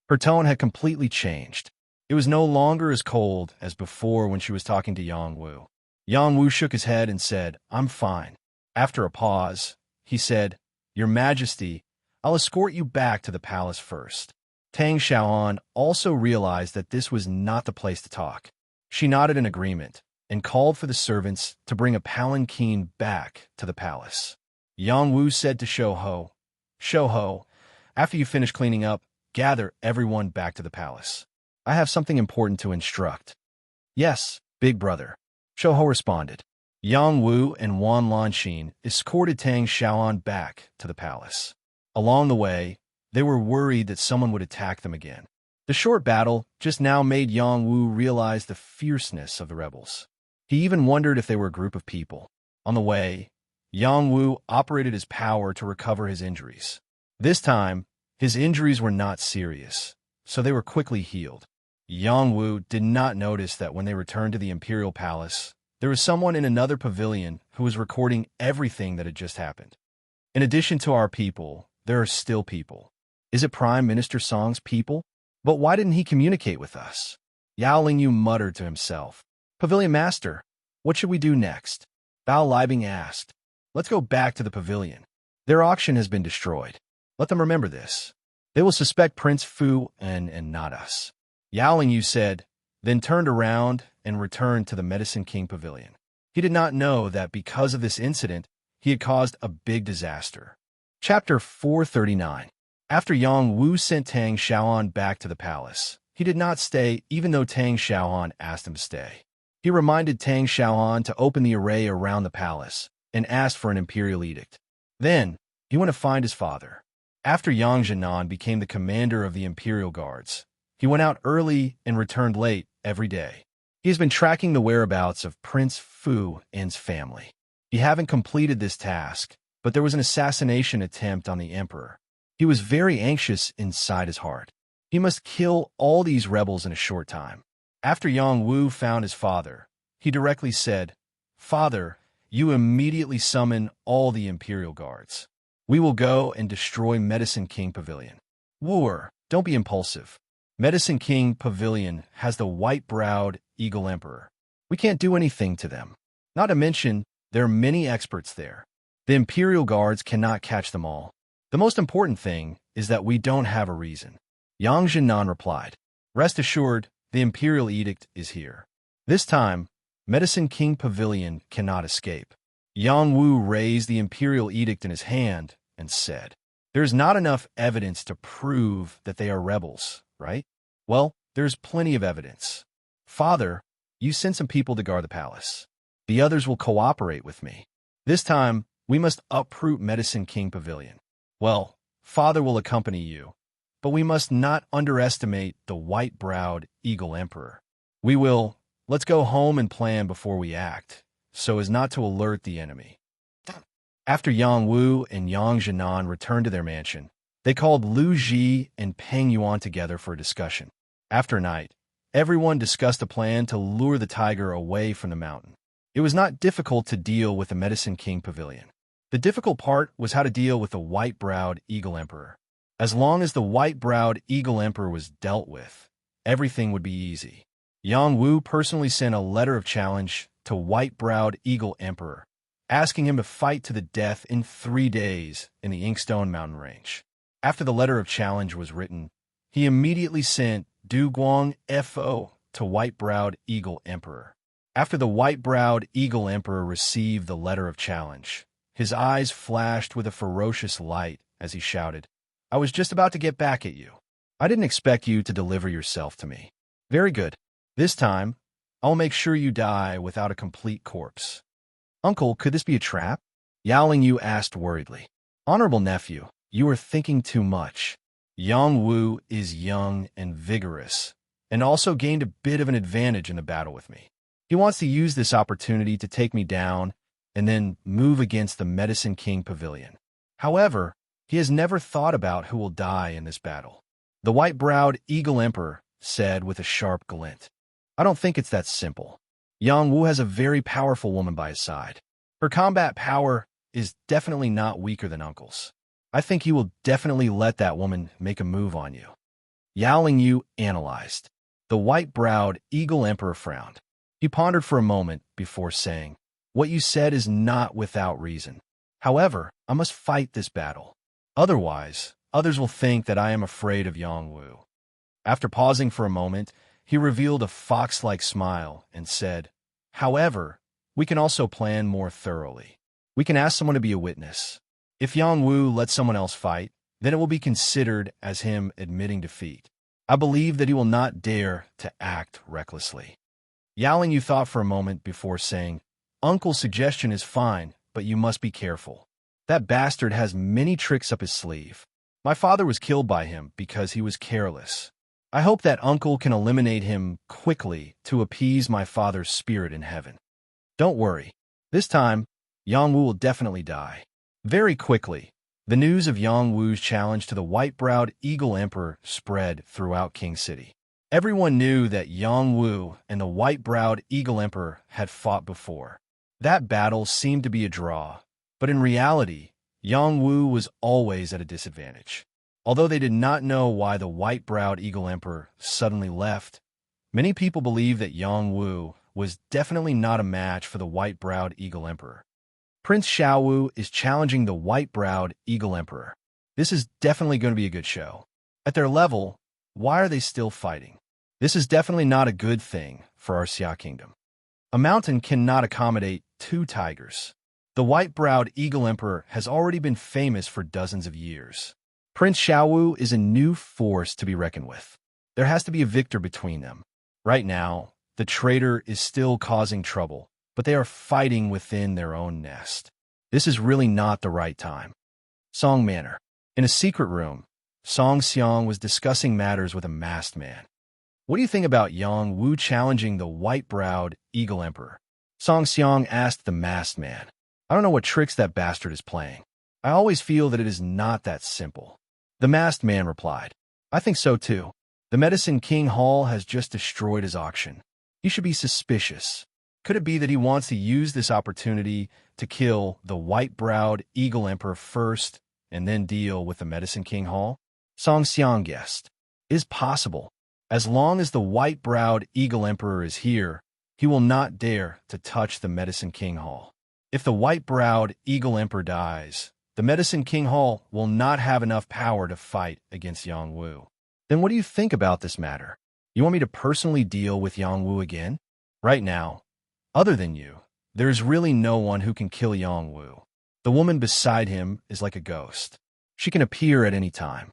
Speaker 1: Her tone had completely changed. It was no longer as cold as before when she was talking to Yang Wu. Yang Wu shook his head and said, "I'm fine." After a pause, he said, "Your Majesty, I'll escort you back to the palace first." Tang Xiaoan also realized that this was not the place to talk. She nodded in agreement and called for the servants to bring a palanquin back to the palace. Yang Wu said to Shouhou, "Shouhou, after you finish cleaning up, gather everyone back to the palace. I have something important to instruct." "Yes, big brother," Shouhou responded. Yang Wu and Wan Lanxin escorted Tang Xiaoan back to the palace. Along the way, they were worried that someone would attack them again. The short battle just now made Yang Wu realize the fierceness of the rebels. He even wondered if they were a group of people. On the way, Yang Wu operated his power to recover his injuries. This time, his injuries were not serious, so they were quickly healed. Yang Wu did not notice that when they returned to the Imperial Palace, there was someone in another pavilion who was recording everything that had just happened. In addition to our people, there are still people. Is it Prime Minister Song's people? But why didn't he communicate with us? Yao Lingyu muttered to himself. Pavilion Master, what should we do next? Bao Libing asked. Let's go back to the pavilion. Their auction has been destroyed. Let them remember this. They will suspect Prince Fu and not us. Yao Lingyu said, then turned around and returned to the Medicine King Pavilion. He did not know that because of this incident, he had caused a big disaster. Chapter 439. After Yang Wu sent Tang Xiaohan back to the palace, he did not stay even though Tang Xiaohan asked him to stay. He reminded Tang Xiaohan to open the array around the palace and asked for an imperial edict. Then, he went to find his father. After Yang Jinan became the commander of the imperial guards, he went out early and returned late every day. He has been tracking the whereabouts of Prince Fu and his family. He haven't completed this task, but there was an assassination attempt on the emperor. He was very anxious inside his heart. He must kill all these rebels in a short time. After Yang Wu found his father, he directly said, Father, you immediately summon all the imperial guards. We will go and destroy Medicine King Pavilion. Wooer, don't be impulsive. Medicine King Pavilion has the white-browed Eagle Emperor. We can't do anything to them. Not to mention, there are many experts there. The imperial guards cannot catch them all. The most important thing is that we don't have a reason. Yang Jinan replied, Rest assured, the imperial edict is here. This time, Medicine King Pavilion cannot escape. Yang Wu raised the imperial edict in his hand and said, There's not enough evidence to prove that they are rebels, right? Well, there's plenty of evidence. Father, you send some people to guard the palace. The others will cooperate with me. This time, we must uproot Medicine King Pavilion. Well, Father will accompany you, but we must not underestimate the white-browed Eagle Emperor. Let's go home and plan before we act, so as not to alert the enemy. After Yang Wu and Yang Jinan returned to their mansion, they called Lu Ji and Peng Yuan together for a discussion. After night, everyone discussed a plan to lure the tiger away from the mountain. It was not difficult to deal with the Medicine King Pavilion. The difficult part was how to deal with the white-browed Eagle Emperor. As long as the white-browed Eagle Emperor was dealt with, everything would be easy. Yang Wu personally sent a letter of challenge to white-browed Eagle Emperor, asking him to fight to the death in 3 days in the Inkstone mountain range. After the letter of challenge was written, he immediately sent Du Guang Fo to white-browed Eagle Emperor. After the white-browed Eagle Emperor received the letter of challenge, his eyes flashed with a ferocious light as he shouted, I was just about to get back at you. I didn't expect you to deliver yourself to me. Very good. This time, I'll make sure you die without a complete corpse. Uncle, could this be a trap? Yao Lingyu asked worriedly. Honorable nephew, you are thinking too much. Yang Wu is young and vigorous, and also gained a bit of an advantage in the battle with me. He wants to use this opportunity to take me down and then move against the Medicine King Pavilion. However, he has never thought about who will die in this battle. The white-browed Eagle Emperor said with a sharp glint. I don't think it's that simple. Yang Wu has a very powerful woman by his side. Her combat power is definitely not weaker than Uncle's. I think he will definitely let that woman make a move on you. Yao Lingyu analyzed. The white-browed Eagle Emperor frowned. He pondered for a moment before saying, What you said is not without reason. However, I must fight this battle. Otherwise, others will think that I am afraid of Yang Wu. After pausing for a moment, he revealed a fox-like smile and said, However, we can also plan more thoroughly. We can ask someone to be a witness. If Yang Wu lets someone else fight, then it will be considered as him admitting defeat. I believe that he will not dare to act recklessly. Yao Lingyu thought for a moment before saying, Uncle's suggestion is fine, but you must be careful. That bastard has many tricks up his sleeve. My father was killed by him because he was careless. I hope that Uncle can eliminate him quickly to appease my father's spirit in heaven. Don't worry. This time, Yang Wu will definitely die. Very quickly, the news of Yang Wu's challenge to the white-browed Eagle Emperor spread throughout King City. Everyone knew that Yang Wu and the white-browed Eagle Emperor had fought before. That battle seemed to be a draw, but in reality, Yang Wu was always at a disadvantage. Although they did not know why the white-browed Eagle Emperor suddenly left, many people believe that Yang Wu was definitely not a match for the white-browed Eagle Emperor. Prince Xiaowu is challenging the white-browed Eagle Emperor. This is definitely going to be a good show. At their level, why are they still fighting? This is definitely not a good thing for our Xia Kingdom. A mountain cannot accommodate two tigers. The white-browed Eagle Emperor has already been famous for dozens of years. Prince Xiaowu is a new force to be reckoned with. There has to be a victor between them. Right now, the traitor is still causing trouble, but they are fighting within their own nest. This is really not the right time. Song Manor. In a secret room, Song Xiang was discussing matters with a masked man. What do you think about Yang Wu challenging the white-browed Eagle Emperor? Song Xiang asked the masked man. I don't know what tricks that bastard is playing. I always feel that it is not that simple. The masked man replied. I think so too. The Medicine King Hall has just destroyed his auction. He should be suspicious. Could it be that he wants to use this opportunity to kill the white-browed Eagle Emperor first and then deal with the Medicine King Hall? Song Xiang guessed. It is possible. As long as the white-browed Eagle Emperor is here, he will not dare to touch the Medicine King Hall. If the white-browed Eagle Emperor dies, the Medicine King Hall will not have enough power to fight against Yang Wu. Then what do you think about this matter? You want me to personally deal with Yang Wu again? Right now, other than you, there is really no one who can kill Yang Wu. The woman beside him is like a ghost. She can appear at any time.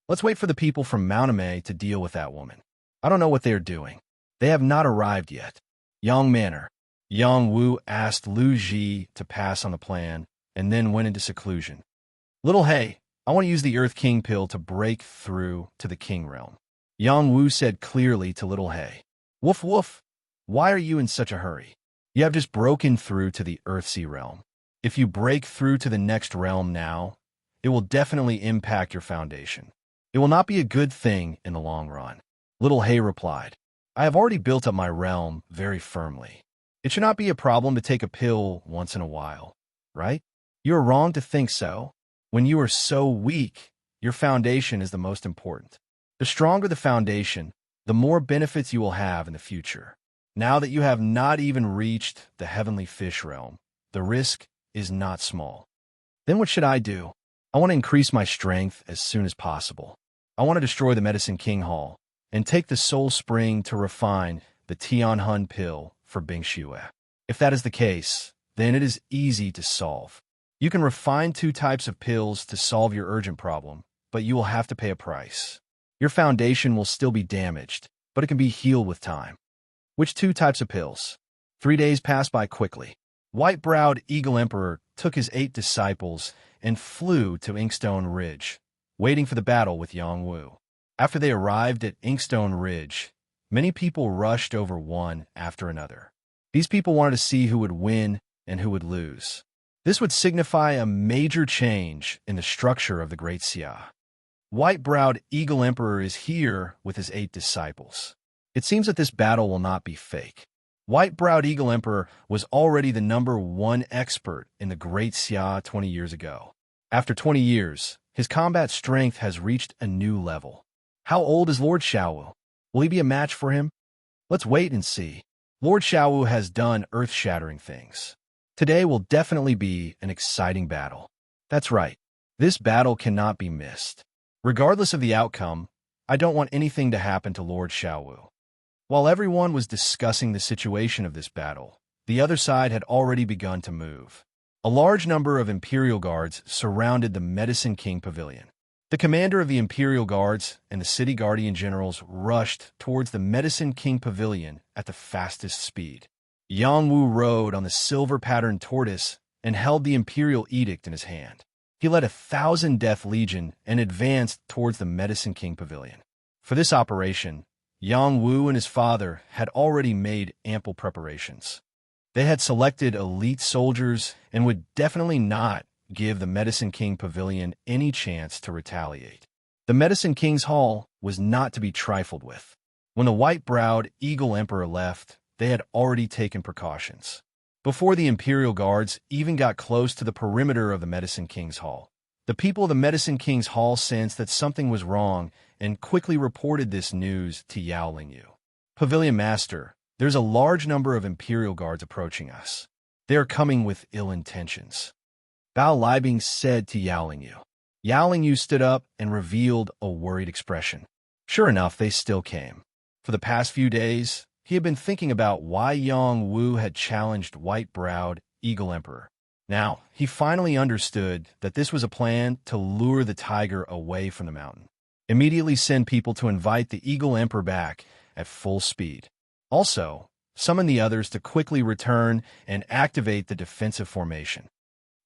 Speaker 1: Let's wait for the people from Mount Amei to deal with that woman. I don't know what they are doing. They have not arrived yet. Yang Manor. Yang Wu asked Lu Ji to pass on the plan and then went into seclusion. Little Hey, I want to use the Earth King pill to break through to the King realm. Yang Wu said clearly to Little Hey. Woof woof. Why are you in such a hurry? You have just broken through to the Earthsea realm. If you break through to the next realm now, it will definitely impact your foundation. It will not be a good thing in the long run. Little Hay replied, I have already built up my realm very firmly. It should not be a problem to take a pill once in a while, right? You are wrong to think so. When you are so weak, your foundation is the most important. The stronger the foundation, the more benefits you will have in the future. Now that you have not even reached the heavenly fish realm, the risk is not small. Then what should I do? I want to increase my strength as soon as possible. I want to destroy the Medicine King Hall and take the Soul Spring to refine the Tianhun pill for Bing Xue. If that is the case, then it is easy to solve. You can refine two types of pills to solve your urgent problem, but you will have to pay a price. Your foundation will still be damaged, but it can be healed with time. Which two types of pills? 3 days passed by quickly. White-browed Eagle Emperor took his 8 disciples and flew to Inkstone Ridge, waiting for the battle with Yang Wu. After they arrived at Inkstone Ridge, many people rushed over one after another. These people wanted to see who would win and who would lose. This would signify a major change in the structure of the Great Xia. White-browed Eagle Emperor is here with his 8 disciples. It seems that this battle will not be fake. White-browed Eagle Emperor was already the #1 expert in the Great Xia 20 years ago. After 20 years, his combat strength has reached a new level. How old is Lord Xiaowu? Will he be a match for him? Let's wait and see. Lord Xiaowu has done earth-shattering things. Today will definitely be an exciting battle. That's right. This battle cannot be missed. Regardless of the outcome, I don't want anything to happen to Lord Xiaowu. While everyone was discussing the situation of this battle, the other side had already begun to move. A large number of Imperial Guards surrounded the Medicine King Pavilion. The commander of the Imperial Guards and the city guardian generals rushed towards the Medicine King Pavilion at the fastest speed. Yang Wu rode on the silver-patterned tortoise and held the Imperial Edict in his hand. He led 1,000 Death Legion and advanced towards the Medicine King Pavilion. For this operation, Yang Wu and his father had already made ample preparations. They had selected elite soldiers and would definitely not give the Medicine King Pavilion any chance to retaliate. The Medicine King's Hall was not to be trifled with. When the white-browed Eagle Emperor left, they had already taken precautions. Before the Imperial Guards even got close to the perimeter of the Medicine King's Hall, The people of the Medicine King's Hall sensed that something was wrong and quickly reported this news to Yao Lingyu. Pavilion Master, there's a large number of Imperial Guards approaching us. They are coming with ill intentions, Bao Libing said to Yao Lingyu. Yao Lingyu stood up and revealed a worried expression. Sure enough, they still came. For the past few days, he had been thinking about why Yang Wu had challenged white-browed Eagle Emperor. Now, he finally understood that this was a plan to lure the tiger away from the mountain. Immediately send people to invite the Eagle Emperor back at full speed. Also, summon the others to quickly return and activate the defensive formation.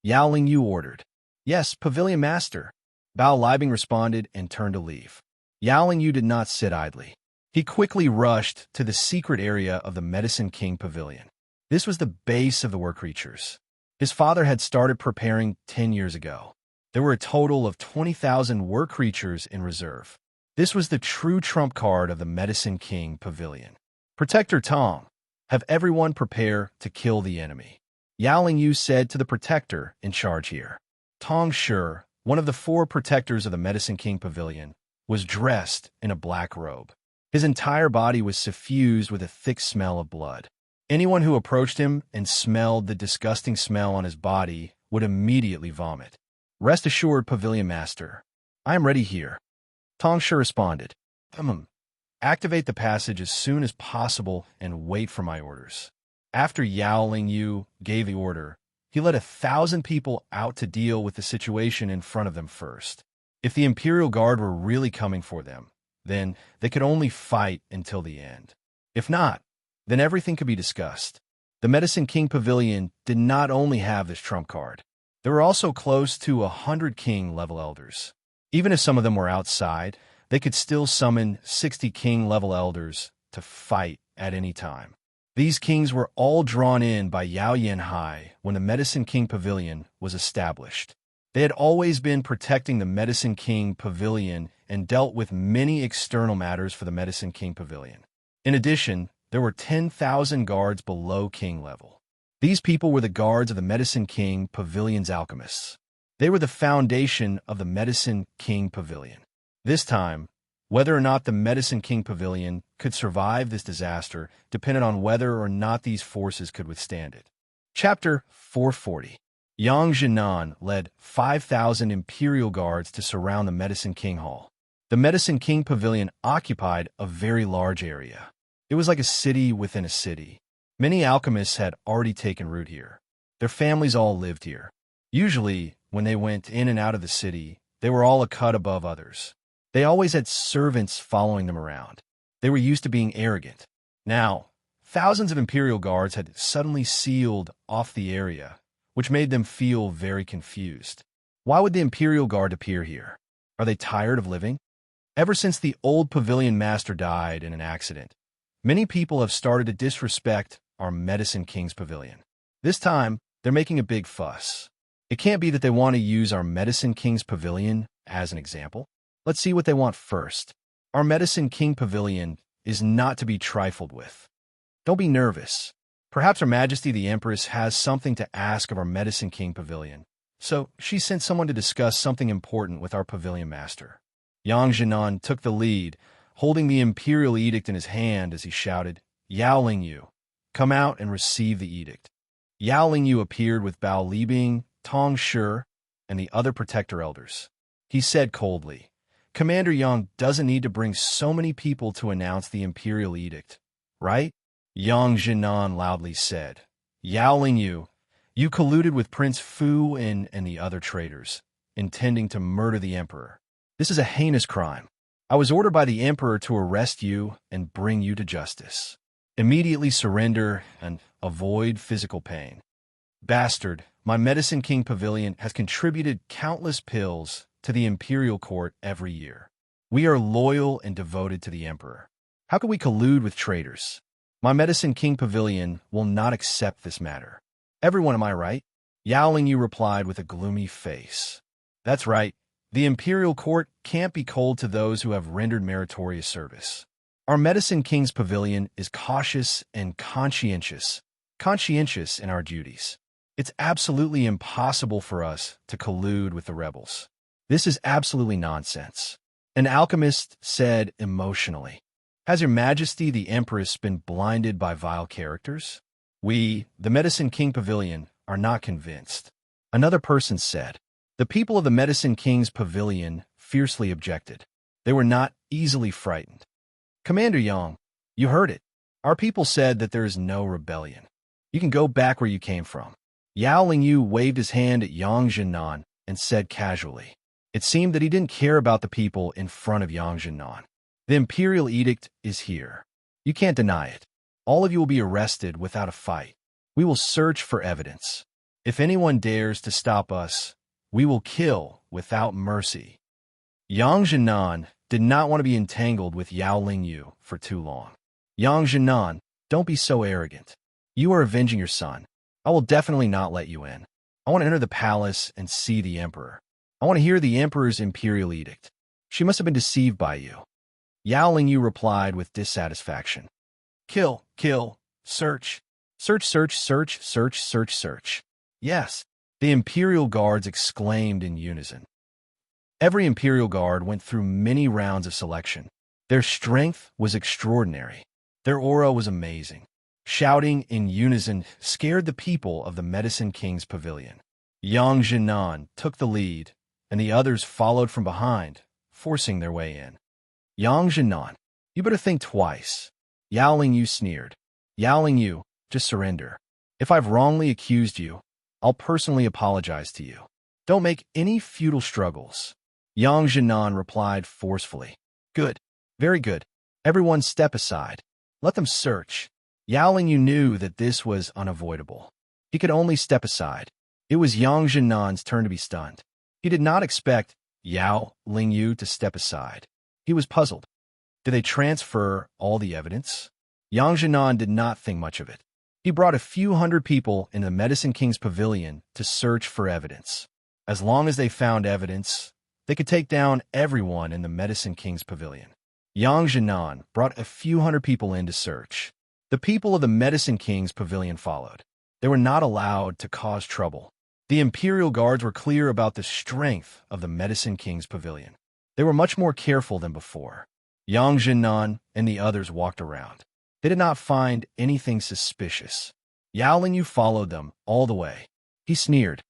Speaker 1: Yao Lingyu ordered. Yes, Pavilion Master. Bao Libing responded and turned to leave. Yao Lingyu did not sit idly. He quickly rushed to the secret area of the Medicine King Pavilion. This was the base of the war creatures. His father had started preparing 10 years ago. There were a total of 20,000 war creatures in reserve. This was the true trump card of the Medicine King Pavilion. Protector Tong, have everyone prepare to kill the enemy. Yao Lingyu said to the protector in charge here. Tong Shi, one of the 4 protectors of the Medicine King Pavilion, was dressed in a black robe. His entire body was suffused with a thick smell of blood. Anyone who approached him and smelled the disgusting smell on his body would immediately vomit. Rest assured, Pavilion Master, I am ready here. Tong Shi responded. Activate the passage as soon as possible and wait for my orders. After Yao Lingyu gave the order, he led 1,000 people out to deal with the situation in front of them first. If the Imperial Guard were really coming for them, then they could only fight until the end. If not, then everything could be discussed. The Medicine King Pavilion did not only have this trump card. There were also close to 100 King-level elders. Even if some of them were outside, they could still summon 60 King-level elders to fight at any time. These kings were all drawn in by Yao Yanhai when the Medicine King Pavilion was established. They had always been protecting the Medicine King Pavilion and dealt with many external matters for the Medicine King Pavilion. In addition, there were 10,000 guards below king level. These people were the guards of the Medicine King Pavilion's alchemists. They were the foundation of the Medicine King Pavilion. This time, whether or not the Medicine King Pavilion could survive this disaster depended on whether or not these forces could withstand it. Chapter 440. Yang Jinan led 5,000 Imperial Guards to surround the Medicine King Hall. The Medicine King Pavilion occupied a very large area. It was like a city within a city. Many alchemists had already taken root here. Their families all lived here. Usually, when they went in and out of the city, they were all a cut above others. They always had servants following them around. They were used to being arrogant. Now, thousands of Imperial Guards had suddenly sealed off the area, which made them feel very confused. Why would the Imperial Guard appear here? Are they tired of living? Ever since the old Pavilion Master died in an accident, many people have started to disrespect our Medicine King's Pavilion. This time, they're making a big fuss. It can't be that they want to use our Medicine King's Pavilion as an example. Let's see what they want first. Our Medicine King Pavilion is not to be trifled with. Don't be nervous. Perhaps Her Majesty the Empress has something to ask of our Medicine King Pavilion, so she sent someone to discuss something important with our Pavilion Master. Yang Jinan took the lead, holding the Imperial Edict in his hand as he shouted, Yao Lingyu, come out and receive the edict. Yao Lingyu appeared with Bao Libing, Tong Shi, and the other protector elders. He said coldly, Commander Yang doesn't need to bring so many people to announce the Imperial Edict, right? Yang Jinan loudly said, Yao Lingyu, you colluded with Prince Fu and the other traitors, intending to murder the Emperor. This is a heinous crime. I was ordered by the Emperor to arrest you and bring you to justice. Immediately surrender and avoid physical pain. Bastard, my Medicine King Pavilion has contributed countless pills to the Imperial Court every year. We are loyal and devoted to the Emperor. How can we collude with traitors? My Medicine King Pavilion will not accept this matter. Everyone, am I right? Yao Lingyu replied with a gloomy face. That's right. The Imperial Court can't be cold to those who have rendered meritorious service. Our Medicine King's Pavilion is cautious and conscientious in our duties. It's absolutely impossible for us to collude with the rebels. This is absolutely nonsense. An alchemist said emotionally. Has your majesty the empress been blinded by vile characters? We, the Medicine King Pavilion, are not convinced. Another person said. The people of the Medicine King's Pavilion fiercely objected. They were not easily frightened. Commander Yang, you heard it. Our people said that there is no rebellion. You can go back where you came from. Yao Lingyu waved his hand at Yang Jinan and said casually. It seemed that he didn't care about the people in front of Yang Jinan. The imperial edict is here. You can't deny it. All of you will be arrested without a fight. We will search for evidence. If anyone dares to stop us, we will kill without mercy. Yang Jinan did not want to be entangled with Yao Lingyu for too long. Yang Jinan, don't be so arrogant. You are avenging your son. I will definitely not let you in. I want to enter the palace and see the emperor. I want to hear the emperor's imperial edict. She must have been deceived by you. Yao Lingyu replied with dissatisfaction. Kill, kill, search. Search, search, search, search, search, search. Yes, the imperial guards exclaimed in unison. Every imperial guard went through many rounds of selection. Their strength was extraordinary. Their aura was amazing. Shouting in unison scared the people of the Medicine King's Pavilion. Yang Jinan took the lead, and the others followed from behind, forcing their way in. Yang Jinan, you better think twice. Yao Lingyu sneered. Yao Lingyu, just surrender. If I've wrongly accused you, I'll personally apologize to you. Don't make any futile struggles. Yang Jinan replied forcefully. Good. Very good. Everyone step aside. Let them search. Yao Lingyu knew that this was unavoidable. He could only step aside. It was Yang Jinan's turn to be stunned. He did not expect Yao Lingyu to step aside. He was puzzled. Did they transfer all the evidence? Yang Jinan did not think much of it. He brought a few hundred people in the Medicine King's Pavilion to search for evidence. As long as they found evidence, they could take down everyone in the Medicine King's Pavilion. Yang Jinan brought a few hundred people in to search. The people of the Medicine King's Pavilion followed. They were not allowed to cause trouble. The imperial guards were clear about the strength of the Medicine King's Pavilion. They were much more careful than before. Yang Jinan and the others walked around. They did not find anything suspicious. Yao Lingyu followed them all the way. He sneered.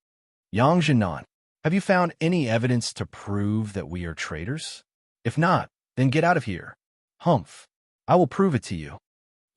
Speaker 1: Yang Jinan, have you found any evidence to prove that we are traitors? If not, then get out of here. Humph. I will prove it to you.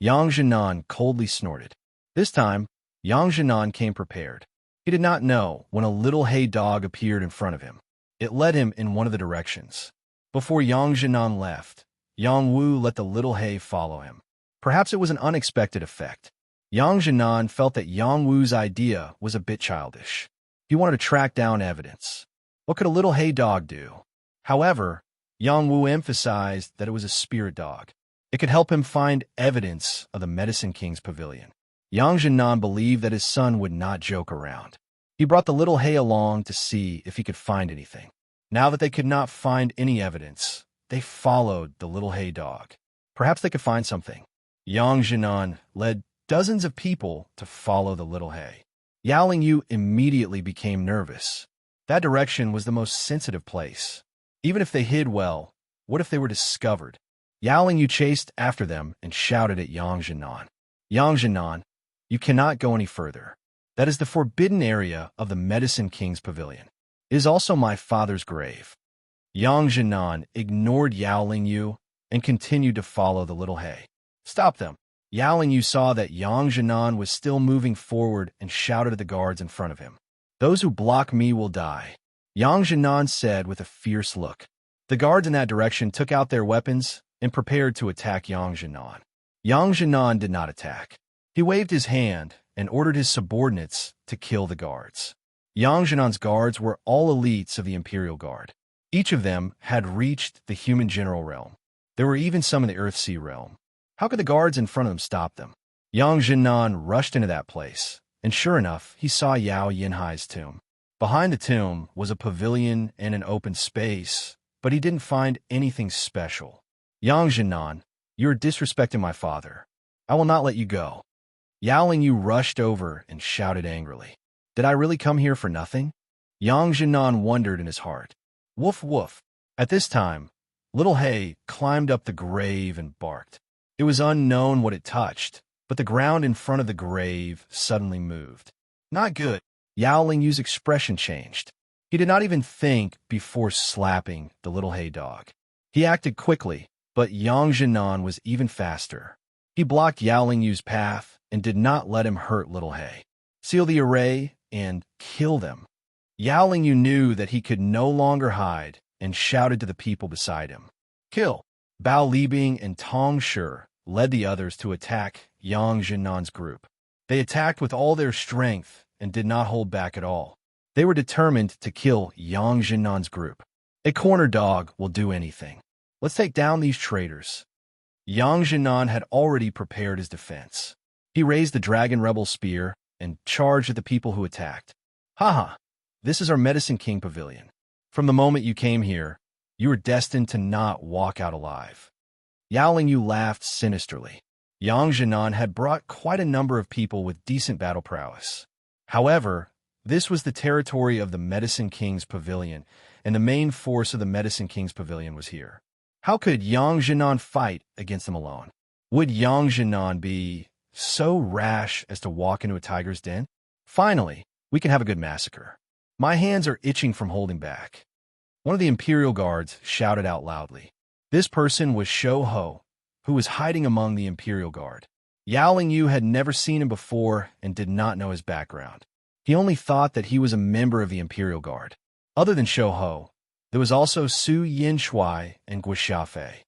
Speaker 1: Yang Jinan coldly snorted. This time, Yang Jinan came prepared. He did not know when a little hay dog appeared in front of him. It led him in one of the directions. Before Yang Jinan left, Yang Wu let the little hay follow him. Perhaps it was an unexpected effect. Yang Jinan felt that Yang Wu's idea was a bit childish. He wanted to track down evidence. What could a little hay dog do? However, Yang Wu emphasized that it was a spirit dog. It could help him find evidence of the Medicine King's Pavilion. Yang Jinan believed that his son would not joke around. He brought the little hay along to see if he could find anything. Now that they could not find any evidence, they followed the little hay dog. Perhaps they could find something. Yang Jinan led dozens of people to follow the little hay. Yao Lingyu immediately became nervous. That direction was the most sensitive place. Even if they hid well, what if they were discovered? Yao Lingyu chased after them and shouted at Yang Jinan. Yang Jinan, you cannot go any further. That is the forbidden area of the Medicine King's Pavilion. It is also my father's grave. Yang Jinan ignored Yao Lingyu and continued to follow the little hay. Stop them. Yao Lingyu saw that Yang Jinan was still moving forward and shouted at the guards in front of him. Those who block me will die. Yang Jinan said with a fierce look. The guards in that direction took out their weapons and prepared to attack Yang Jinan. Yang Jinan did not attack. He waved his hand and ordered his subordinates to kill the guards. Yang Jinan's guards were all elites of the Imperial Guard. Each of them had reached the human general realm. There were even some in the Earthsea realm. How could the guards in front of them stop them? Yang Jinan rushed into that place, and sure enough, he saw Yao Yinhai's tomb. Behind the tomb was a pavilion and an open space, but he didn't find anything special. Yang Jinan, you are disrespecting my father. I will not let you go. Yao Lingyu rushed over and shouted angrily. Did I really come here for nothing? Yang Jinan wondered in his heart. Woof woof. At this time, Little Hay climbed up the grave and barked. It was unknown what it touched, but the ground in front of the grave suddenly moved. Not good. Yao Lingyu's expression changed. He did not even think before slapping the Little Hay dog. He acted quickly, but Yang Jinan was even faster. He blocked Yao Lingyu's path and did not let him hurt Little Hay. Seal the array and kill them. Yao Lingyu knew that he could no longer hide and shouted to the people beside him. Kill! Bao Libing and Tong Shi led the others to attack Yang Jinan's group. They attacked with all their strength and did not hold back at all. They were determined to kill Yang Jinan's group. A corner dog will do anything. Let's take down these traitors. Yang Jinan had already prepared his defense. He raised the Dragon Rebel spear and charged at the people who attacked. Haha, this is our Medicine King Pavilion. From the moment you came here, you were destined to not walk out alive. Yao Lingyu laughed sinisterly. Yang Jinan had brought quite a number of people with decent battle prowess. However, this was the territory of the Medicine King's Pavilion, and the main force of the Medicine King's Pavilion was here. How could Yang Jinan fight against them alone? Would Yang Jinan be so rash as to walk into a tiger's den? Finally, we can have a good massacre. My hands are itching from holding back. One of the Imperial Guards shouted out loudly. This person was Shou Ho, who was hiding among the Imperial Guard. Yao Lingyu had never seen him before and did not know his background. He only thought that he was a member of the Imperial Guard. Other than Shou Ho, there was also Su Yinshui and Gui Xiafei.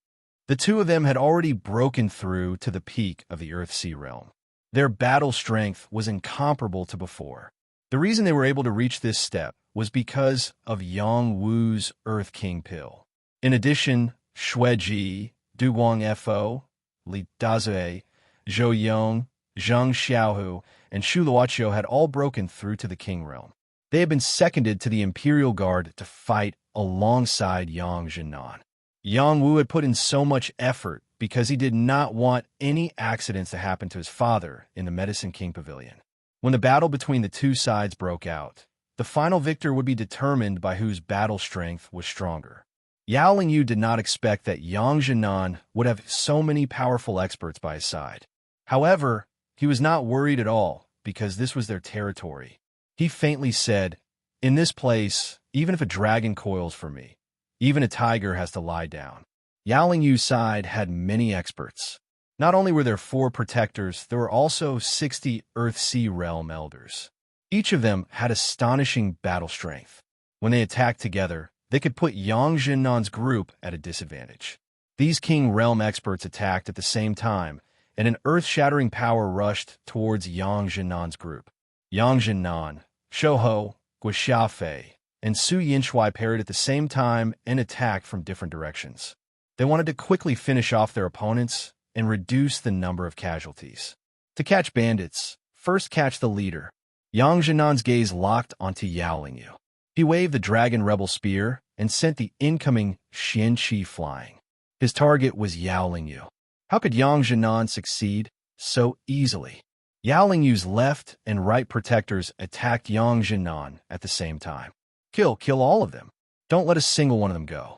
Speaker 1: The two of them had already broken through to the peak of the Earth-Sea realm. Their battle strength was incomparable to before. The reason they were able to reach this step was because of Yang Wu's Earth King pill. In addition, Shueji, Du Guangfo, Li Dazue, Zhou Yong, Zhang Xiaohu, and Shu Luoqiu had all broken through to the King realm. They had been seconded to the Imperial Guard to fight alongside Yang Jinan. Yang Wu had put in so much effort because he did not want any accidents to happen to his father in the Medicine King Pavilion. When the battle between the two sides broke out, the final victor would be determined by whose battle strength was stronger. Yao Lingyu did not expect that Yang Jinan would have so many powerful experts by his side. However, he was not worried at all because this was their territory. He faintly said, "In this place, even if a dragon coils for me, even a tiger has to lie down." Yao Lingyu's side had many experts. Not only were there 4 protectors, there were also 60 Earth-Sea Realm elders. Each of them had astonishing battle strength. When they attacked together, they could put Yang Jinnan's group at a disadvantage. These King Realm experts attacked at the same time, and an earth-shattering power rushed towards Yang Jinnan's group. Yang Jinnan, Shou Ho, Gui Xiafei, and Su Yinshui parried at the same time and attacked from different directions. They wanted to quickly finish off their opponents and reduce the number of casualties. To catch bandits, first catch the leader. Yang Jinnan's gaze locked onto Yao Lingyu. He waved the Dragon Rebel spear and sent the incoming Xianqi flying. His target was Yao Lingyu. How could Yang Jinnan succeed so easily? Yao Lingyu's left and right protectors attacked Yang Jinnan at the same time. Kill all of them. Don't let a single one of them go.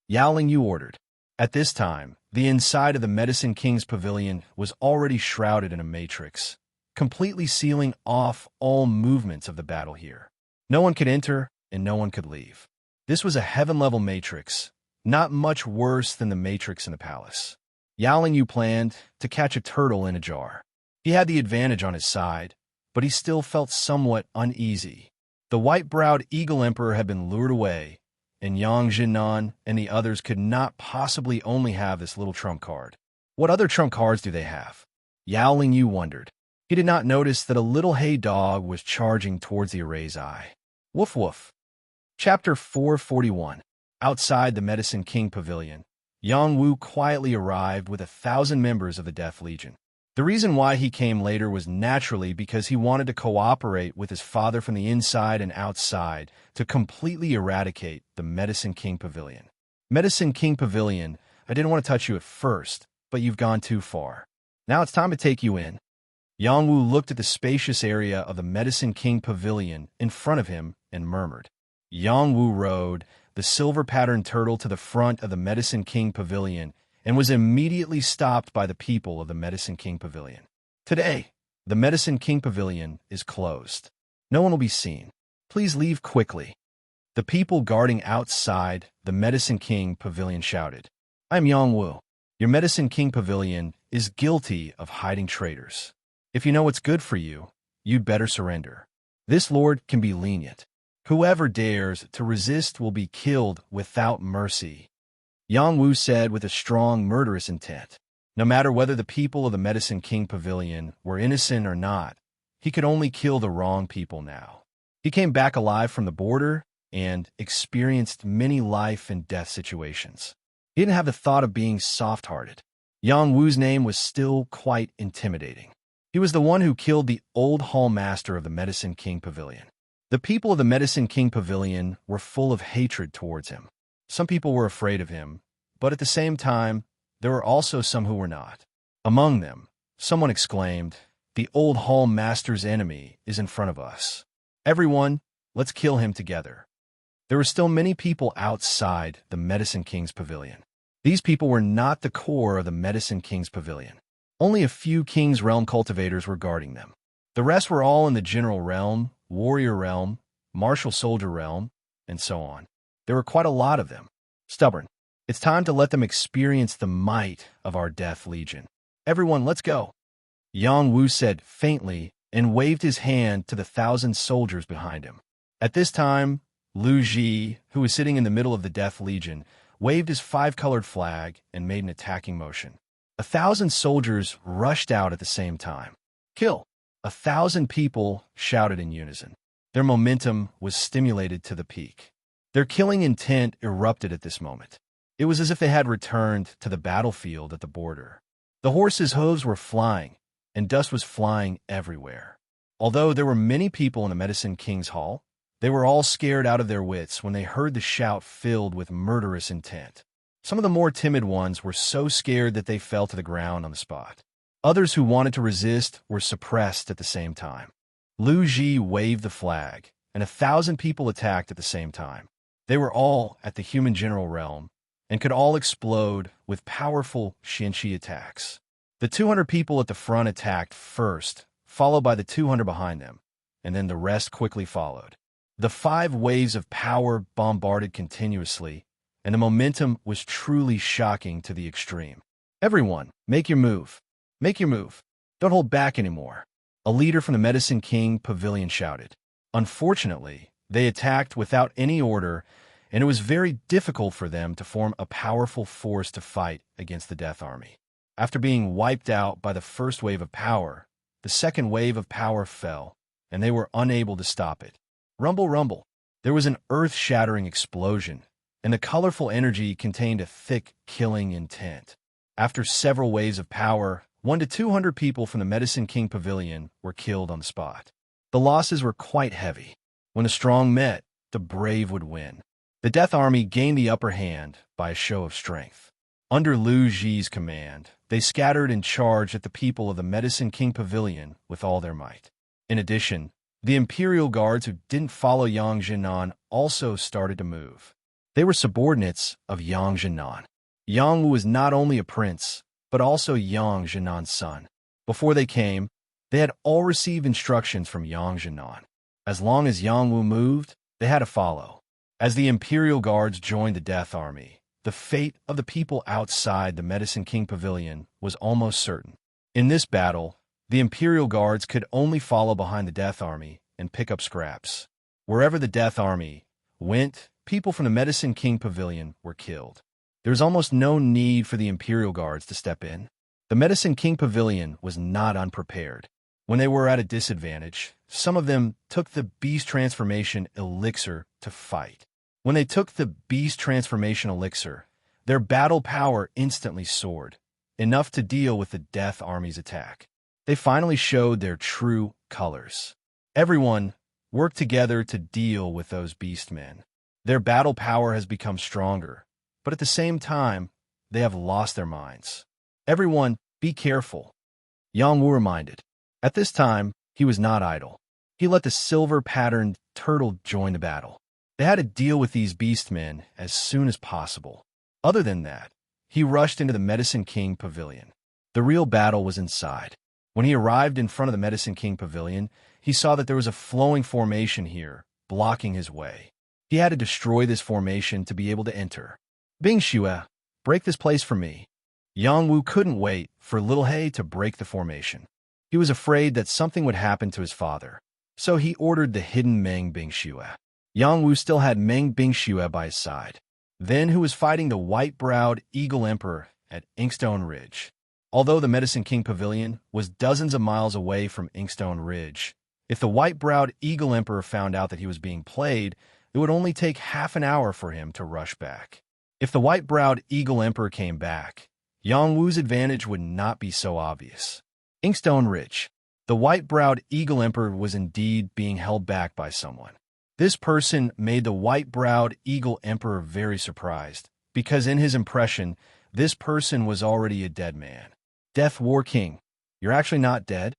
Speaker 1: Yao Lingyu ordered. At this time, the inside of the Medicine King's Pavilion was already shrouded in a matrix, completely sealing off all movements of the battle here. No one could enter and no one could leave. This was a heaven-level matrix, not much worse than the matrix in the palace. Yao Lingyu planned to catch a turtle in a jar. He had the advantage on his side, but he still felt somewhat uneasy. The white-browed Eagle Emperor had been lured away, and Yang Jinnan and the others could not possibly only have this little trump card. What other trump cards do they have? Yao Lingyu wondered. He did not notice that a little hay dog was charging towards the array's eye. Woof woof. Chapter 441. Outside the Medicine King Pavilion, Yang Wu quietly arrived with 1,000 members of the Death Legion. The reason why he came later was naturally because he wanted to cooperate with his father from the inside and outside to completely eradicate the Medicine King Pavilion. Medicine King Pavilion, I didn't want to touch you at first, but you've gone too far. Now it's time to take you in. Yang Wu looked at the spacious area of the Medicine King Pavilion in front of him and murmured. Yang Wu rode the silver-patterned turtle to the front of the Medicine King Pavilion and was immediately stopped by the people of the Medicine King Pavilion. Today, the Medicine King Pavilion is closed. No one will be seen. Please leave quickly. The people guarding outside the Medicine King Pavilion shouted, I am Yang Wu. Your Medicine King Pavilion is guilty of hiding traitors. If you know what's good for you, you'd better surrender. This lord can be lenient. Whoever dares to resist will be killed without mercy. Yang Wu said with a strong, murderous intent. No matter whether the people of the Medicine King Pavilion were innocent or not, he could only kill the wrong people now. He came back alive from the border and experienced many life and death situations. He didn't have the thought of being soft-hearted. Yang Wu's name was still quite intimidating. He was the one who killed the old hall master of the Medicine King Pavilion. The people of the Medicine King Pavilion were full of hatred towards him. Some people were afraid of him, but at the same time, there were also some who were not. Among them, someone exclaimed, the old hall master's enemy is in front of us. Everyone, let's kill him together. There were still many people outside the Medicine King's Pavilion. These people were not the core of the Medicine King's Pavilion. Only a few King's Realm cultivators were guarding them. The rest were all in the General Realm, Warrior Realm, Martial Soldier Realm, and so on. There were quite a lot of them. Stubborn. It's time to let them experience the might of our Death Legion. Everyone, let's go. Yang Wu said faintly and waved his hand to the 1,000 soldiers behind him. At this time, Lu Ji, who was sitting in the middle of the Death Legion, waved his 5-colored flag and made an attacking motion. 1,000 soldiers rushed out at the same time. Kill! 1,000 people shouted in unison. Their momentum was stimulated to the peak. Their killing intent erupted at this moment. It was as if they had returned to the battlefield at the border. The horses' hooves were flying, and dust was flying everywhere. Although there were many people in the Medicine King's Hall, they were all scared out of their wits when they heard the shout filled with murderous intent. Some of the more timid ones were so scared that they fell to the ground on the spot. Others who wanted to resist were suppressed at the same time. Lu Ji waved the flag, and 1,000 people attacked at the same time. They were all at the human general realm and could all explode with powerful Shenxi attacks. The 200 people at the front attacked first, followed by the 200 behind them, and then the rest quickly followed. The 5 waves of power bombarded continuously, and the momentum was truly shocking to the extreme. Everyone, make your move. Make your move. Don't hold back anymore. A leader from the Medicine King Pavilion shouted. Unfortunately, they attacked without any order, and it was very difficult for them to form a powerful force to fight against the Death Army. After being wiped out by the first wave of power, the second wave of power fell, and they were unable to stop it. Rumble, rumble. There was an earth-shattering explosion, and the colorful energy contained a thick, killing intent. After several waves of power, 100 to 200 people from the Medicine King Pavilion were killed on the spot. The losses were quite heavy. When the strong met, the brave would win. The Death Army gained the upper hand by a show of strength. Under Lu Ji's command, they scattered and charged at the people of the Medicine King Pavilion with all their might. In addition, the Imperial Guards who didn't follow Yang Jinan also started to move. They were subordinates of Yang Jinan. Yang Wu was not only a prince, but also Yang Jinan's son. Before they came, they had all received instructions from Yang Jinan. As long as Yang Wu moved, they had to follow. As the Imperial Guards joined the Death Army, the fate of the people outside the Medicine King Pavilion was almost certain. In this battle, the Imperial Guards could only follow behind the Death Army and pick up scraps. Wherever the Death Army went, people from the Medicine King Pavilion were killed. There was almost no need for the Imperial Guards to step in. The Medicine King Pavilion was not unprepared. When they were at a disadvantage, some of them took the Beast Transformation Elixir to fight. When they took the Beast Transformation Elixir, their battle power instantly soared, enough to deal with the Death Army's attack. They finally showed their true colors. Everyone worked together to deal with those beastmen. Their battle power has become stronger, but at the same time, they have lost their minds. Everyone, be careful. Yang Wu reminded. At this time, he was not idle. He let the silver-patterned turtle join the battle. They had to deal with these beastmen as soon as possible. Other than that, he rushed into the Medicine King Pavilion. The real battle was inside. When he arrived in front of the Medicine King Pavilion, he saw that there was a flowing formation here, blocking his way. He had to destroy this formation to be able to enter. Bing Xue, break this place for me. Yang Wu couldn't wait for Little He to break the formation. He was afraid that something would happen to his father, so he ordered the hidden Meng Bingxue. Yang Wu still had Meng Bingxue by his side, then who was fighting the white-browed Eagle Emperor at Inkstone Ridge. Although the Medicine King Pavilion was dozens of miles away from Inkstone Ridge, if the white-browed Eagle Emperor found out that he was being played, it would only take half an hour for him to rush back. If the white-browed Eagle Emperor came back, Yang Wu's advantage would not be so obvious. Inkstone Ridge. The white-browed Eagle Emperor was indeed being held back by someone. This person made the white-browed Eagle Emperor very surprised, because in his impression, this person was already a dead man. Death War King, you're actually not dead?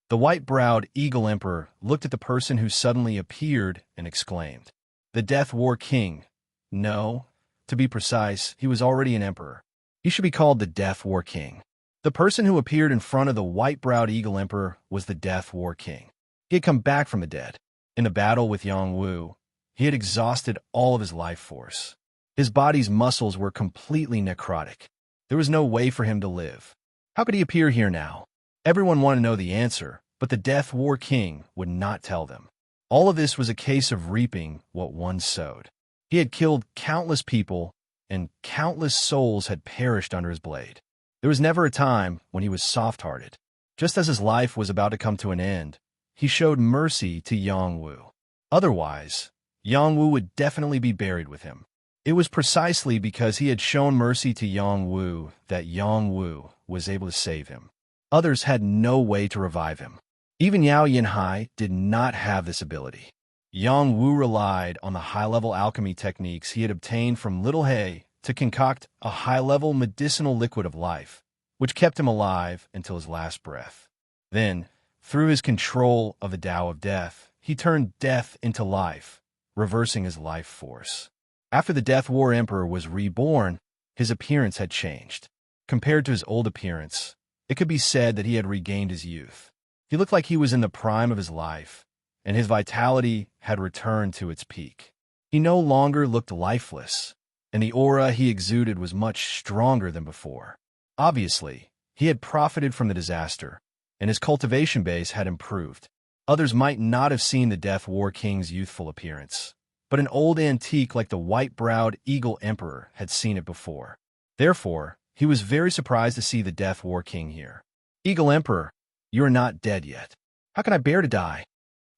Speaker 1: The white-browed Eagle Emperor looked at the person who suddenly appeared and exclaimed, "The Death War King." No, to be precise, he was already an emperor. He should be called the Death War King. The person who appeared in front of the white-browed Eagle Emperor was the Death War King. He had come back from the dead. In the battle with Yang Wu, he had exhausted all of his life force. His body's muscles were completely necrotic. There was no way for him to live. How could he appear here now? Everyone wanted to know the answer, but the Death War King would not tell them. All of this was a case of reaping what one sowed. He had killed countless people, and countless souls had perished under his blade. There was never a time when he was soft-hearted. Just as his life was about to come to an end, he showed mercy to Yang Wu. Otherwise, Yang Wu would definitely be buried with him. It was precisely because he had shown mercy to Yang Wu that Yang Wu was able to save him. Others had no way to revive him. Even Yao Yinhai did not have this ability. Yang Wu relied on the high-level alchemy techniques he had obtained from Little He to concoct a high-level medicinal liquid of life, which kept him alive until his last breath. Then, through his control of the Tao of Death, he turned death into life, reversing his life force. After the Death War Emperor was reborn, his appearance had changed. Compared to his old appearance, it could be said that he had regained his youth. He looked like he was in the prime of his life, and his vitality had returned to its peak. He no longer looked lifeless, and the aura he exuded was much stronger than before. Obviously, he had profited from the disaster, and his cultivation base had improved. Others might not have seen the Death War King's youthful appearance, but an old antique like the white-browed Eagle Emperor had seen it before. Therefore, he was very surprised to see the Death War King here. "Eagle Emperor, you are not dead yet. How can I bear to die?"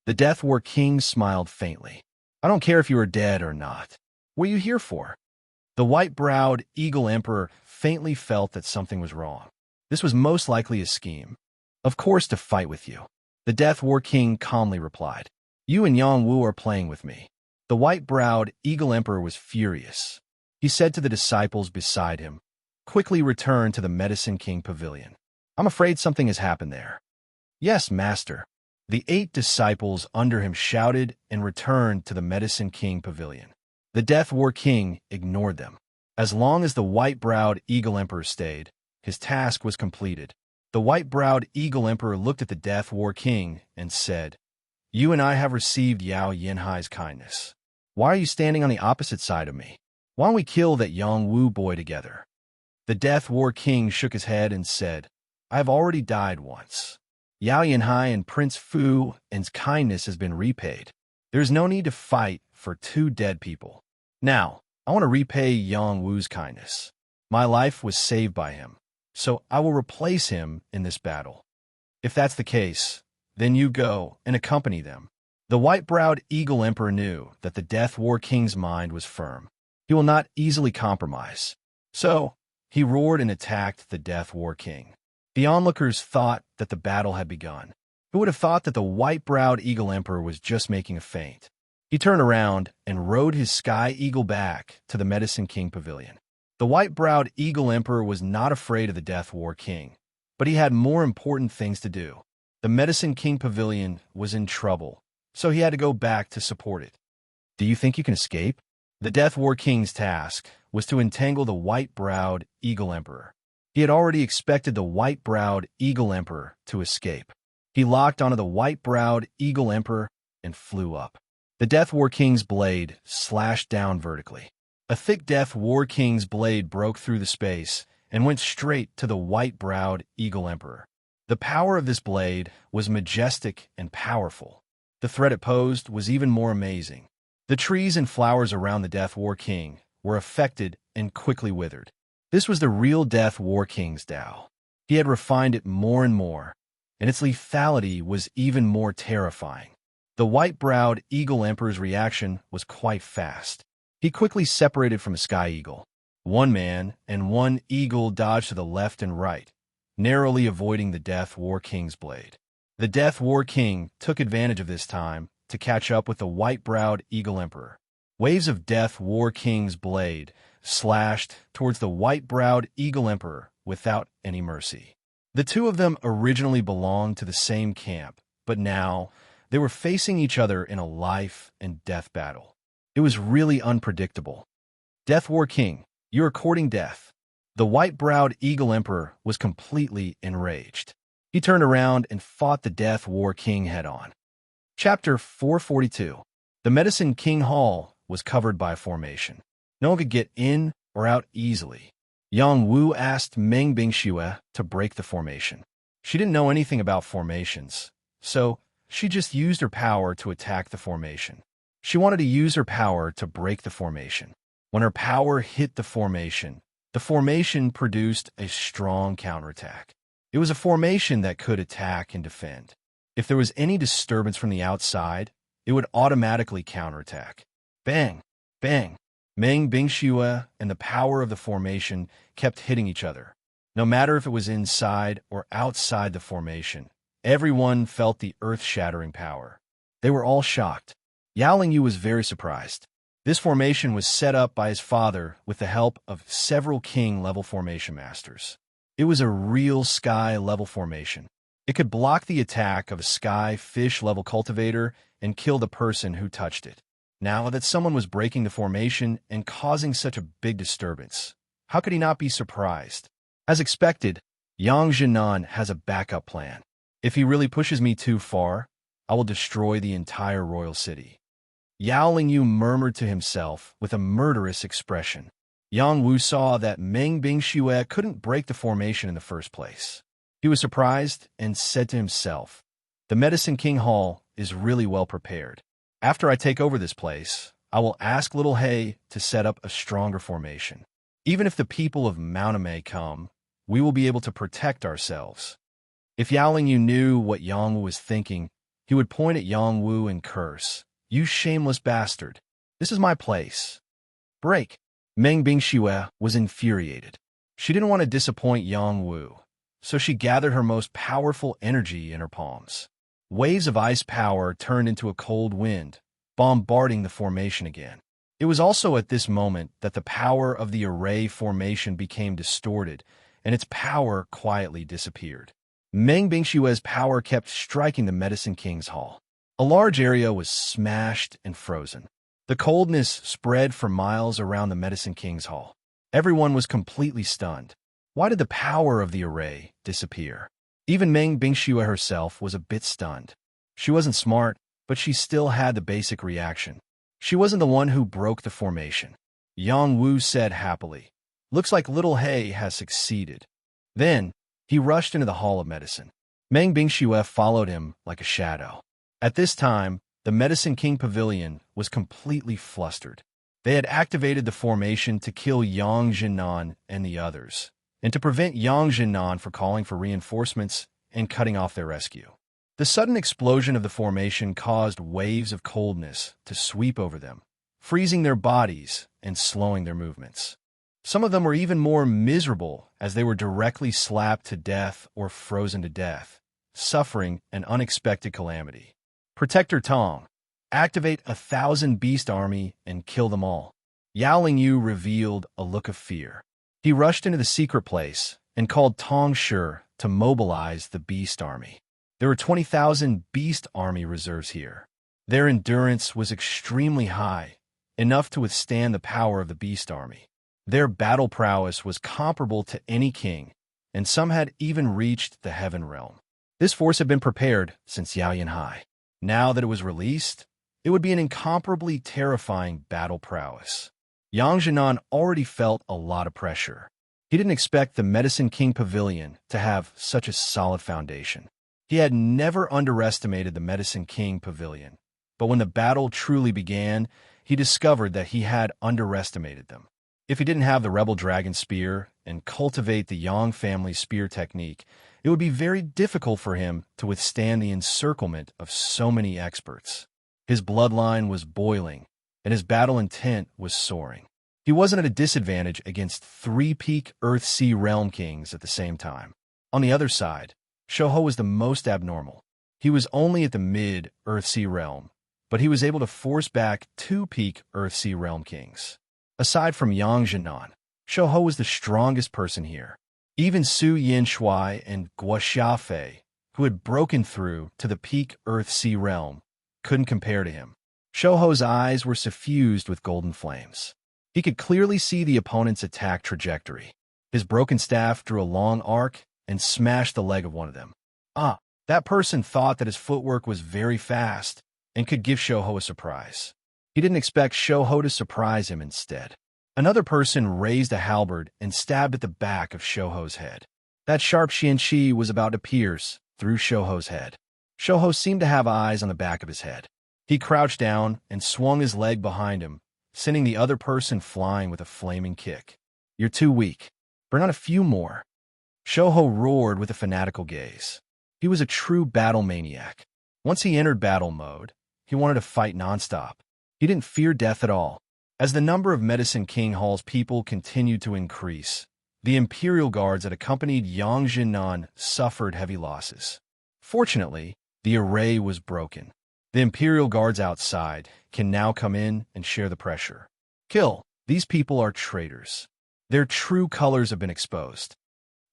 Speaker 1: The Death War King smiled faintly. "I don't care if you are dead or not. What are you here for?" The white-browed Eagle Emperor faintly felt that something was wrong. This was most likely a scheme. "Of course, to fight with you," the Death War King calmly replied. "You and Yang Wu are playing with me." The white-browed Eagle Emperor was furious. He said to the disciples beside him, "Quickly return to the Medicine King Pavilion. I'm afraid something has happened there." "Yes, master." The 8 disciples under him shouted and returned to the Medicine King Pavilion. The Death War King ignored them. As long as the white-browed Eagle Emperor stayed, his task was completed. The white-browed Eagle Emperor looked at the Death War King and said, "You and I have received Yao Yinhai's kindness. Why are you standing on the opposite side of me? Why don't we kill that Yang Wu boy together?" The Death War King shook his head and said, "I have already died once. Yao Yinhai and Prince Fu and's kindness has been repaid. There is no need to fight for 2 dead people. Now, I want to repay Yang Wu's kindness. My life was saved by him, so I will replace him in this battle. If that's the case, then you go and accompany them." The white-browed Eagle Emperor knew that the Death War King's mind was firm. He will not easily compromise. So, he roared and attacked the Death War King. The onlookers thought that the battle had begun. Who would have thought that the white-browed Eagle Emperor was just making a feint? He turned around and rode his sky eagle back to the Medicine King Pavilion. The white-browed Eagle Emperor was not afraid of the Death War King, but he had more important things to do. The Medicine King Pavilion was in trouble, so he had to go back to support it. Do you think you can escape? The Death War King's task was to entangle the white-browed Eagle Emperor. He had already expected the white-browed Eagle Emperor to escape. He locked onto the white-browed Eagle Emperor and flew up. The Death War King's blade slashed down vertically. A thick Death War King's blade broke through the space and went straight to the white-browed Eagle Emperor. The power of this blade was majestic and powerful. The threat it posed was even more amazing. The trees and flowers around the Death War King were affected and quickly withered. This was the real Death War King's Tao. He had refined it more and more, and its lethality was even more terrifying. The white-browed Eagle Emperor's reaction was quite fast. He quickly separated from a Sky Eagle. One man and one eagle dodged to the left and right, narrowly avoiding the Death War King's blade. The Death War King took advantage of this time to catch up with the white-browed Eagle Emperor. Waves of Death War King's blade slashed towards the white-browed Eagle Emperor without any mercy. The two of them originally belonged to the same camp, but now they were facing each other in a life and death battle. It was really unpredictable. Death War King, you are courting death. The white-browed Eagle Emperor was completely enraged. He turned around and fought the Death War King head-on. Chapter 442. The Medicine King Hall was covered by formation. No one could get in or out easily. Yang Wu asked Meng Bingxue to break the formation. She didn't know anything about formations, so she just used her power to attack the formation. She wanted to use her power to break the formation. When her power hit the formation produced a strong counterattack. It was a formation that could attack and defend. If there was any disturbance from the outside, it would automatically counterattack. Bang! Bang! Meng Bingxue and the power of the formation kept hitting each other. No matter if it was inside or outside the formation, everyone felt the earth-shattering power. They were all shocked. Yao Lingyu was very surprised. This formation was set up by his father with the help of several king-level formation masters. It was a real sky-level formation. It could block the attack of a sky fish-level cultivator and kill the person who touched it. Now that someone was breaking the formation and causing such a big disturbance, how could he not be surprised? As expected, Yang Jinan has a backup plan. If he really pushes me too far, I will destroy the entire royal city. Yao Lingyu murmured to himself with a murderous expression. Yang Wu saw that Meng Bingxue couldn't break the formation in the first place. He was surprised and said to himself, "The Medicine King Hall is really well prepared. After I take over this place, I will ask Little Hay to set up a stronger formation. Even if the people of Mauname come, we will be able to protect ourselves." If Yao Lingyu knew what Yang Wu was thinking, he would point at Yang Wu and curse, "You shameless bastard! This is my place. Break!" Meng Bingxue was infuriated. She didn't want to disappoint Yang Wu, so she gathered her most powerful energy in her palms. Waves of ice power turned into a cold wind, bombarding the formation again. It was also at this moment that the power of the array formation became distorted, and its power quietly disappeared. Meng Bingxue's power kept striking the Medicine King's Hall. A large area was smashed and frozen. The coldness spread for miles around the Medicine King's Hall. Everyone was completely stunned. Why did the power of the array disappear? Even Meng Bingxue herself was a bit stunned. She wasn't smart, but she still had the basic reaction. She wasn't the one who broke the formation. Yang Wu said happily, "Looks like Little Hay has succeeded." Then, he rushed into the Hall of Medicine. Meng Bingxue followed him like a shadow. At this time, the Medicine King Pavilion was completely flustered. They had activated the formation to kill Yang Jinan and the others, and to prevent Yang Jinan from calling for reinforcements and cutting off their rescue. The sudden explosion of the formation caused waves of coldness to sweep over them, freezing their bodies and slowing their movements. Some of them were even more miserable as they were directly slapped to death or frozen to death, suffering an unexpected calamity. Protector Tong, activate 1,000 beast army and kill them all. Yao Lingyu revealed a look of fear. He rushed into the secret place and called Tong Shi to mobilize the beast army. There were 20,000 beast army reserves here. Their endurance was extremely high, enough to withstand the power of the beast army. Their battle prowess was comparable to any king, and some had even reached the heaven realm. This force had been prepared since Yaoyan High. Now that it was released, it would be an incomparably terrifying battle prowess. Yang Jinan already felt a lot of pressure. He didn't expect the Medicine King Pavilion to have such a solid foundation. He had never underestimated the Medicine King Pavilion, but when the battle truly began, he discovered that he had underestimated them. If he didn't have the Rebel Dragon Spear and cultivate the Yang family spear technique, it would be very difficult for him to withstand the encirclement of so many experts. His bloodline was boiling, and his battle intent was soaring. He wasn't at a disadvantage against 3 peak Earth-Sea Realm Kings at the same time. On the other side, Shouho was the most abnormal. He was only at the mid-Earth-Sea Realm, but he was able to force back 2 peak Earth-Sea Realm Kings. Aside from Yang Jinan, Shouho was the strongest person here. Even Su Yin Shui and Guo Xiafei, who had broken through to the peak Earth-Sea Realm, couldn't compare to him. Shouho's eyes were suffused with golden flames. He could clearly see the opponent's attack trajectory. His broken staff drew a long arc and smashed the leg of one of them. That person thought that his footwork was very fast and could give Shouho a surprise. He didn't expect Shouho to surprise him instead. Another person raised a halberd and stabbed at the back of Shouho's head. That sharp xianqi was about to pierce through Shouho's head. Shouho seemed to have eyes on the back of his head. He crouched down and swung his leg behind him, sending the other person flying with a flaming kick. "You're too weak. Bring on a few more." Shouho roared with a fanatical gaze. He was a true battle maniac. Once he entered battle mode, he wanted to fight nonstop. He didn't fear death at all. As the number of Medicine King Hall's people continued to increase, the Imperial Guards that accompanied Yang Jinan suffered heavy losses. Fortunately, the array was broken. The Imperial Guards outside can now come in and share the pressure. Kill. These people are traitors. Their true colors have been exposed.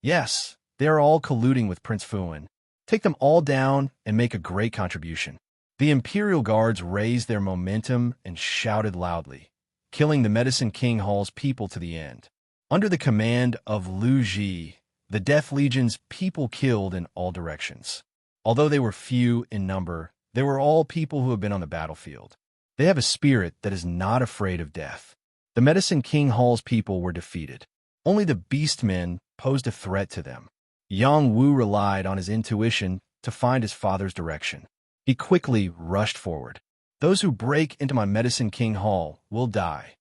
Speaker 1: Yes, they are all colluding with Prince Fuan. Take them all down and make a great contribution. The Imperial Guards raised their momentum and shouted loudly, killing the Medicine King Hall's people to the end. Under the command of Lu Ji, the Death Legion's people killed in all directions. Although they were few in number, they were all people who have been on the battlefield. They have a spirit that is not afraid of death. The Medicine King Hall's people were defeated. Only the Beastmen posed a threat to them. Yang Wu relied on his intuition to find his father's direction. He quickly rushed forward. "Those who break into my Medicine King Hall will die."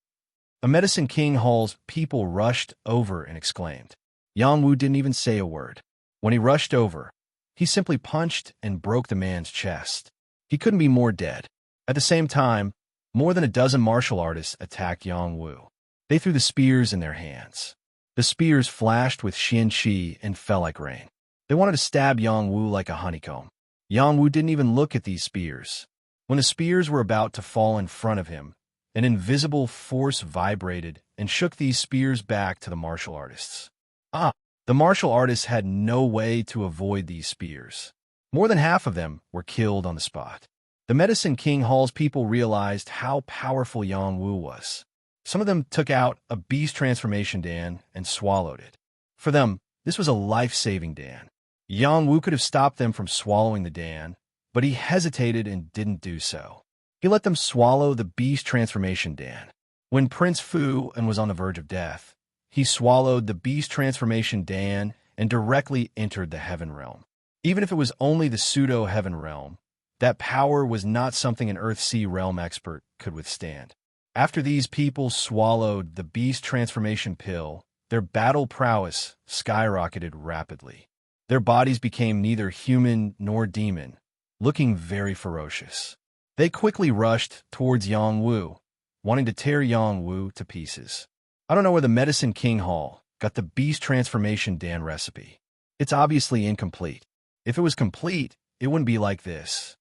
Speaker 1: The Medicine King Hall's people rushed over and exclaimed. Yang Wu didn't even say a word. When he rushed over, he simply punched and broke the man's chest. He couldn't be more dead. At the same time, more than a dozen martial artists attacked Yang Wu. They threw the spears in their hands. The spears flashed with xianqi and fell like rain. They wanted to stab Yang Wu like a honeycomb. Yang Wu didn't even look at these spears. When the spears were about to fall in front of him, an invisible force vibrated and shook these spears back to the martial artists. The martial artists had no way to avoid these spears. More than half of them were killed on the spot. The Medicine King Hall's people realized how powerful Yang Wu was. Some of them took out a beast transformation Dan and swallowed it. For them, this was a life-saving Dan. Yang Wu could have stopped them from swallowing the Dan, but he hesitated and didn't do so. He let them swallow the beast transformation Dan. When Prince Fuan was on the verge of death, he swallowed the beast transformation Dan and directly entered the heaven realm. Even if it was only the pseudo-heaven realm, that power was not something an Earth-Sea realm expert could withstand. After these people swallowed the beast transformation pill, their battle prowess skyrocketed rapidly. Their bodies became neither human nor demon, looking very ferocious. They quickly rushed towards Yang Wu, wanting to tear Yang Wu to pieces. I don't know where the Medicine King Hall got the beast transformation Dan recipe. It's obviously incomplete. If it was complete, it wouldn't be like this.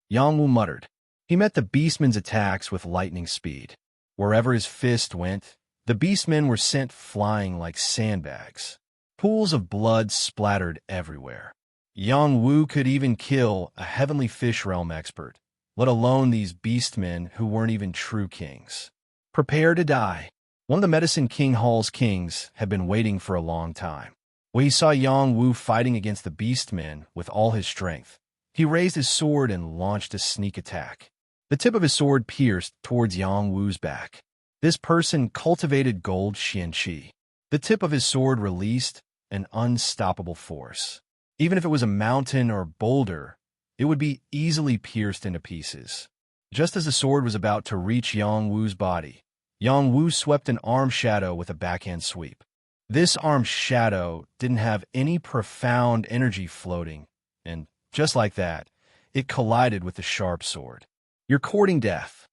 Speaker 1: Yang Wu muttered. He met the beastmen's attacks with lightning speed. Wherever his fist went, the beastmen were sent flying like sandbags. Pools of blood splattered everywhere. Yang Wu could even kill a heavenly fish realm expert, let alone these beastmen who weren't even true kings. Prepare to die. One of the Medicine King Hall's kings had been waiting for a long time. When he saw Yang Wu fighting against the beastmen with all his strength, he raised his sword and launched a sneak attack. The tip of his sword pierced towards Yang Wu's back. This person cultivated gold xianqi. The tip of his sword released an unstoppable force. Even if it was a mountain or boulder, it would be easily pierced into pieces. Just as the sword was about to reach Yang Wu's body, Yang Wu swept an arm shadow with a backhand sweep. This arm shadow didn't have any profound energy floating, and just like that, it collided with the sharp sword. You're courting death.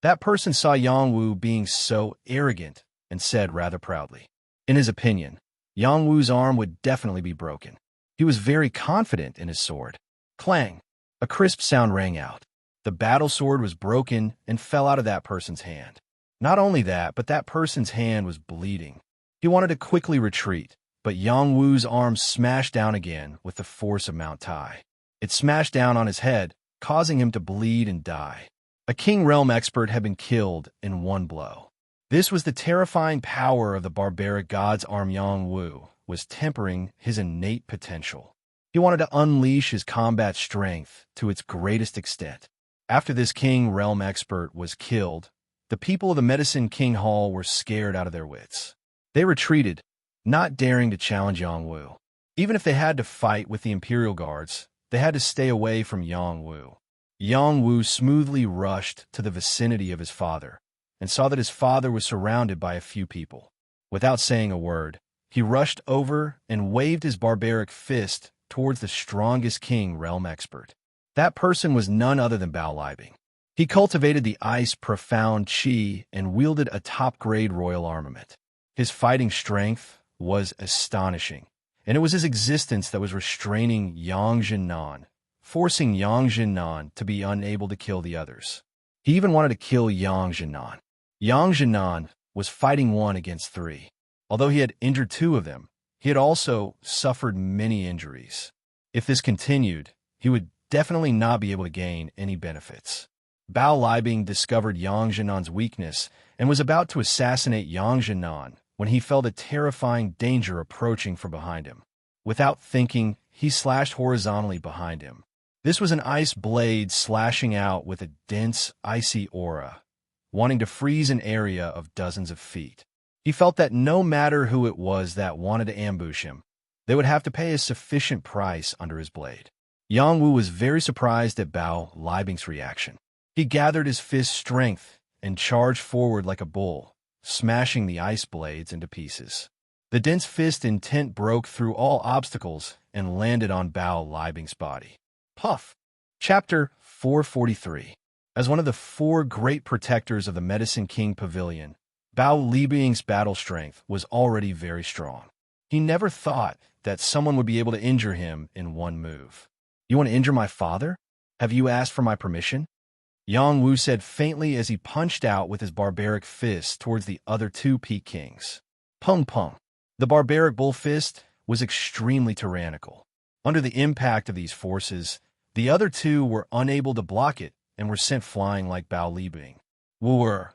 Speaker 1: That person saw Yang Wu being so arrogant and said rather proudly. In his opinion, Yang Wu's arm would definitely be broken. He was very confident in his sword. Clang! A crisp sound rang out. The battle sword was broken and fell out of that person's hand. Not only that, but that person's hand was bleeding. He wanted to quickly retreat, but Yang Wu's arm smashed down again with the force of Mount Tai. It smashed down on his head, causing him to bleed and die. A King Realm expert had been killed in one blow. This was the terrifying power of the barbaric god's arm. Yang Wu was tempering his innate potential. He wanted to unleash his combat strength to its greatest extent. After this King Realm expert was killed, the people of the Medicine King Hall were scared out of their wits. They retreated, not daring to challenge Yang Wu. Even if they had to fight with the Imperial Guards, they had to stay away from Yang Wu. Yang Wu smoothly rushed to the vicinity of his father and saw that his father was surrounded by a few people. Without saying a word, he rushed over and waved his barbaric fist towards the strongest King Realm expert. That person was none other than Bao Libing. He cultivated the ice profound chi and wielded a top-grade royal armament. His fighting strength was astonishing, and it was his existence that was restraining Yang Jinan, forcing Yang Jinan to be unable to kill the others. He even wanted to kill Yang Jinan. Yang Jinan was fighting 1 against 3. Although he had injured 2 of them, he had also suffered many injuries. If this continued, he would definitely not be able to gain any benefits. Bao Libing discovered Yang Jinan's weakness and was about to assassinate Yang Jinan when he felt a terrifying danger approaching from behind him. Without thinking, he slashed horizontally behind him. This was an ice blade slashing out with a dense, icy aura, wanting to freeze an area of dozens of feet. He felt that no matter who it was that wanted to ambush him, they would have to pay a sufficient price under his blade. Yang Wu was very surprised at Bao Libing's reaction. He gathered his fist strength and charged forward like a bull, smashing the ice blades into pieces. The dense fist intent broke through all obstacles and landed on Bao Libing's body. Puff! Chapter 443. As one of the 4 great protectors of the Medicine King Pavilion, Bao Libing's battle strength was already very strong. He never thought that someone would be able to injure him in one move. You want to injure my father? Have you asked for my permission? Yang Wu said faintly as he punched out with his barbaric fist towards the other 2 Peak Kings. Pung pung. The barbaric bull fist was extremely tyrannical. Under the impact of these forces, the other 2 were unable to block it and were sent flying like Bao Libing. Wu,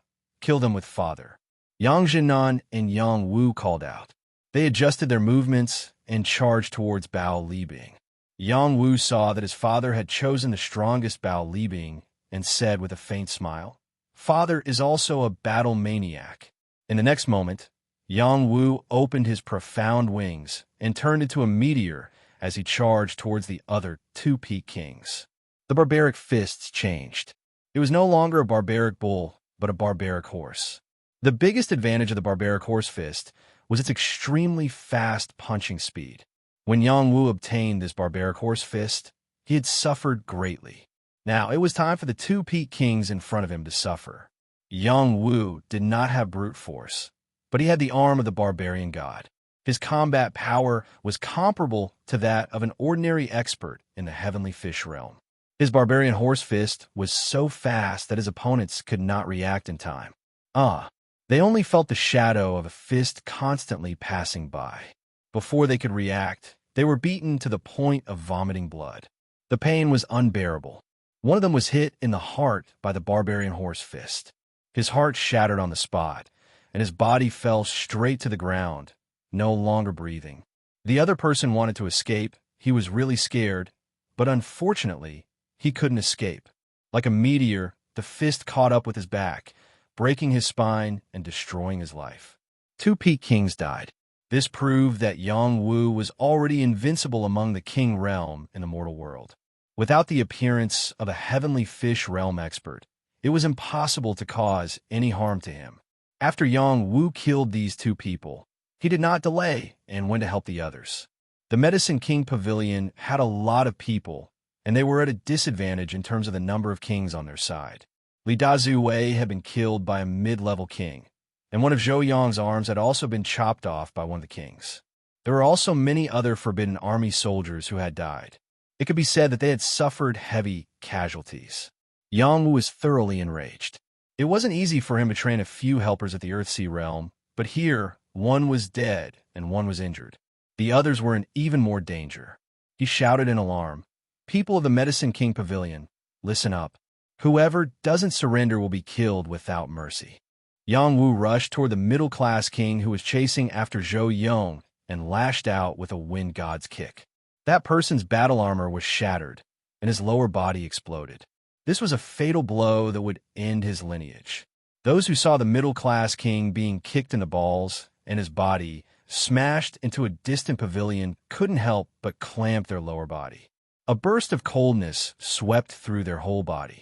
Speaker 1: kill them with father. Yang Jinan and Yang Wu called out. They adjusted their movements and charged towards Bao Libing. Yang Wu saw that his father had chosen the strongest Bao Libing and said with a faint smile, "Father is also a battle maniac." In the next moment, Yang Wu opened his profound wings and turned into a meteor as he charged towards the other 2 Peak Kings. The barbaric fists changed. It was no longer a barbaric bull, but a barbaric horse. The biggest advantage of the barbaric horse fist was its extremely fast punching speed. When Yang Wu obtained this barbaric horse fist, he had suffered greatly. Now it was time for the 2 Peak Kings in front of him to suffer. Yang Wu did not have brute force, but he had the arm of the barbarian god. His combat power was comparable to that of an ordinary expert in the heavenly fish realm. His barbarian horse fist was so fast that his opponents could not react in time. They only felt the shadow of a fist constantly passing by. Before they could react, they were beaten to the point of vomiting blood. The pain was unbearable. One of them was hit in the heart by the barbarian horse fist. His heart shattered on the spot, and his body fell straight to the ground, no longer breathing. The other person wanted to escape. He was really scared, but unfortunately, he couldn't escape. Like a meteor, the fist caught up with his back, breaking his spine and destroying his life. 2 peak kings died. This proved that Yang Wu was already invincible among the king realm in the mortal world. Without the appearance of a heavenly fish realm expert, it was impossible to cause any harm to him. After Yang Wu killed these 2 people, he did not delay and went to help the others. The Medicine King Pavilion had a lot of people, and they were at a disadvantage in terms of the number of kings on their side. Li Dazuwei had been killed by a mid-level king, and one of Zhou Yang's arms had also been chopped off by one of the kings. There were also many other Forbidden Army soldiers who had died. It could be said that they had suffered heavy casualties. Yang Wu was thoroughly enraged. It wasn't easy for him to train a few helpers at the Earthsea realm, but here, one was dead and one was injured. The others were in even more danger. He shouted in alarm, "People of the Medicine King Pavilion, listen up. Whoever doesn't surrender will be killed without mercy." Yang Wu rushed toward the middle-class king who was chasing after Zhou Yong and lashed out with a wind god's kick. That person's battle armor was shattered, and his lower body exploded. This was a fatal blow that would end his lineage. Those who saw the middle-class king being kicked in the balls and his body smashed into a distant pavilion couldn't help but clamp their lower body. A burst of coldness swept through their whole body.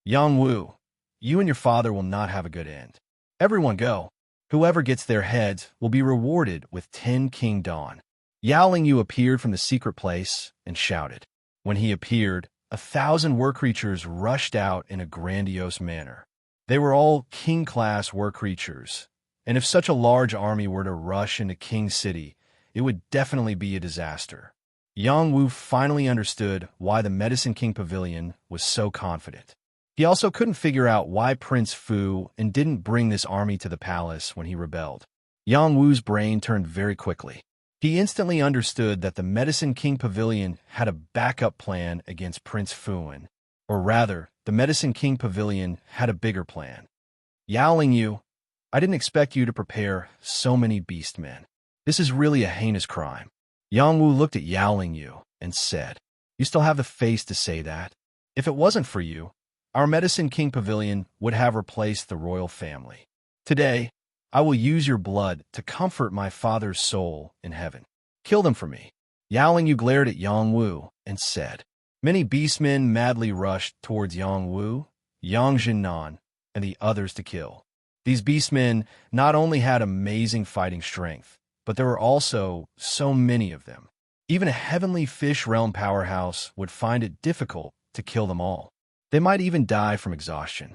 Speaker 1: "Yang Wu, you and your father will not have a good end. Everyone go. Whoever gets their heads will be rewarded with 10 King Dawn." Yao Lingyu appeared from the secret place and shouted. When he appeared, 1,000 war creatures rushed out in a grandiose manner. They were all king-class war creatures, and if such a large army were to rush into King City, it would definitely be a disaster. Yang Wu finally understood why the Medicine King Pavilion was so confident. He also couldn't figure out why Prince Fu and didn't bring this army to the palace when he rebelled. Yang Wu's brain turned very quickly. He instantly understood that the Medicine King Pavilion had a backup plan against Prince Fuan, or rather, the Medicine King Pavilion had a bigger plan. "Yao Lingyu, I didn't expect you to prepare so many beastmen. This is really a heinous crime." Yang Wu looked at Yao Lingyu and said, "You still have the face to say that? If it wasn't for you, our Medicine King Pavilion would have replaced the royal family. Today, I will use your blood to comfort my father's soul in heaven. Kill them for me." Yao Lingyu glared at Yang Wu and said. Many beastmen madly rushed towards Yang Wu, Yang Jinnan, and the others to kill. These beastmen not only had amazing fighting strength, but there were also so many of them. Even a heavenly fish realm powerhouse would find it difficult to kill them all. They might even die from exhaustion.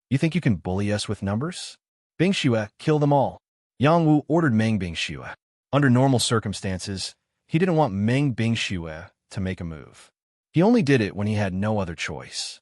Speaker 1: "You think you can bully us with numbers? Bingxue, kill them all." Yang Wu ordered Meng Bingxue. Under normal circumstances, he didn't want Meng Bingxue to make a move. He only did it when he had no other choice.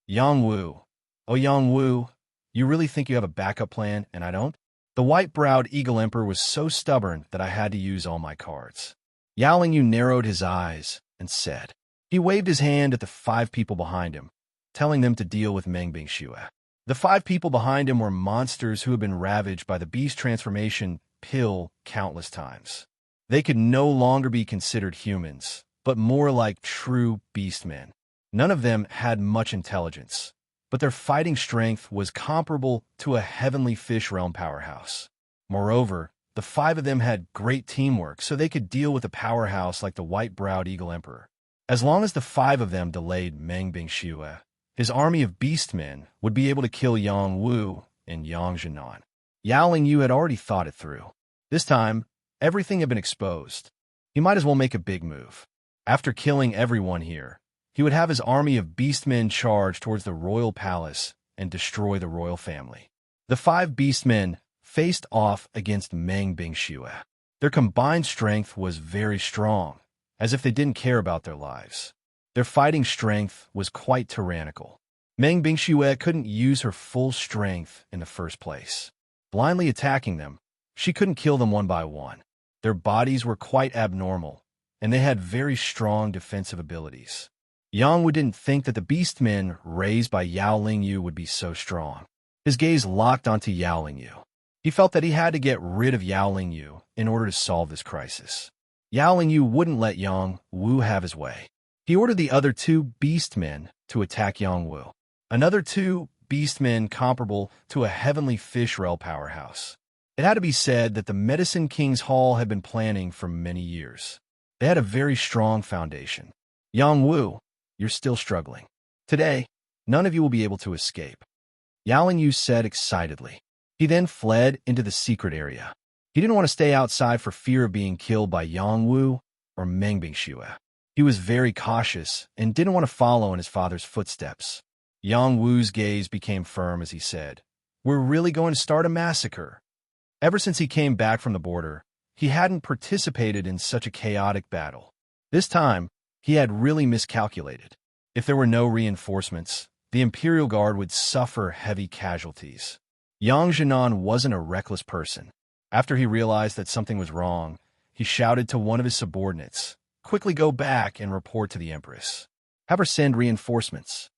Speaker 1: "Yang Wu, oh Yang Wu, you really think you have a backup plan and I don't?" The white-browed Eagle Emperor was so stubborn that I had to use all my cards. Yao Lingyu narrowed his eyes and said. He waved his hand at the 5 people behind him, telling them to deal with Meng Bingxue. The 5 people behind him were monsters who had been ravaged by the beast transformation pill countless times. They could no longer be considered humans, but more like true beastmen. None of them had much intelligence, but their fighting strength was comparable to a heavenly fish realm powerhouse. Moreover, the 5 of them had great teamwork, so they could deal with a powerhouse like the white-browed Eagle Emperor. As long as the 5 of them delayed Meng Bingxue, his army of beastmen would be able to kill Yang Wu and Yang Jinnan. Yao Lingyu had already thought it through. This time, everything had been exposed. He might as well make a big move. After killing everyone here, he would have his army of beastmen charge towards the royal palace and destroy the royal family. The 5 beastmen faced off against Meng Bingxue. Their combined strength was very strong, as if they didn't care about their lives. Their fighting strength was quite tyrannical. Meng Bingxue couldn't use her full strength in the first place. Blindly attacking them, she couldn't kill them one by one. Their bodies were quite abnormal, and they had very strong defensive abilities. Yang Wu didn't think that the beastmen raised by Yao Lingyu would be so strong. His gaze locked onto Yao Lingyu. He felt that he had to get rid of Yao Lingyu in order to solve this crisis. Yao Lingyu wouldn't let Yang Wu have his way. He ordered the other two beastmen to attack Yang Wu. Another two beastmen comparable to a heavenly fish rail powerhouse. It had to be said that the Medicine King's Hall had been planning for many years. They had a very strong foundation. Yang Wu, you're still struggling. Today, none of you will be able to escape, Yao Lingyu said excitedly. He then fled into the secret area. He didn't want to stay outside for fear of being killed by Yang Wu or Meng Bingxue. He was very cautious and didn't want to follow in his father's footsteps. Yang Wu's gaze became firm as he said, "We're really going to start a massacre." Ever since he came back from the border, he hadn't participated in such a chaotic battle. This time, he had really miscalculated. If there were no reinforcements, the Imperial Guard would suffer heavy casualties. Yang Jinan wasn't a reckless person. After he realized that something was wrong, he shouted to one of his subordinates, "Quickly go back and report to the Empress. Have her send reinforcements."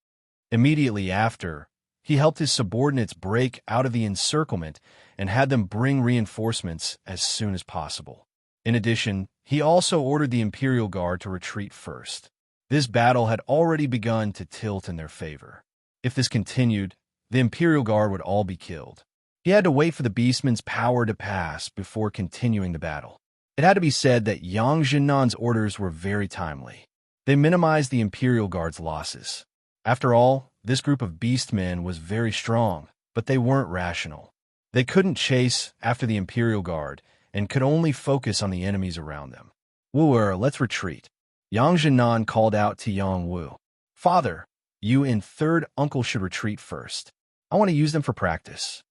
Speaker 1: Immediately after, he helped his subordinates break out of the encirclement and had them bring reinforcements as soon as possible. In addition, he also ordered the Imperial Guard to retreat first. This battle had already begun to tilt in their favor. If this continued, the Imperial Guard would all be killed. He had to wait for the beastmen's power to pass before continuing the battle. It had to be said that Yang Jinan's orders were very timely. They minimized the Imperial Guard's losses. After all, this group of beastmen was very strong, but they weren't rational. They couldn't chase after the Imperial Guard and could only focus on the enemies around them. "Wu, let's retreat." Yang Jinan called out to Yang Wu. "Father, you and third uncle should retreat first. I want to use them for practice."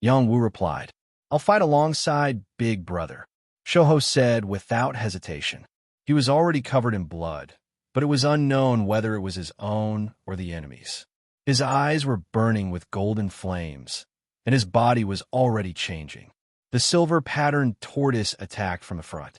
Speaker 1: Yang Wu replied, "I'll fight alongside Big Brother," Shouho said without hesitation. He was already covered in blood, but it was unknown whether it was his own or the enemy's. His eyes were burning with golden flames, and his body was already changing. The silver-patterned tortoise attacked from the front.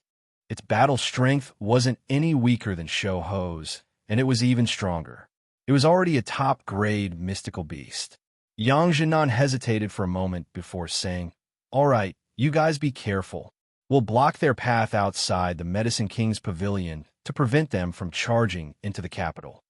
Speaker 1: Its battle strength wasn't any weaker than Shouho's, and it was even stronger. It was already a top-grade mystical beast. Yang Jinan hesitated for a moment before saying, "All right, you guys be careful. We'll block their path outside the Medicine King's pavilion to prevent them from charging into the capital."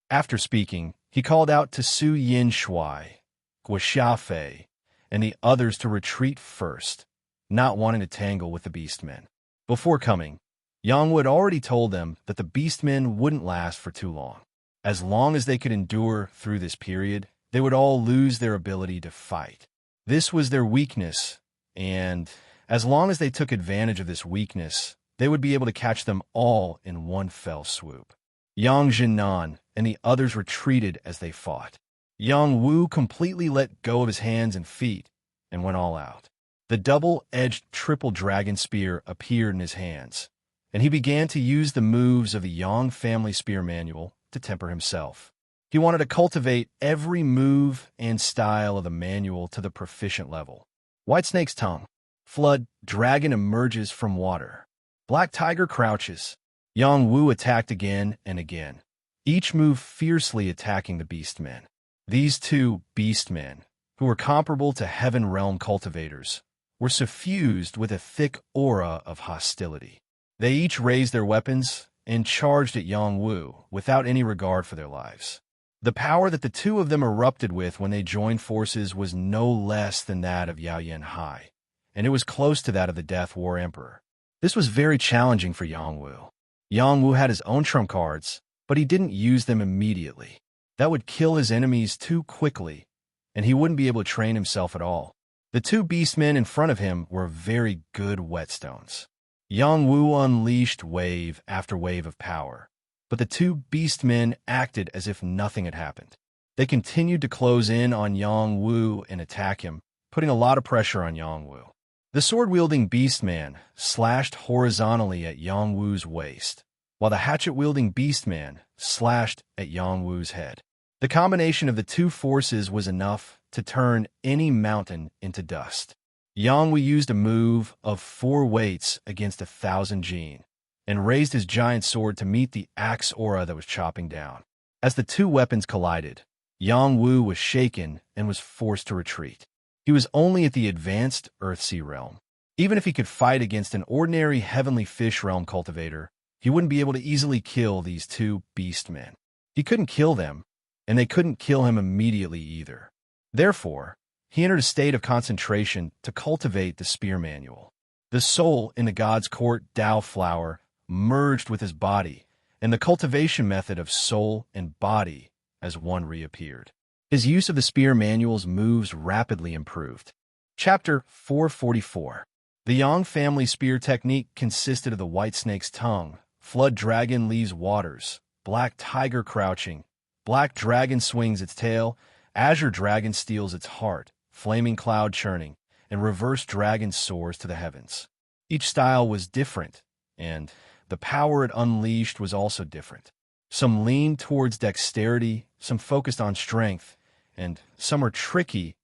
Speaker 1: After speaking, he called out to Su Yin Shuai, Guo Xiafei, and the others to retreat first, not wanting to tangle with the beastmen. Before coming, Yang Wu had already told them that the beastmen wouldn't last for too long. As long as they could endure through this period, they would all lose their ability to fight. This was their weakness, and as long as they took advantage of this weakness, they would be able to catch them all in one fell swoop. Yang Jinan and the others retreated as they fought. Yang Wu completely let go of his hands and feet and went all out. The double-edged triple dragon spear appeared in his hands, and he began to use the moves of the Yang family spear manual to temper himself. He wanted to cultivate every move and style of the manual to the proficient level. White snake's tongue. Flood dragon emerges from water. Black tiger crouches. Yang Wu attacked again and again, each move fiercely attacking the beastmen. These two beastmen, who were comparable to Heaven Realm cultivators, were suffused with a thick aura of hostility. They each raised their weapons and charged at Yang Wu without any regard for their lives. The power that the two of them erupted with when they joined forces was no less than that of Yao Yanhai, and it was close to that of the Death War Emperor. This was very challenging for Yang Wu. Yang Wu had his own trump cards, but he didn't use them immediately. That would kill his enemies too quickly, and he wouldn't be able to train himself at all. The two beastmen in front of him were very good whetstones. Yang Wu unleashed wave after wave of power, but the two beastmen acted as if nothing had happened. They continued to close in on Yang Wu and attack him, putting a lot of pressure on Yang Wu. The sword-wielding beastman slashed horizontally at Yang Wu's waist, while the hatchet-wielding beastman slashed at Yang Wu's head. The combination of the two forces was enough to turn any mountain into dust. Yang Wu used a move of 4 weights against 1,000 jin, and raised his giant sword to meet the axe aura that was chopping down. As the two weapons collided, Yang Wu was shaken and was forced to retreat. He was only at the advanced Earthsea realm. Even if he could fight against an ordinary heavenly fish realm cultivator, he wouldn't be able to easily kill these two beast men. He couldn't kill them, and they couldn't kill him immediately either. Therefore, he entered a state of concentration to cultivate the spear manual. The soul in the god's court Tao flower merged with his body, and the cultivation method of soul and body as one reappeared. His use of the spear manual's moves rapidly improved. Chapter 444. The Yang family spear technique consisted of the white snake's tongue, flood dragon leaves waters, black tiger crouching, black dragon swings its tail, azure dragon steals its heart, flaming cloud churning, and reverse dragon soars to the heavens. Each style was different, and the power it unleashed was also different. Some leaned towards dexterity, some focused on strength, and some were tricky.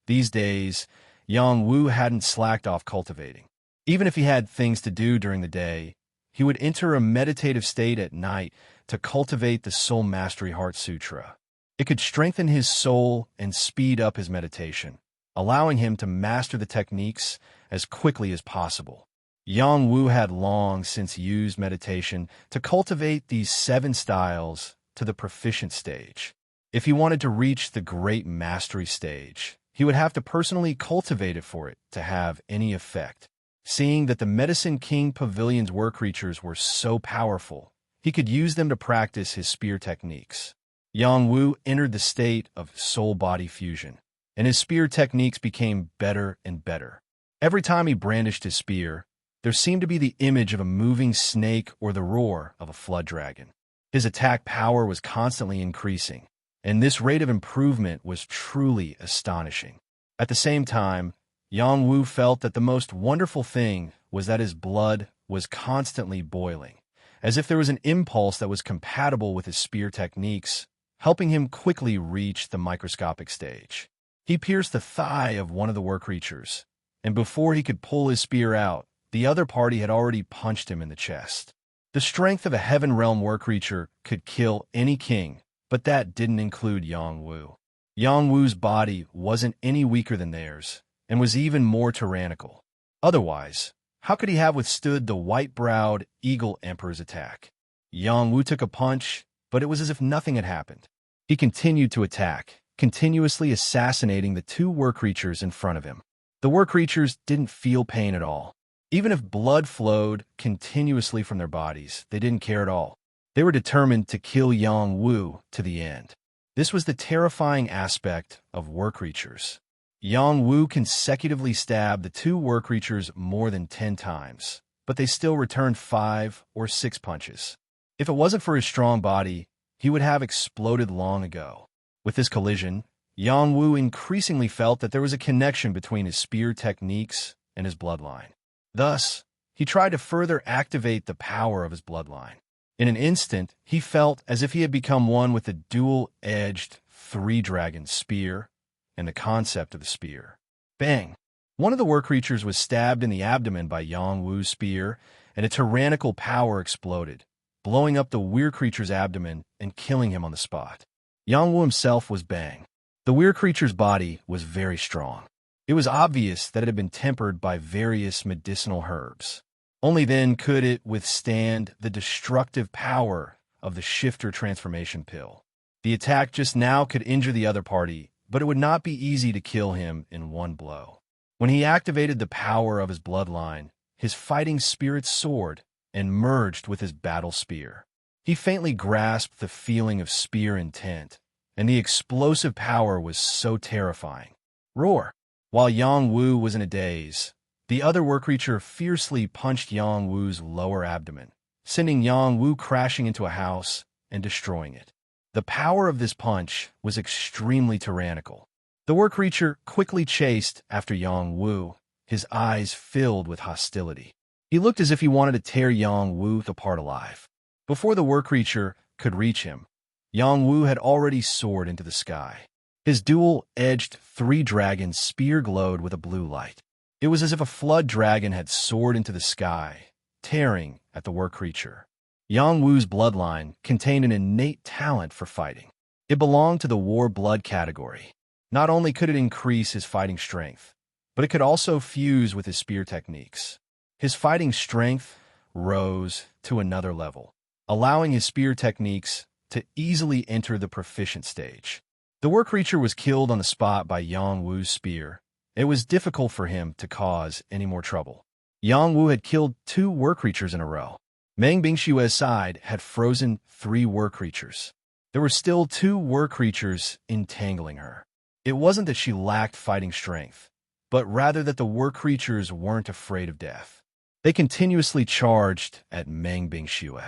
Speaker 1: These days, Yang Wu hadn't slacked off cultivating. Even if he had things to do during the day, he would enter a meditative state at night to cultivate the Soul Mastery Heart Sutra. It could strengthen his soul and speed up his meditation, allowing him to master the techniques as quickly as possible. Yang Wu had long since used meditation to cultivate these 7 styles to the proficient stage. If he wanted to reach the great mastery stage, he would have to personally cultivate it for it to have any effect. Seeing that the Medicine King Pavilion's work creatures were so powerful, he could use them to practice his spear techniques. Yang Wu entered the state of soul-body fusion, and his spear techniques became better and better. Every time he brandished his spear, there seemed to be the image of a moving snake or the roar of a flood dragon. His attack power was constantly increasing, and this rate of improvement was truly astonishing. At the same time, Yang Wu felt that the most wonderful thing was that his blood was constantly boiling, as if there was an impulse that was compatible with his spear techniques, helping him quickly reach the microscopic stage. He pierced the thigh of one of the work creatures, and before he could pull his spear out, the other party had already punched him in the chest. The strength of a heaven realm work creature could kill any king, but that didn't include Yang Wu. Yang Wu's body wasn't any weaker than theirs, and was even more tyrannical. Otherwise, how could he have withstood the white-browed Eagle Emperor's attack? Yang Wu took a punch, but it was as if nothing had happened. He continued to attack, continuously assassinating the 2 work creatures in front of him. The work creatures didn't feel pain at all. Even if blood flowed continuously from their bodies, they didn't care at all. They were determined to kill Yang Wu to the end. This was the terrifying aspect of work creatures. Yang Wu consecutively stabbed the 2 work creatures more than 10 times, but they still returned 5 or 6 punches. If it wasn't for his strong body, he would have exploded long ago. With this collision, Yang Wu increasingly felt that there was a connection between his spear techniques and his bloodline. Thus, he tried to further activate the power of his bloodline. In an instant, he felt as if he had become one with the dual-edged 3-dragon spear and the concept of the spear. Bang! One of the work creatures was stabbed in the abdomen by Yang Wu's spear, and a tyrannical power exploded, blowing up the weird creature's abdomen and killing him on the spot. Yang Wu himself was Bang. The weird creature's body was very strong. It was obvious that it had been tempered by various medicinal herbs. Only then could it withstand the destructive power of the shifter transformation pill. The attack just now could injure the other party, but it would not be easy to kill him in one blow. When he activated the power of his bloodline, his fighting spirit soared and merged with his battle spear. He faintly grasped the feeling of spear intent, and the explosive power was so terrifying. Roar! While Yang Wu was in a daze, the other work creature fiercely punched Yang Wu's lower abdomen, sending Yang Wu crashing into a house and destroying it. The power of this punch was extremely tyrannical. The work creature quickly chased after Yang Wu, his eyes filled with hostility. He looked as if he wanted to tear Yang Wu apart alive. Before the work creature could reach him, Yang Wu had already soared into the sky. His dual-edged 3-dragon spear glowed with a blue light. It was as if a flood dragon had soared into the sky, tearing at the work creature. Yang Wu's bloodline contained an innate talent for fighting. It belonged to the war blood category. Not only could it increase his fighting strength, but it could also fuse with his spear techniques. His fighting strength rose to another level, allowing his spear techniques to easily enter the proficient stage. The war creature was killed on the spot by Yang Wu's spear. It was difficult for him to cause any more trouble. Yang Wu had killed 2 war creatures in a row. Meng Bingshue's side had frozen 3 war creatures. There were still 2 war creatures entangling her. It wasn't that she lacked fighting strength, but rather that the war creatures weren't afraid of death. They continuously charged at Meng Bingxue.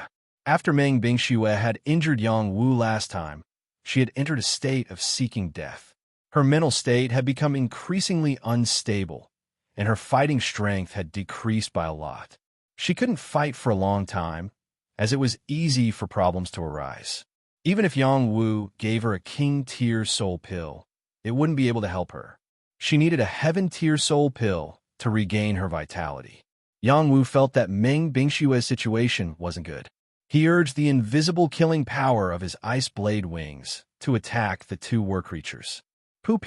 Speaker 1: After Meng Bingxue had injured Yang Wu last time, she had entered a state of seeking death. Her mental state had become increasingly unstable, and her fighting strength had decreased by a lot. She couldn't fight for a long time, as it was easy for problems to arise. Even if Yang Wu gave her a king-tier soul pill, it wouldn't be able to help her. She needed a heaven-tier soul pill to regain her vitality. Yang Wu felt that Meng Bingshue's situation wasn't good. He urged the invisible killing power of his ice blade wings to attack the 2 war creatures. Pu.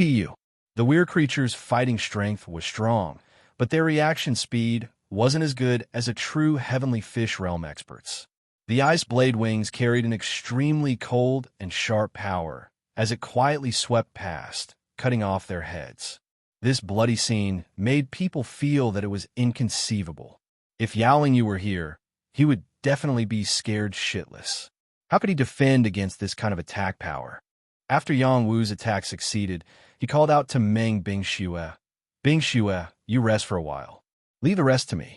Speaker 1: The weird creatures' fighting strength was strong, but their reaction speed wasn't as good as a true heavenly fish realm expert's. The ice blade wings carried an extremely cold and sharp power as it quietly swept past, cutting off their heads. This bloody scene made people feel that it was inconceivable. If Yao Lingyu were here, he would definitely be scared shitless. How could he defend against this kind of attack power? After Yang Wu's attack succeeded, he called out to Meng Bingxue. Bingxue, you rest for a while. Leave the rest to me.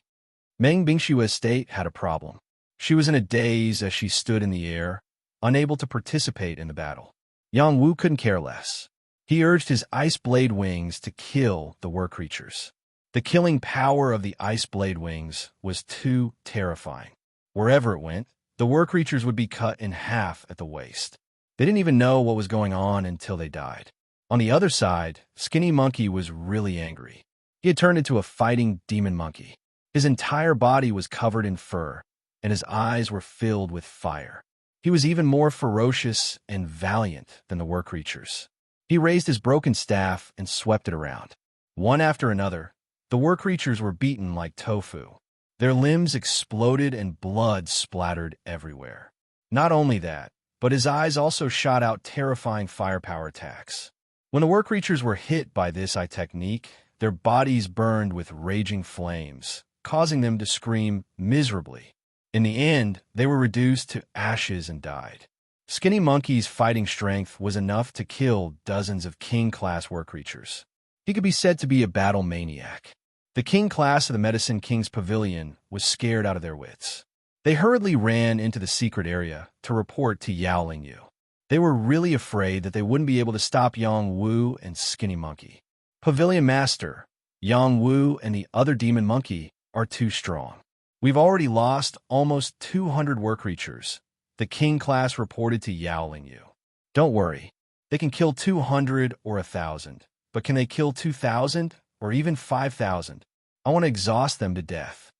Speaker 1: Meng Bingshue's state had a problem. She was in a daze as she stood in the air, unable to participate in the battle. Yang Wu couldn't care less. He urged his ice blade wings to kill the war creatures. The killing power of the ice blade wings was too terrifying. Wherever it went, the war creatures would be cut in half at the waist. They didn't even know what was going on until they died. On the other side, Skinny Monkey was really angry. He had turned into a fighting demon monkey. His entire body was covered in fur, and his eyes were filled with fire. He was even more ferocious and valiant than the war creatures. He raised his broken staff and swept it around. One after another, the war creatures were beaten like tofu. Their limbs exploded and blood splattered everywhere. Not only that, but his eyes also shot out terrifying firepower attacks. When the war creatures were hit by this eye technique, their bodies burned with raging flames, causing them to scream miserably. In the end, they were reduced to ashes and died. Skinny Monkey's fighting strength was enough to kill dozens of king-class war creatures. He could be said to be a battle maniac. The king class of the Medicine King's Pavilion was scared out of their wits. They hurriedly ran into the secret area to report to Yao Lingyu. They were really afraid that they wouldn't be able to stop Yang Wu and Skinny Monkey. Pavilion Master, Yang Wu and the other demon monkey are too strong. We've already lost almost 200 war creatures, the king class reported to Yao Lingyu. Don't worry, they can kill 200 or 1,000, but can they kill 2,000 or even 5,000? I want to exhaust them to death.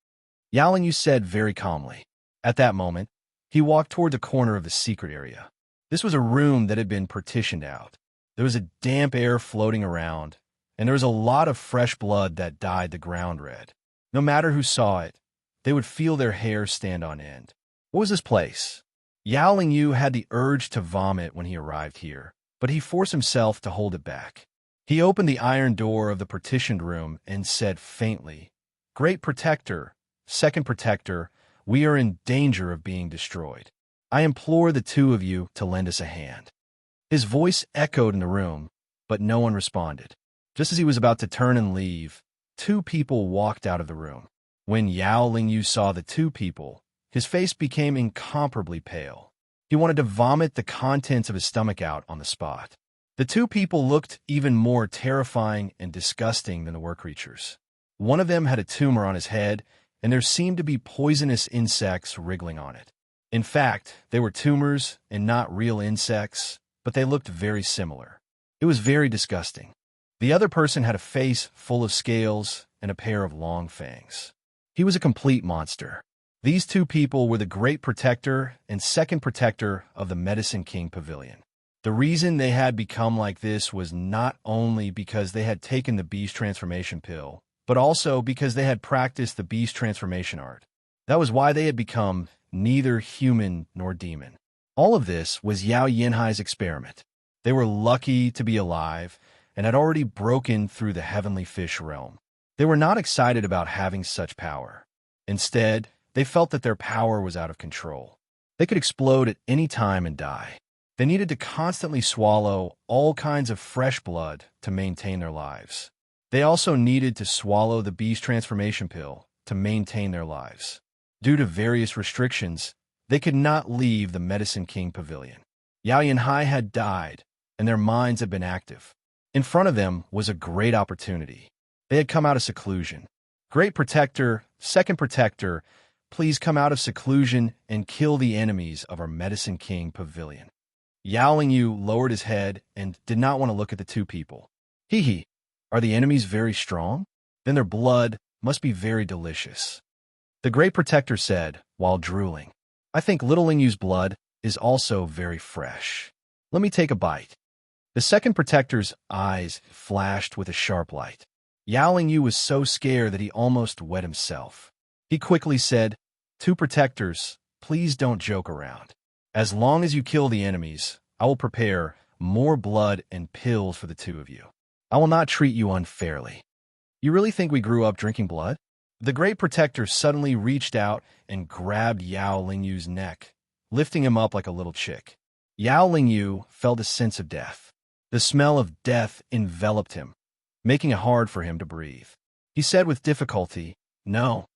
Speaker 1: Yao Lingyu said very calmly. At that moment, he walked toward the corner of the secret area. This was a room that had been partitioned out. There was a damp air floating around, and there was a lot of fresh blood that dyed the ground red. No matter who saw it, they would feel their hair stand on end. What was this place? Yao Lingyu had the urge to vomit when he arrived here, but he forced himself to hold it back. He opened the iron door of the partitioned room and said faintly, "Great Protector, Second Protector, we are in danger of being destroyed. I implore the 2 of you to lend us a hand." His voice echoed in the room, but no one responded. Just as he was about to turn and leave, 2 people walked out of the room. When Yao Lingyu saw the 2 people, his face became incomparably pale. He wanted to vomit the contents of his stomach out on the spot. The 2 people looked even more terrifying and disgusting than the war creatures. One of them had a tumor on his head, and there seemed to be poisonous insects wriggling on it. In fact, they were tumors and not real insects, but they looked very similar. It was very disgusting. The other person had a face full of scales and a pair of long fangs. He was a complete monster. These two people were the Great Protector and Second Protector of the Medicine King Pavilion. The reason they had become like this was not only because they had taken the beast transformation pill, but also because they had practiced the beast transformation art. That was why they had become neither human nor demon. All of this was Yao Yinhai's experiment. They were lucky to be alive and had already broken through the heavenly fish realm. They were not excited about having such power. Instead, they felt that their power was out of control. They could explode at any time and die. They needed to constantly swallow all kinds of fresh blood to maintain their lives. They also needed to swallow the beast transformation pill to maintain their lives. Due to various restrictions, they could not leave the Medicine King Pavilion. Yao Yinhai had died, and their minds had been active. In front of them was a great opportunity. They had come out of seclusion. Great Protector, Second Protector, please come out of seclusion and kill the enemies of our Medicine King Pavilion. Yao Lingyu lowered his head and did not want to look at the two people. Hee, are the enemies very strong? Then their blood must be very delicious. The Great Protector said, while drooling, I think little Lingyu's blood is also very fresh. Let me take a bite. The Second Protector's eyes flashed with a sharp light. Yao Lingyu was so scared that he almost wet himself. He quickly said, Two Protectors, please don't joke around. As long as you kill the enemies, I will prepare more blood and pills for the two of you. I will not treat you unfairly. You really think we grew up drinking blood? The Great Protector suddenly reached out and grabbed Yao Lingyu's neck, lifting him up like a little chick. Yao Lingyu felt a sense of death. The smell of death enveloped him, making it hard for him to breathe. He said with difficulty, No.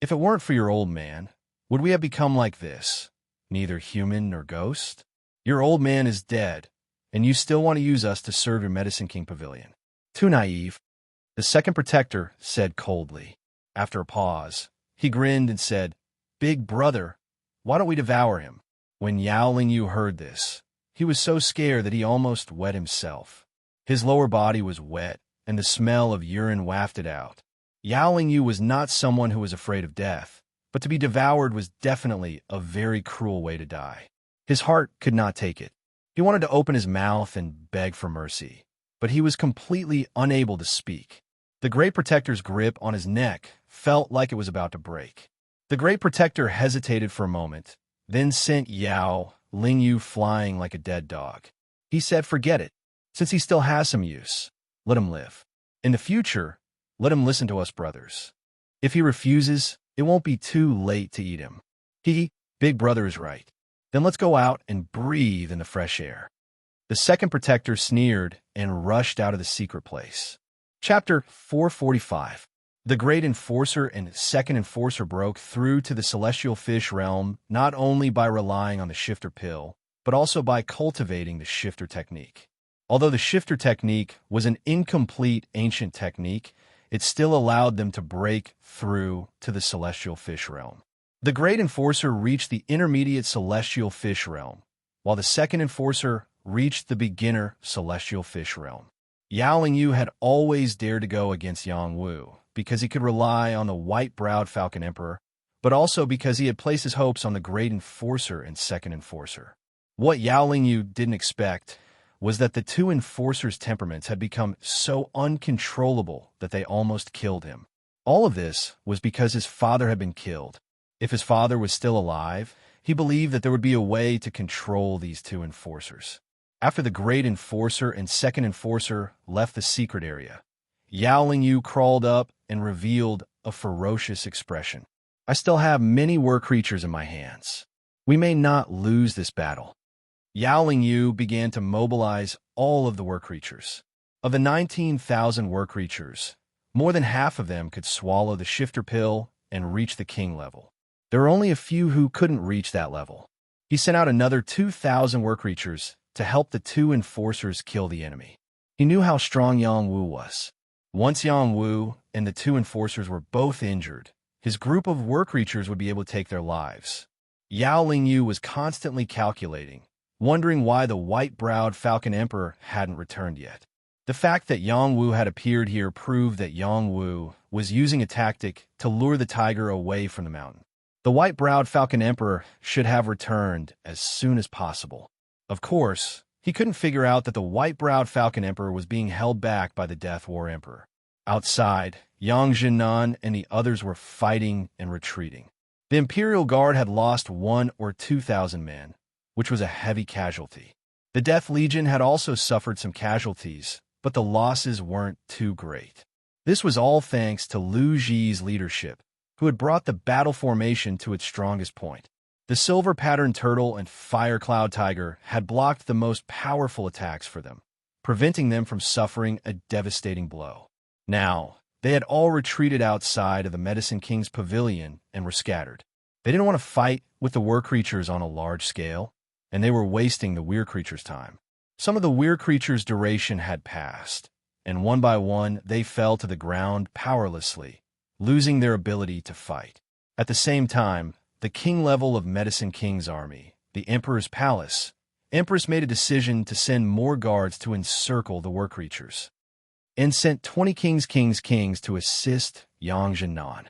Speaker 1: If it weren't for your old man, would we have become like this, neither human nor ghost? Your old man is dead, and you still want to use us to serve your Medicine King Pavilion. Too naive. The Second Protector said coldly. After a pause, he grinned and said, Big brother, why don't we devour him? When Yao Lingyu heard this, he was so scared that he almost wet himself. His lower body was wet, and the smell of urine wafted out. Yao Lingyu was not someone who was afraid of death, but to be devoured was definitely a very cruel way to die. His heart could not take it. He wanted to open his mouth and beg for mercy, but he was completely unable to speak. The Great Protector's grip on his neck felt like it was about to break. The Great Protector hesitated for a moment, then sent Yao Lingyu flying like a dead dog. He said, Forget it. Since he still has some use, let him live. In the future, let him listen to us brothers. If he refuses, it won't be too late to eat him. Big brother is right. Then let's go out and breathe in the fresh air. The Second Protector sneered and rushed out of the secret place. Chapter 445. The Great Enforcer and Second Enforcer broke through to the celestial fish realm not only by relying on the shifter pill, but also by cultivating the shifter technique. Although the shifter technique was an incomplete ancient technique, it still allowed them to break through to the celestial fish realm. The Great Enforcer reached the intermediate celestial fish realm, while the Second Enforcer reached the beginner celestial fish realm. Yao Lingyu had always dared to go against Yang Wu because he could rely on the white-browed Falcon Emperor, but also because he had placed his hopes on the Great Enforcer and Second Enforcer. What Yao Lingyu didn't expect was that the two enforcers' temperaments had become so uncontrollable that they almost killed him. All of this was because his father had been killed. If his father was still alive, he believed that there would be a way to control these two enforcers. After the Great Enforcer and Second Enforcer left the secret area, Yao Lingyu crawled up and revealed a ferocious expression. I still have many war creatures in my hands. We may not lose this battle. Yao Lingyu began to mobilize all of the war creatures. Of the 19,000 war creatures, more than half of them could swallow the shifter pill and reach the king level. There were only a few who couldn't reach that level. He sent out another 2,000 war creatures to help the two enforcers kill the enemy. He knew how strong Yang Wu was. Once Yang Wu and the two enforcers were both injured, his group of war creatures would be able to take their lives. Yao Lingyu was constantly calculating, wondering why the white-browed Falcon Emperor hadn't returned yet. The fact that Yang Wu had appeared here proved that Yang Wu was using a tactic to lure the tiger away from the mountain. The white-browed Falcon Emperor should have returned as soon as possible. Of course, he couldn't figure out that the white-browed Falcon Emperor was being held back by the Death War Emperor. Outside, Yang Jinan and the others were fighting and retreating. The Imperial Guard had lost 1,000 or 2,000 men, which was a heavy casualty. The Death Legion had also suffered some casualties, but the losses weren't too great. This was all thanks to Lu Ji's leadership, who had brought the battle formation to its strongest point. The silver-patterned turtle and fire cloud tiger had blocked the most powerful attacks for them, preventing them from suffering a devastating blow. Now, they had all retreated outside of the Medicine King's pavilion and were scattered. They didn't want to fight with the Weir creatures on a large scale, and they were wasting the Weir creatures' time. Some of the Weir creatures' duration had passed, and one by one they fell to the ground powerlessly, losing their ability to fight. At the same time, the king level of Medicine King's army, the Emperor's Palace, Empress made a decision to send more guards to encircle the Weir creatures, and sent 20 kings to assist Yang Jinan.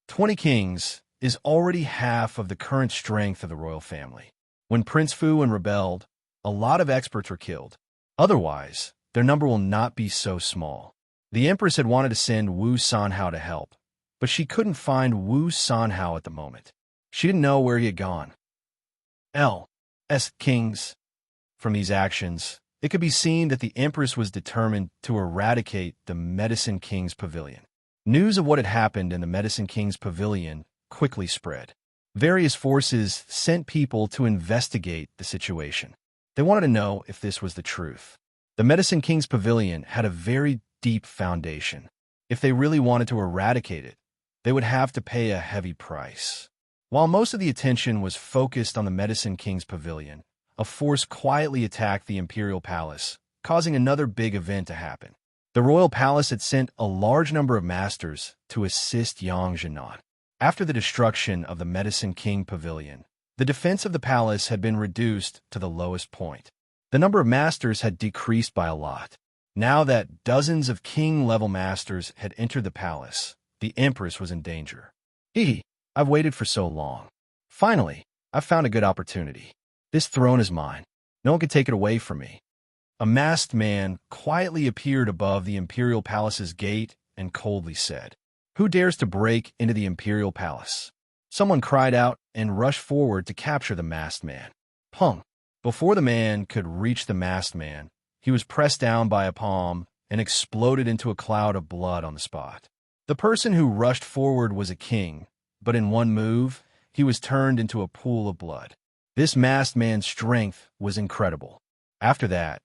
Speaker 1: 20 kings is already half of the current strength of the royal family. When Prince Fuwen rebelled, a lot of experts were killed. Otherwise, their number will not be so small. The Empress had wanted to send Wu Sanhao to help, but she couldn't find Wu Sanhao at the moment. She didn't know where he had gone. Kings. From these actions, it could be seen that the Empress was determined to eradicate the Medicine King's pavilion. News of what had happened in the Medicine King's pavilion quickly spread. Various forces sent people to investigate the situation. They wanted to know if this was the truth. The Medicine King's pavilion had a very deep foundation. If they really wanted to eradicate it, they would have to pay a heavy price. While most of the attention was focused on the Medicine King's pavilion, a force quietly attacked the Imperial Palace, causing another big event to happen. The Royal Palace had sent a large number of masters to assist Yang Jinan. After the destruction of the Medicine King Pavilion, the defense of the palace had been reduced to the lowest point. The number of masters had decreased by a lot. Now that dozens of king-level masters had entered the palace, the Empress was in danger. I've waited for so long. Finally, I've found a good opportunity. This throne is mine. No one can take it away from me. A masked man quietly appeared above the Imperial Palace's gate and coldly said, "Who dares to break into the Imperial Palace?" Someone cried out and rushed forward to capture the masked man. Pung! Before the man could reach the masked man, he was pressed down by a palm and exploded into a cloud of blood on the spot. The person who rushed forward was a king, but in one move, he was turned into a pool of blood. This masked man's strength was incredible. After that,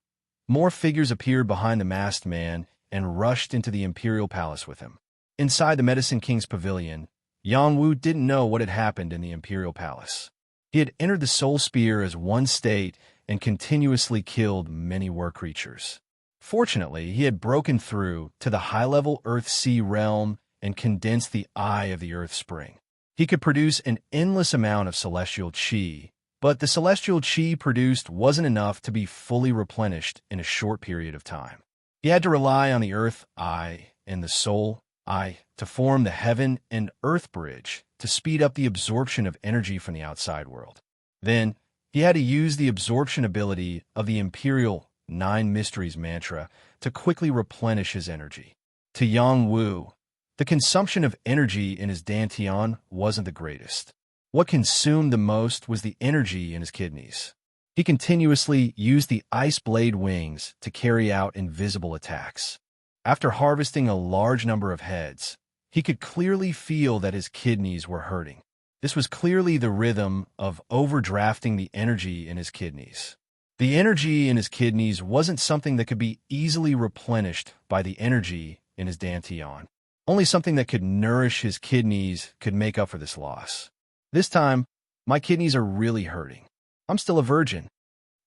Speaker 1: more figures appeared behind the masked man and rushed into the Imperial Palace with him. Inside the Medicine King's pavilion, Yang Wu didn't know what had happened in the Imperial Palace. He had entered the Soul Spear as one state and continuously killed many Weir creatures. Fortunately, he had broken through to the high-level Earth-Sea realm and condensed the eye of the Earth Spring. He could produce an endless amount of celestial qi, but the celestial qi produced wasn't enough to be fully replenished in a short period of time. He had to rely on the Earth Eye and the Soul Eye to form the Heaven and Earth Bridge to speed up the absorption of energy from the outside world. Then, he had to use the absorption ability of the Imperial 9 Mysteries mantra to quickly replenish his energy. To Yang Wu, the consumption of energy in his dantian wasn't the greatest. What consumed the most was the energy in his kidneys. He continuously used the ice blade wings to carry out invisible attacks. After harvesting a large number of heads, he could clearly feel that his kidneys were hurting. This was clearly the rhythm of overdrafting the energy in his kidneys. The energy in his kidneys wasn't something that could be easily replenished by the energy in his dantian. Only something that could nourish his kidneys could make up for this loss. This time, my kidneys are really hurting. I'm still a virgin.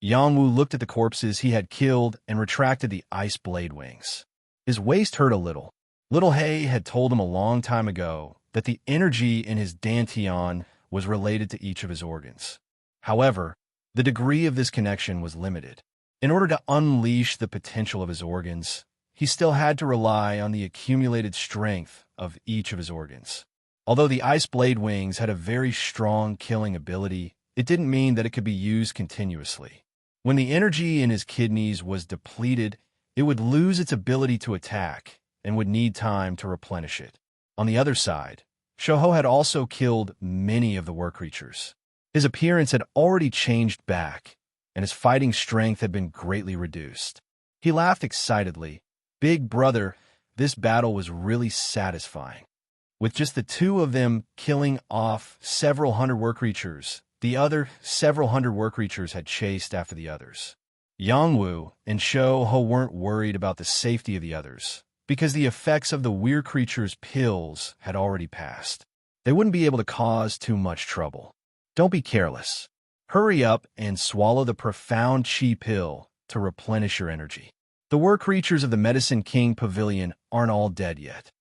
Speaker 1: Yang Wu looked at the corpses he had killed and retracted the ice blade wings. His waist hurt a little. Little Hay had told him a long time ago that the energy in his dantian was related to each of his organs. However, the degree of this connection was limited. In order to unleash the potential of his organs, he still had to rely on the accumulated strength of each of his organs. Although the Ice Blade Wings had a very strong killing ability, it didn't mean that it could be used continuously. When the energy in his kidneys was depleted, it would lose its ability to attack and would need time to replenish it. On the other side, Shoho had also killed many of the war creatures. His appearance had already changed back, and his fighting strength had been greatly reduced. He laughed excitedly. Big brother, this battle was really satisfying. With just the two of them killing off several hundred war creatures, the other several hundred war creatures had chased after the others. Yangwu and Shoho weren't worried about the safety of the others, because the effects of the weird creature's pills had already passed. They wouldn't be able to cause too much trouble. Don't be careless. Hurry up and swallow the profound chi pill to replenish your energy. The war creatures of the Medicine King Pavilion aren't all dead yet.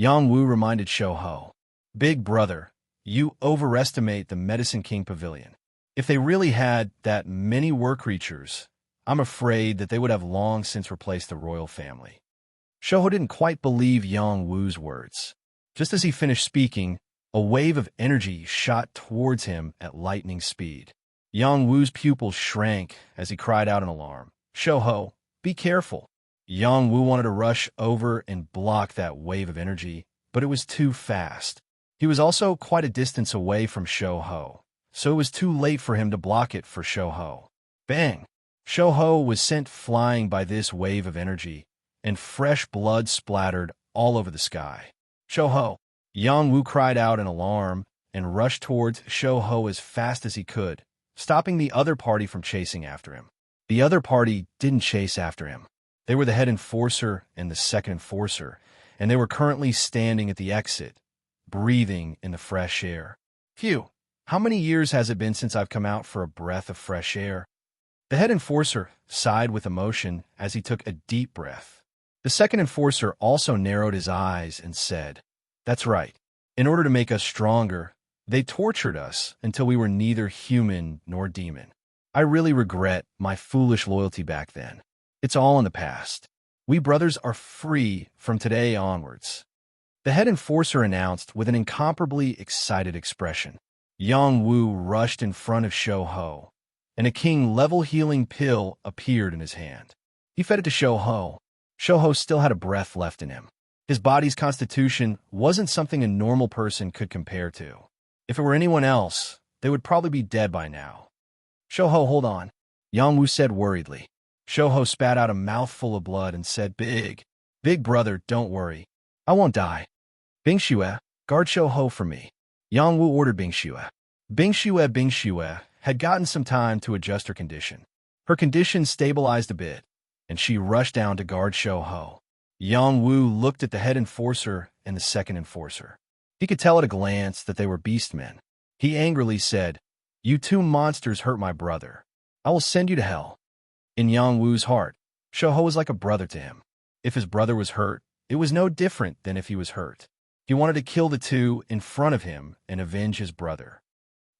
Speaker 1: Yangwu reminded Shoho. Big brother, you overestimate the Medicine King Pavilion. If they really had that many war creatures, I'm afraid that they would have long since replaced the royal family. Shoho didn't quite believe Yangwu's words. Just as he finished speaking, a wave of energy shot towards him at lightning speed. Yangwu's pupils shrank as he cried out in alarm. Shoho, be careful. Yangwu wanted to rush over and block that wave of energy, but it was too fast. He was also quite a distance away from Shoho, so it was too late for him to block it for Shoho. Bang! Shoho was sent flying by this wave of energy, and fresh blood splattered all over the sky. Shoho! Yangwu cried out in alarm and rushed towards Shoho as fast as he could, stopping the other party from chasing after him. The other party didn't chase after him. They were the head enforcer and the second enforcer, and they were currently standing at the exit, breathing in the fresh air. Phew! How many years has it been since I've come out for a breath of fresh air? The head enforcer sighed with emotion as he took a deep breath. The second enforcer also narrowed his eyes and said, That's right. In order to make us stronger, they tortured us until we were neither human nor demon. I really regret my foolish loyalty back then. It's all in the past. We brothers are free from today onwards. The head enforcer announced with an incomparably excited expression. Yangwu rushed in front of Shoho, and a king-level healing pill appeared in his hand. He fed it to Shoho. Shoho still had a breath left in him. His body's constitution wasn't something a normal person could compare to. If it were anyone else, they would probably be dead by now. Shoho, hold on, Yangwu said worriedly. Shoho spat out a mouthful of blood and said, Big brother, don't worry. I won't die. Bingxue, guard Shoho for me. Yangwu ordered Bingxue. Bingxue had gotten some time to adjust her condition. Her condition stabilized a bit, and she rushed down to guard Shoho. Yangwu looked at the head enforcer and the second enforcer. He could tell at a glance that they were beastmen. He angrily said, You two monsters hurt my brother. I will send you to hell. In Yangwu's heart, Shoho was like a brother to him. If his brother was hurt, it was no different than if he was hurt. He wanted to kill the two in front of him and avenge his brother.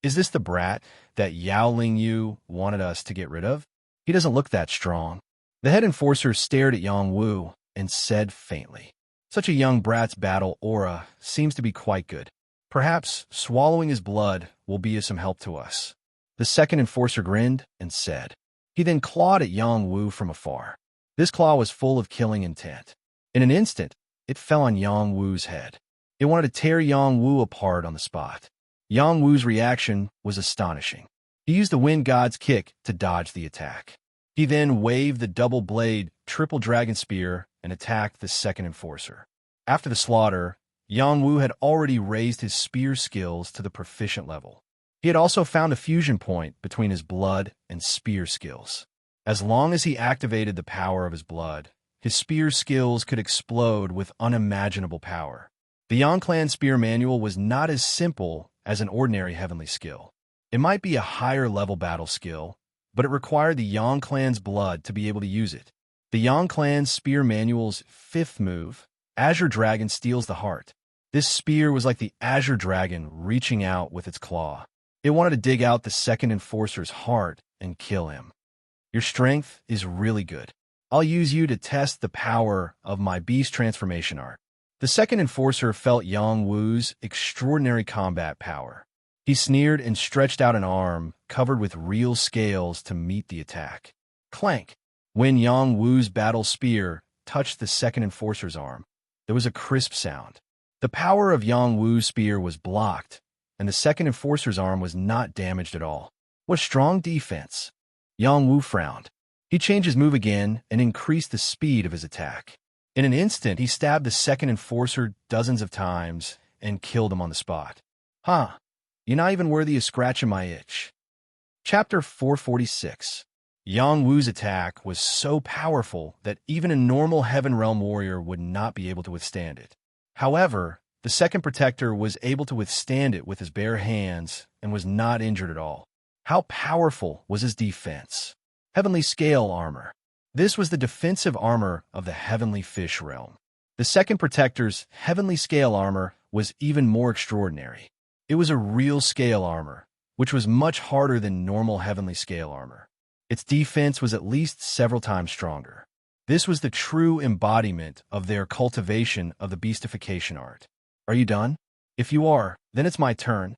Speaker 1: Is this the brat that Yao Lingyu wanted us to get rid of? He doesn't look that strong. The head enforcer stared at Yangwu and said faintly, Such a young brat's battle aura seems to be quite good. Perhaps swallowing his blood will be of some help to us. The second enforcer grinned and said. He then clawed at Yangwu from afar. This claw was full of killing intent. In an instant, it fell on Yangwu's head. It wanted to tear Yangwu apart on the spot. Yangwu's reaction was astonishing. He used the Wind God's kick to dodge the attack. He then waved the double-blade triple dragon spear and attacked the second enforcer. After the slaughter, Yangwu had already raised his spear skills to the proficient level. He had also found a fusion point between his blood and spear skills. As long as he activated the power of his blood, his spear skills could explode with unimaginable power. The Yang Clan Spear Manual was not as simple as an ordinary heavenly skill. It might be a higher-level battle skill, but it required the Yang Clan's blood to be able to use it. The Yang Clan's Spear Manual's fifth move, Azure Dragon, steals the heart. This spear was like the Azure Dragon reaching out with its claw. It wanted to dig out the second enforcer's heart and kill him. Your strength is really good. I'll use you to test the power of my beast transformation art. The second enforcer felt Yang Wu's extraordinary combat power. He sneered and stretched out an arm covered with real scales to meet the attack. Clank! When Yang Wu's battle spear touched the second enforcer's arm, there was a crisp sound. The power of Yang Wu's spear was blocked, and the second enforcer's arm was not damaged at all. What strong defense! Yang Wu frowned. He changed his move again and increased the speed of his attack. In an instant, he stabbed the second enforcer dozens of times and killed him on the spot. Huh, you're not even worthy of scratching my itch. Chapter 446. Yang Wu's attack was so powerful that even a normal Heaven Realm warrior would not be able to withstand it. However, the second protector was able to withstand it with his bare hands and was not injured at all. How powerful was his defense? Heavenly Scale Armor. This was the defensive armor of the Heavenly Fish Realm. The second protector's Heavenly Scale Armor was even more extraordinary. It was a real scale armor, which was much harder than normal Heavenly Scale Armor. Its defense was at least several times stronger. This was the true embodiment of their cultivation of the beastification art. Are you done? If you are, then it's my turn.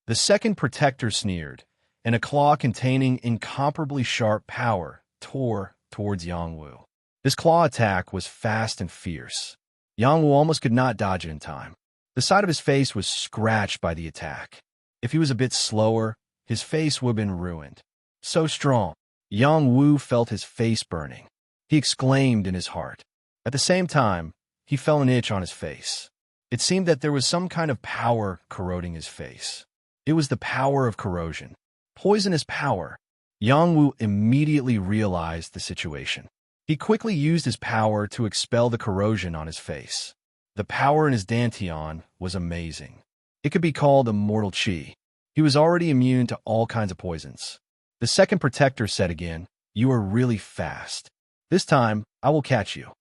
Speaker 1: The second protector sneered, and a claw containing incomparably sharp power tore towards Yang Wu. This claw attack was fast and fierce. Yang Wu almost could not dodge it in time. The side of his face was scratched by the attack. If he was a bit slower, his face would have been ruined. So strong. Yang Wu felt his face burning. He exclaimed in his heart. At the same time, he felt an itch on his face. It seemed that there was some kind of power corroding his face. It was the power of corrosion. Poisonous power. Yang Wu immediately realized the situation. He quickly used his power to expel the corrosion on his face. The power in his dantian was amazing. It could be called immortal chi. He was already immune to all kinds of poisons. The second protector said again, "You are really fast. This time, I will catch you."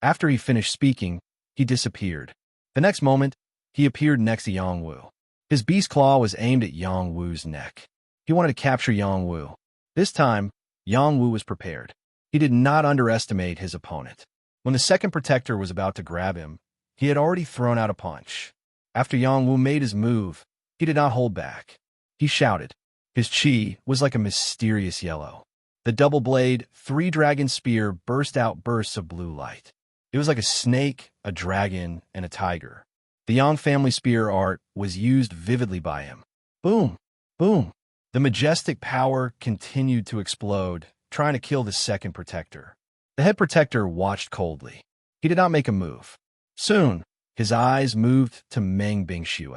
Speaker 1: After he finished speaking, he disappeared. The next moment, he appeared next to Yang Wu. His beast claw was aimed at Yang Wu's neck. He wanted to capture Yang Wu. This time, Yang Wu was prepared. He did not underestimate his opponent. When the second protector was about to grab him, he had already thrown out a punch. After Yang Wu made his move, he did not hold back. He shouted. His chi was like a mysterious yellow. The double-blade, three-dragon spear burst out bursts of blue light. It was like a snake, a dragon, and a tiger. The Yang family spear art was used vividly by him. Boom! Boom! The majestic power continued to explode, trying to kill the second protector. The head protector watched coldly. He did not make a move. Soon, his eyes moved to Meng Bingxue.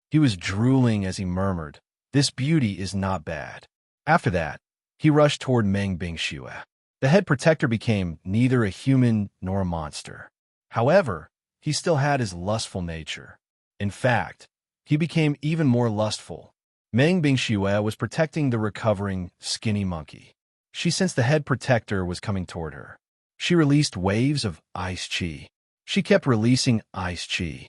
Speaker 1: He was drooling as he murmured, "This beauty is not bad." After that, he rushed toward Meng Bingxue. The head protector became neither a human nor a monster. However, he still had his lustful nature. In fact, he became even more lustful. Meng Bingxue was protecting the recovering skinny monkey. She sensed the head protector was coming toward her. She released waves of ice chi. She kept releasing ice chi.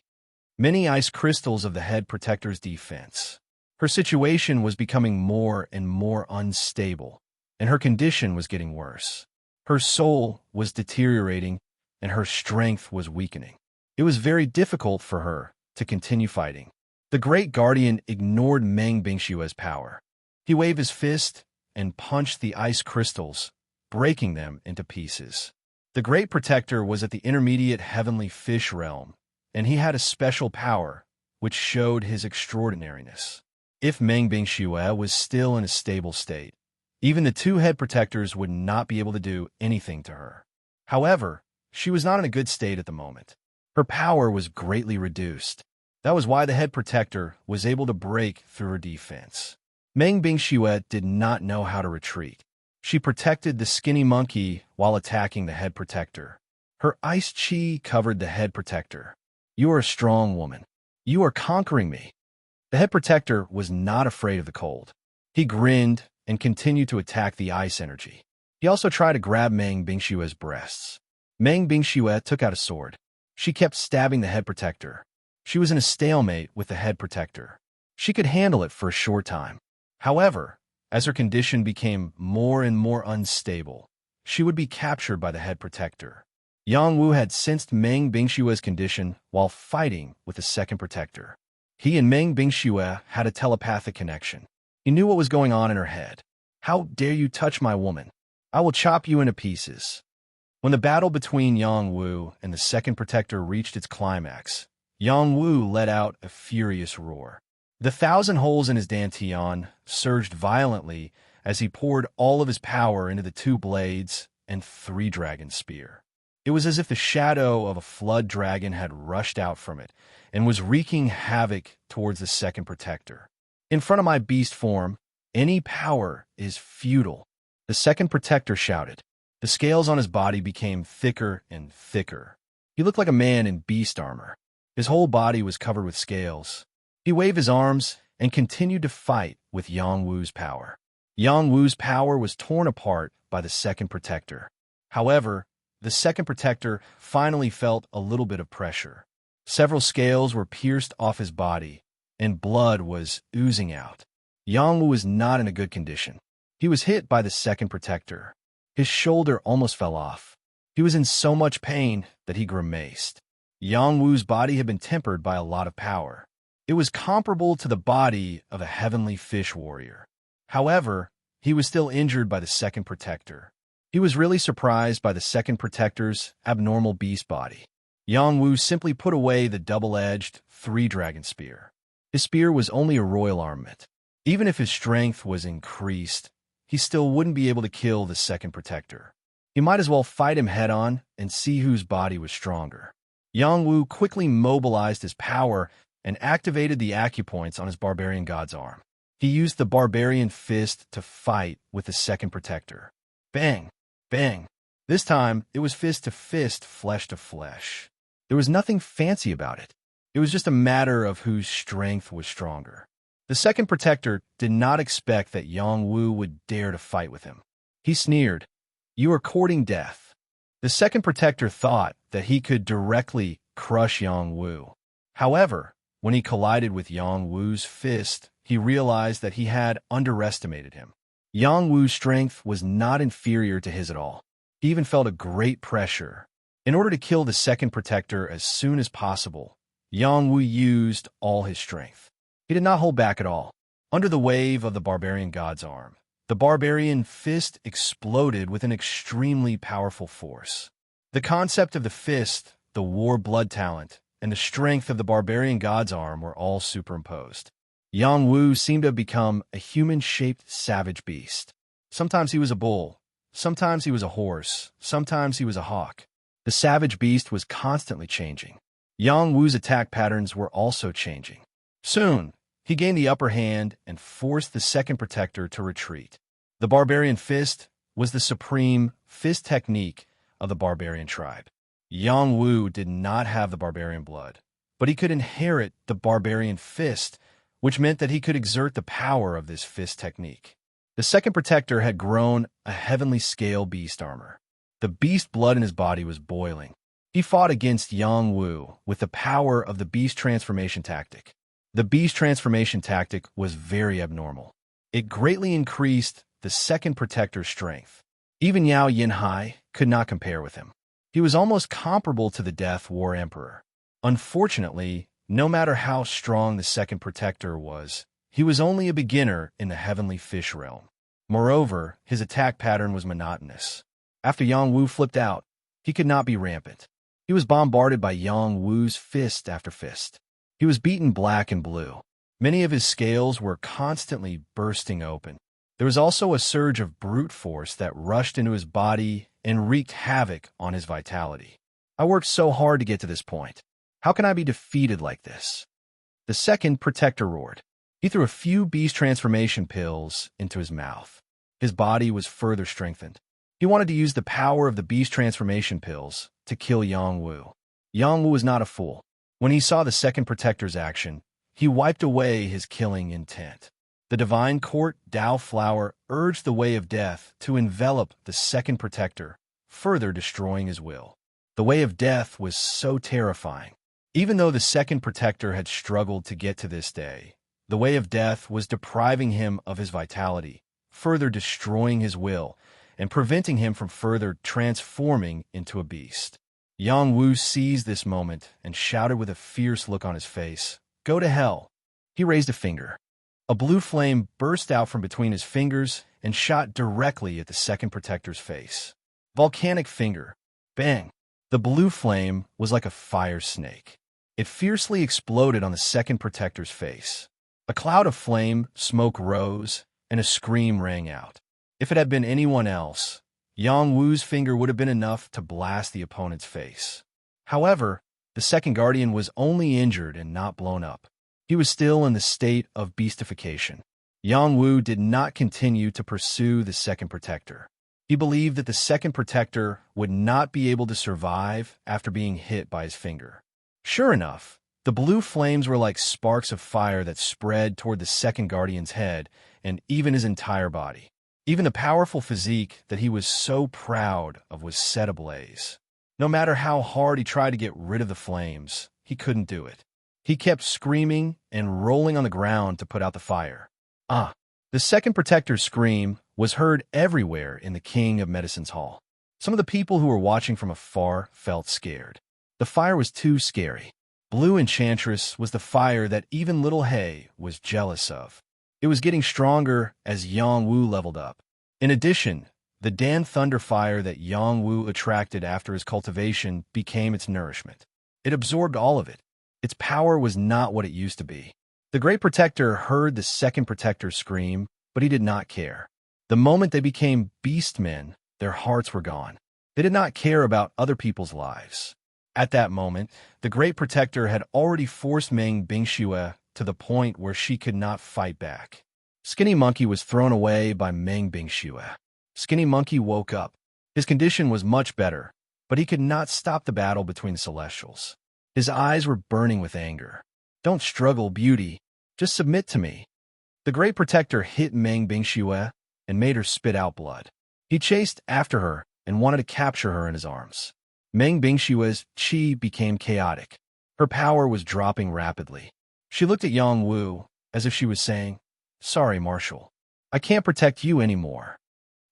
Speaker 1: Many ice crystals of the head protector's defense. Her situation was becoming more and more unstable, and her condition was getting worse. Her soul was deteriorating, and her strength was weakening. It was very difficult for her to continue fighting. The Great Guardian ignored Meng Bingxue's power. He waved his fist and punched the ice crystals, breaking them into pieces. The Great Protector was at the intermediate Heavenly Fish Realm, and he had a special power, which showed his extraordinariness. If Meng Bingxue was still in a stable state, even the two head protectors would not be able to do anything to her. However, she was not in a good state at the moment. Her power was greatly reduced. That was why the head protector was able to break through her defense. Meng Bingxue did not know how to retreat. She protected the skinny monkey while attacking the head protector. Her ice chi covered the head protector. "You are a strong woman. You are conquering me." The head protector was not afraid of the cold. He grinned and continued to attack the ice energy. He also tried to grab Meng Bingxue's breasts. Meng Bingxue took out a sword. She kept stabbing the head protector. She was in a stalemate with the head protector. She could handle it for a short time. However, as her condition became more and more unstable, she would be captured by the head protector. Yang Wu had sensed Meng Bingshue's condition while fighting with the second protector. He and Meng Bingxue had a telepathic connection. He knew what was going on in her head. "How dare you touch my woman? I will chop you into pieces." When the battle between Yang Wu and the second protector reached its climax, Yang Wu let out a furious roar. The 1,000 holes in his dantian surged violently as he poured all of his power into the 2 blades and 3-dragon spear. It was as if the shadow of a flood dragon had rushed out from it and was wreaking havoc towards the second protector. "In front of my beast form, any power is futile," the second protector shouted. The scales on his body became thicker and thicker. He looked like a man in beast armor. His whole body was covered with scales. He waved his arms and continued to fight with Yang Wu's power. Yang Wu's power was torn apart by the second protector. However, the second protector finally felt a little bit of pressure. Several scales were pierced off his body, and blood was oozing out. Yang Wu was not in a good condition. He was hit by the second protector. His shoulder almost fell off. He was in so much pain that he grimaced. Yang Wu's body had been tempered by a lot of power. It was comparable to the body of a heavenly fish warrior. However, he was still injured by the second protector. He was really surprised by the second protector's abnormal beast body. Yang Wu simply put away the double-edged 3-dragon spear. His spear was only a royal armament. Even if his strength was increased, he still wouldn't be able to kill the second protector. He might as well fight him head-on and see whose body was stronger. Yang Wu quickly mobilized his power and activated the acupoints on his barbarian god's arm. He used the barbarian fist to fight with the second protector. Bang! Bang! This time, it was fist to fist, flesh to flesh. There was nothing fancy about it. It was just a matter of whose strength was stronger. The second protector did not expect that Yang Wu would dare to fight with him. He sneered, "You are courting death." The second protector thought that he could directly crush Yang Wu. However, when he collided with Yang Wu's fist, he realized that he had underestimated him. Yang Wu's strength was not inferior to his at all. He even felt a great pressure. In order to kill the second protector as soon as possible, Yang Wu used all his strength. He did not hold back at all. Under the wave of the barbarian god's arm, the barbarian fist exploded with an extremely powerful force. The concept of the fist, the war blood talent, and the strength of the barbarian god's arm were all superimposed. Yang Wu seemed to have become a human-shaped savage beast. Sometimes he was a bull, sometimes he was a horse, sometimes he was a hawk. The savage beast was constantly changing. Yang Wu's attack patterns were also changing. Soon, he gained the upper hand and forced the second protector to retreat. The barbarian fist was the supreme fist technique of the barbarian tribe. Yang Wu did not have the barbarian blood, but he could inherit the barbarian fist, which meant that he could exert the power of this fist technique. The second protector had grown a heavenly scale beast armor. The beast blood in his body was boiling. He fought against Yang Wu with the power of the beast transformation tactic. The beast transformation tactic was very abnormal. It greatly increased the second protector's strength. Even Yao Yinhai could not compare with him. He was almost comparable to the Death War Emperor. Unfortunately, no matter how strong the second protector was, he was only a beginner in the heavenly fish realm. Moreover, his attack pattern was monotonous. After Yang Wu flipped out, he could not be rampant. He was bombarded by Yang Wu's fist after fist. He was beaten black and blue. Many of his scales were constantly bursting open. There was also a surge of brute force that rushed into his body and wreaked havoc on his vitality. I worked so hard to get to this point. How can I be defeated like this? The second protector roared. He threw a few beast transformation pills into his mouth. His body was further strengthened. He wanted to use the power of the beast transformation pills to kill Yang Wu. Yang Wu was not a fool. When he saw the second protector's action, he wiped away his killing intent. The divine court Dao flower urged the way of death to envelop the second protector, further destroying his will. The way of death was so terrifying. Even though the second protector had struggled to get to this day, the way of death was depriving him of his vitality, further destroying his will, and preventing him from further transforming into a beast. Yang Wu seized this moment and shouted with a fierce look on his face, "Go to hell!" He raised a finger. A blue flame burst out from between his fingers and shot directly at the second protector's face. Volcanic finger. Bang! The blue flame was like a fire snake. It fiercely exploded on the second protector's face. A cloud of flame, smoke rose, and a scream rang out. If it had been anyone else, Yang Wu's finger would have been enough to blast the opponent's face. However, the second guardian was only injured and not blown up. He was still in the state of beastification. Yang Wu did not continue to pursue the second protector. He believed that the second protector would not be able to survive after being hit by his finger. Sure enough, the blue flames were like sparks of fire that spread toward the second guardian's head and even his entire body. Even the powerful physique that he was so proud of was set ablaze. No matter how hard he tried to get rid of the flames, he couldn't do it. He kept screaming and rolling on the ground to put out the fire. The second protector's scream was heard everywhere in the King of Medicine's hall. Some of the people who were watching from afar felt scared. The fire was too scary. Blue Enchantress was the fire that even Little Hay was jealous of. It was getting stronger as Yang Wu leveled up. In addition, the Dan Thunder fire that Yang Wu attracted after his cultivation became its nourishment. It absorbed all of it. Its power was not what it used to be. The Great Protector heard the second protector scream, but he did not care. The moment they became beastmen, their hearts were gone. They did not care about other people's lives. At that moment, the Great Protector had already forced Meng Bingxue to the point where she could not fight back. Skinny Monkey was thrown away by Meng Bingxue. Skinny Monkey woke up. His condition was much better, but he could not stop the battle between the Celestials. His eyes were burning with anger. "Don't struggle, beauty. Just submit to me." The Great Protector hit Meng Bingxue and made her spit out blood. He chased after her and wanted to capture her in his arms. Meng Bingxue's qi became chaotic. Her power was dropping rapidly. She looked at Yang Wu as if she was saying, "Sorry, Marshal. I can't protect you anymore."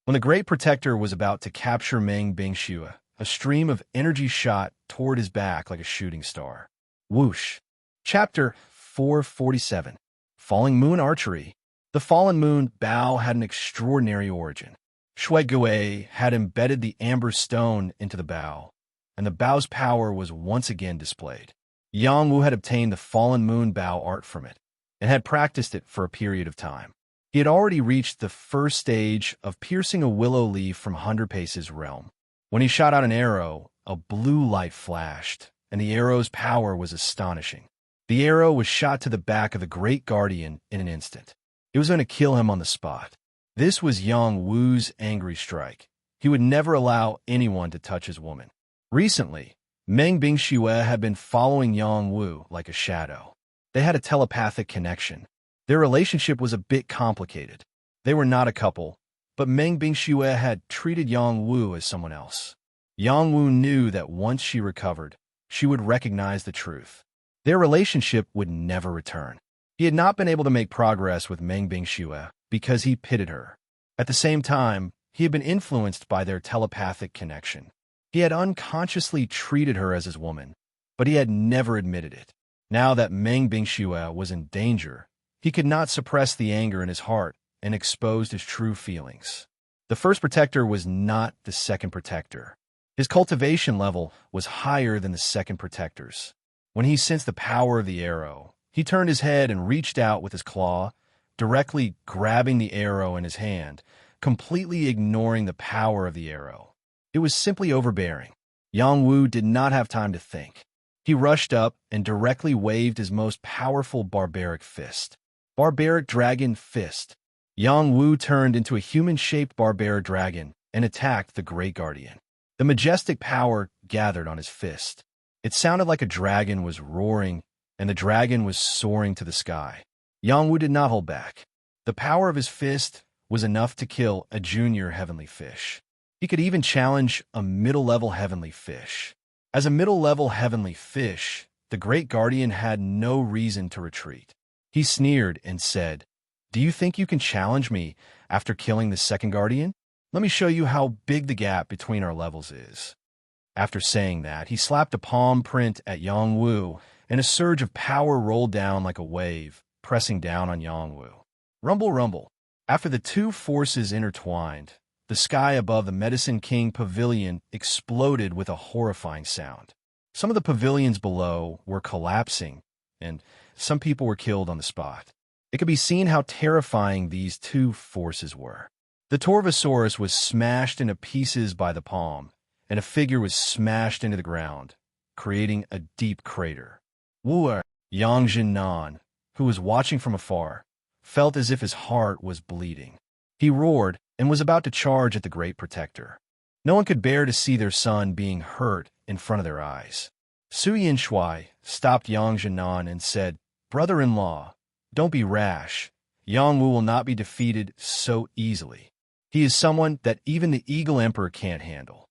Speaker 1: When the Great Protector was about to capture Meng Bingxue, a stream of energy shot toward his back like a shooting star. Whoosh. Chapter 447. Falling Moon Archery. The Fallen Moon bow had an extraordinary origin. Shui Gui had embedded the amber stone into the bow, and the bow's power was once again displayed. Yang Wu had obtained the Fallen Moon bow art from it, and had practiced it for a period of time. He had already reached the first stage of piercing a willow leaf from 100 paces realm. When he shot out an arrow, a blue light flashed, and the arrow's power was astonishing. The arrow was shot to the back of the Great Guardian in an instant. It was going to kill him on the spot. This was Yang Wu's angry strike. He would never allow anyone to touch his woman. Recently, Meng Bingxue had been following Yang Wu like a shadow. They had a telepathic connection. Their relationship was a bit complicated. They were not a couple, but Meng Bingxue had treated Yang Wu as someone else. Yang Wu knew that once she recovered, she would recognize the truth. Their relationship would never return. He had not been able to make progress with Meng Bingxue because he pitted her. At the same time, he had been influenced by their telepathic connection. He had unconsciously treated her as his woman, but he had never admitted it. Now that Meng Bingxue was in danger, he could not suppress the anger in his heart and exposed his true feelings. The first protector was not the second protector. His cultivation level was higher than the second protector's. When he sensed the power of the arrow, he turned his head and reached out with his claw, directly grabbing the arrow in his hand, completely ignoring the power of the arrow. It was simply overbearing. Yang Wu did not have time to think. He rushed up and directly waved his most powerful barbaric fist. Barbaric Dragon Fist. Yang Wu turned into a human-shaped barbaric dragon and attacked the Great Guardian. The majestic power gathered on his fist. It sounded like a dragon was roaring, and the dragon was soaring to the sky. Yang Wu did not hold back. The power of his fist was enough to kill a junior heavenly fish. He could even challenge a middle-level heavenly fish. As a middle-level heavenly fish, the Great Guardian had no reason to retreat. He sneered and said, "Do you think you can challenge me after killing the second Guardian? Let me show you how big the gap between our levels is." After saying that, he slapped a palm print at Yang Wu, and a surge of power rolled down like a wave, pressing down on Yang Wu. Rumble, rumble. After the two forces intertwined, the sky above the Medicine King Pavilion exploded with a horrifying sound. Some of the pavilions below were collapsing, and some people were killed on the spot. It could be seen how terrifying these two forces were. The Torvosaurus was smashed into pieces by the palm, and a figure was smashed into the ground, creating a deep crater. Wu Yang Jinnan, who was watching from afar, felt as if his heart was bleeding. He roared and was about to charge at the Great Protector. No one could bear to see their son being hurt in front of their eyes. Su Yinshui stopped Yang Jinnan and said, "Brother-in-law, don't be rash. Yang Wu will not be defeated so easily. He is someone that even the Eagle Emperor can't handle."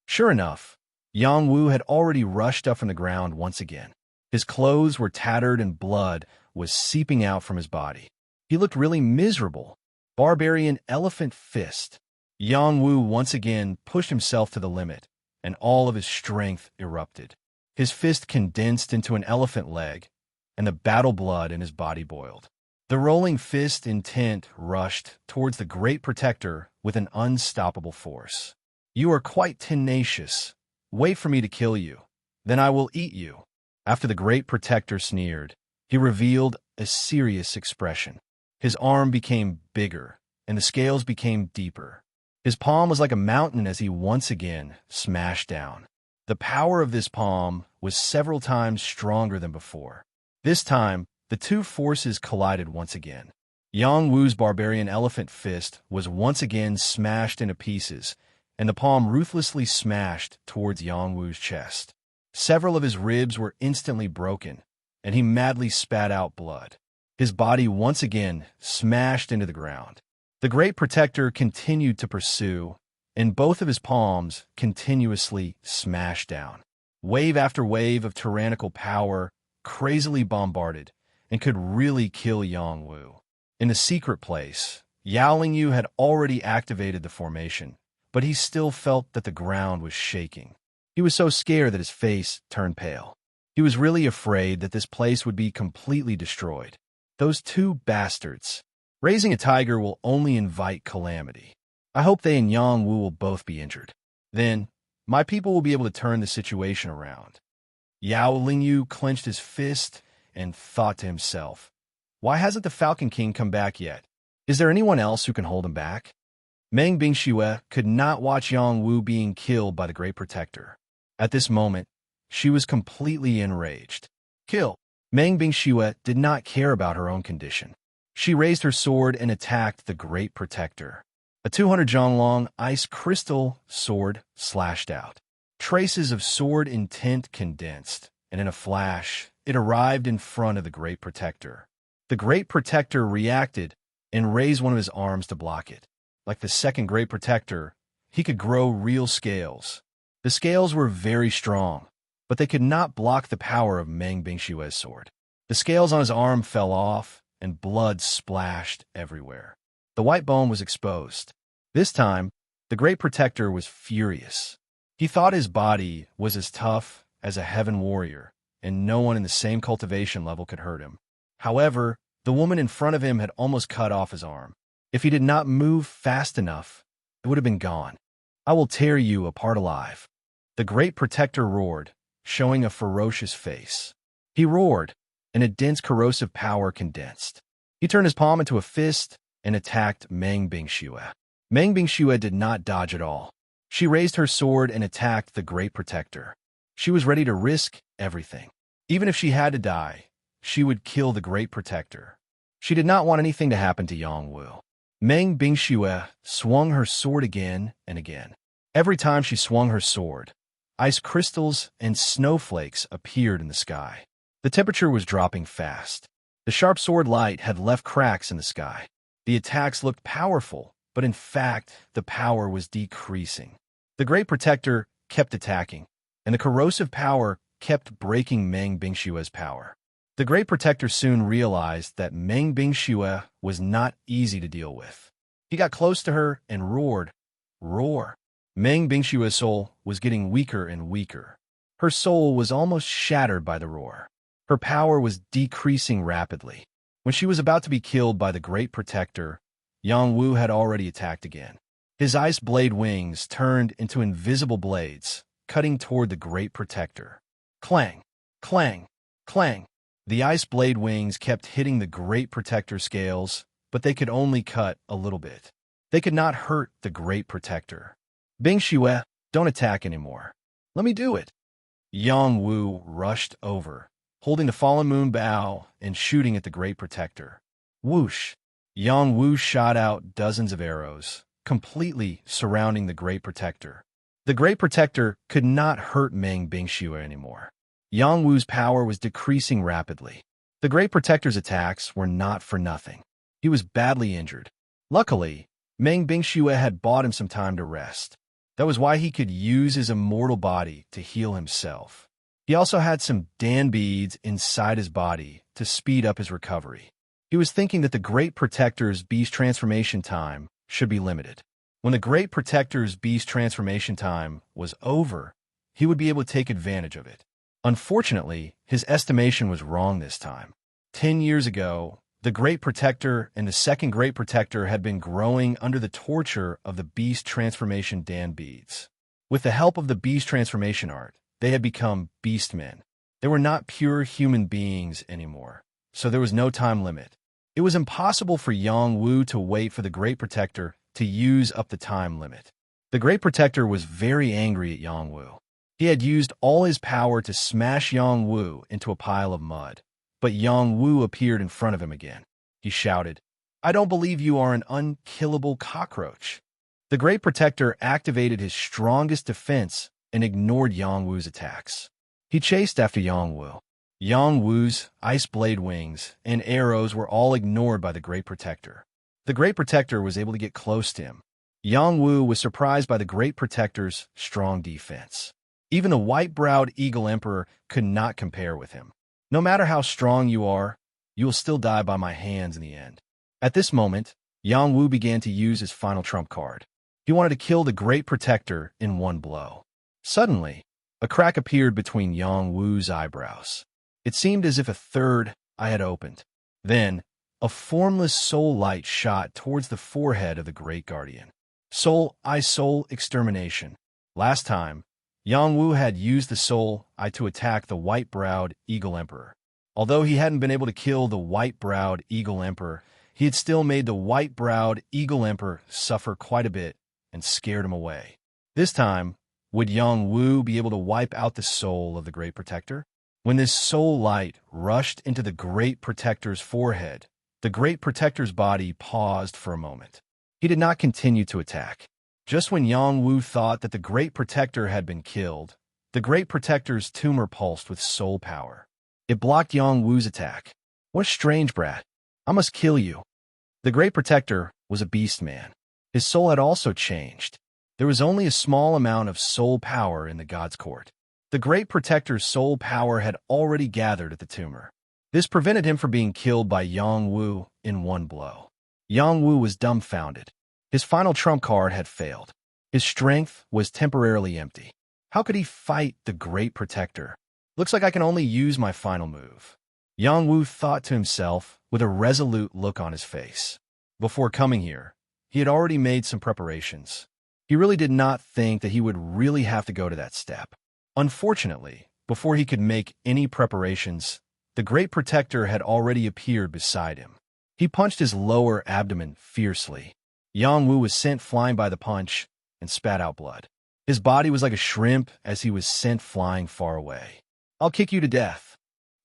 Speaker 1: Sure enough, Yang Wu had already rushed up from the ground once again. His clothes were tattered and blood was seeping out from his body. He looked really miserable. Barbarian Elephant Fist. Yang Wu once again pushed himself to the limit, and all of his strength erupted. His fist condensed into an elephant leg, and the battle blood in his body boiled. The rolling fist intent rushed towards the Great Protector with an unstoppable force. "You are quite tenacious. Wait for me to kill you. Then I will eat you." After the Great Protector sneered, he revealed a serious expression. His arm became bigger, and the scales became deeper. His palm was like a mountain as he once again smashed down. The power of this palm was several times stronger than before. This time, the two forces collided once again. Yang Wu's barbarian elephant fist was once again smashed into pieces, and the palm ruthlessly smashed towards Yang Wu's chest. Several of his ribs were instantly broken, and he madly spat out blood. His body once again smashed into the ground. The Great Protector continued to pursue, and both of his palms continuously smashed down. Wave after wave of tyrannical power crazily bombarded and could really kill Yang Wu. In the secret place, Yao Lingyu had already activated the formation, but he still felt that the ground was shaking. He was so scared that his face turned pale. He was really afraid that this place would be completely destroyed. Those two bastards. Raising a tiger will only invite calamity. I hope they and Yang Wu will both be injured. Then, my people will be able to turn the situation around. Yao Lingyu clenched his fist and thought to himself, "Why hasn't the Falcon King come back yet? Is there anyone else who can hold him back?" Meng Bingxue could not watch Yang Wu being killed by the Great Protector. At this moment, she was completely enraged. Kill! Meng Bingxue did not care about her own condition. She raised her sword and attacked the Great Protector. A 200 zhonglong ice crystal sword slashed out. Traces of sword intent condensed, and in a flash, it arrived in front of the Great Protector. The Great Protector reacted and raised one of his arms to block it. Like the second Great Protector, he could grow real scales. The scales were very strong, but they could not block the power of Meng Bingxue's sword. The scales on his arm fell off, and blood splashed everywhere. The white bone was exposed. This time, the Great Protector was furious. He thought his body was as tough as a heaven warrior, and no one in the same cultivation level could hurt him. However, the woman in front of him had almost cut off his arm. If he did not move fast enough, it would have been gone. "I will tear you apart alive." The Great Protector roared, showing a ferocious face. He roared, and a dense corrosive power condensed. He turned his palm into a fist and attacked Meng Bingxue. Meng Bingxue did not dodge at all. She raised her sword and attacked the Great Protector. She was ready to risk everything. Even if she had to die, she would kill the Great Protector. She did not want anything to happen to Yang Wu. Meng Bingxue swung her sword again and again. Every time she swung her sword, ice crystals and snowflakes appeared in the sky. The temperature was dropping fast. The sharp sword light had left cracks in the sky. The attacks looked powerful, but in fact, the power was decreasing. The Great Protector kept attacking, and the corrosive power kept breaking Meng Bingxue's power. The Great Protector soon realized that Meng Bingxue was not easy to deal with. He got close to her and roared, "Roar!" Meng Bingshua's soul was getting weaker and weaker. Her soul was almost shattered by the roar. Her power was decreasing rapidly. When she was about to be killed by the Great Protector, Yang Wu had already attacked again. His ice blade wings turned into invisible blades, cutting toward the Great Protector. Clang! Clang! Clang! The ice blade wings kept hitting the Great Protector's scales, but they could only cut a little bit. They could not hurt the Great Protector. Bingxue, don't attack anymore. Let me do it. Yang Wu rushed over, holding the fallen moon bow and shooting at the Great Protector. Whoosh! Yang Wu shot out dozens of arrows, completely surrounding the Great Protector. The Great Protector could not hurt Meng Bingxue anymore. Yang Wu's power was decreasing rapidly. The Great Protector's attacks were not for nothing. He was badly injured. Luckily, Meng Bingxue had bought him some time to rest. That was why he could use his immortal body to heal himself. He also had some Dan beads inside his body to speed up his recovery. He was thinking that the Great Protector's beast transformation time should be limited. When the Great Protector's beast transformation time was over, he would be able to take advantage of it. Unfortunately, his estimation was wrong this time. 10 years ago, the Great Protector and the Second Great Protector had been growing under the torture of the beast transformation Dan beads. With the help of the beast transformation art, they had become beastmen. They were not pure human beings anymore, so there was no time limit. It was impossible for Yang Wu to wait for the Great Protector to use up the time limit. The Great Protector was very angry at Yang Wu. He had used all his power to smash Yang Wu into a pile of mud, but Yang Wu appeared in front of him again. He shouted, "I don't believe you are an unkillable cockroach." The Great Protector activated his strongest defense and ignored Yang Wu's attacks. He chased after Yang Wu. Yang Wu's ice blade wings and arrows were all ignored by the Great Protector. The Great Protector was able to get close to him. Yang Wu was surprised by the Great Protector's strong defense. Even the white-browed Eagle Emperor could not compare with him. No matter how strong you are, you will still die by my hands in the end. At this moment, Yang Wu began to use his final trump card. He wanted to kill the Great Protector in one blow. Suddenly, a crack appeared between Yang Wu's eyebrows. It seemed as if a third eye had opened. Then, a formless soul light shot towards the forehead of the Great Guardian. Soul extermination. Last time, Yang Wu had used the soul eye to attack the white-browed Eagle Emperor. Although he hadn't been able to kill the white-browed Eagle Emperor, he had still made the white-browed Eagle Emperor suffer quite a bit and scared him away. This time, would Yang Wu be able to wipe out the soul of the Great Protector? When this soul light rushed into the Great Protector's forehead, the Great Protector's body paused for a moment. He did not continue to attack. Just when Yang Wu thought that the Great Protector had been killed, the Great Protector's tumor pulsed with soul power. It blocked Yang Wu's attack. What a strange brat. I must kill you. The Great Protector was a beast man. His soul had also changed. There was only a small amount of soul power in the God's Court. The Great Protector's soul power had already gathered at the tumor. This prevented him from being killed by Yang Wu in one blow. Yang Wu was dumbfounded. His final trump card had failed. His strength was temporarily empty. How could he fight the Great Protector? Looks like I can only use my final move. Yang Wu thought to himself with a resolute look on his face. Before coming here, he had already made some preparations. He really did not think that he would really have to go to that step. Unfortunately, before he could make any preparations, the Great Protector had already appeared beside him. He punched his lower abdomen fiercely. Yang Wu was sent flying by the punch and spat out blood. His body was like a shrimp as he was sent flying far away. "I'll kick you to death."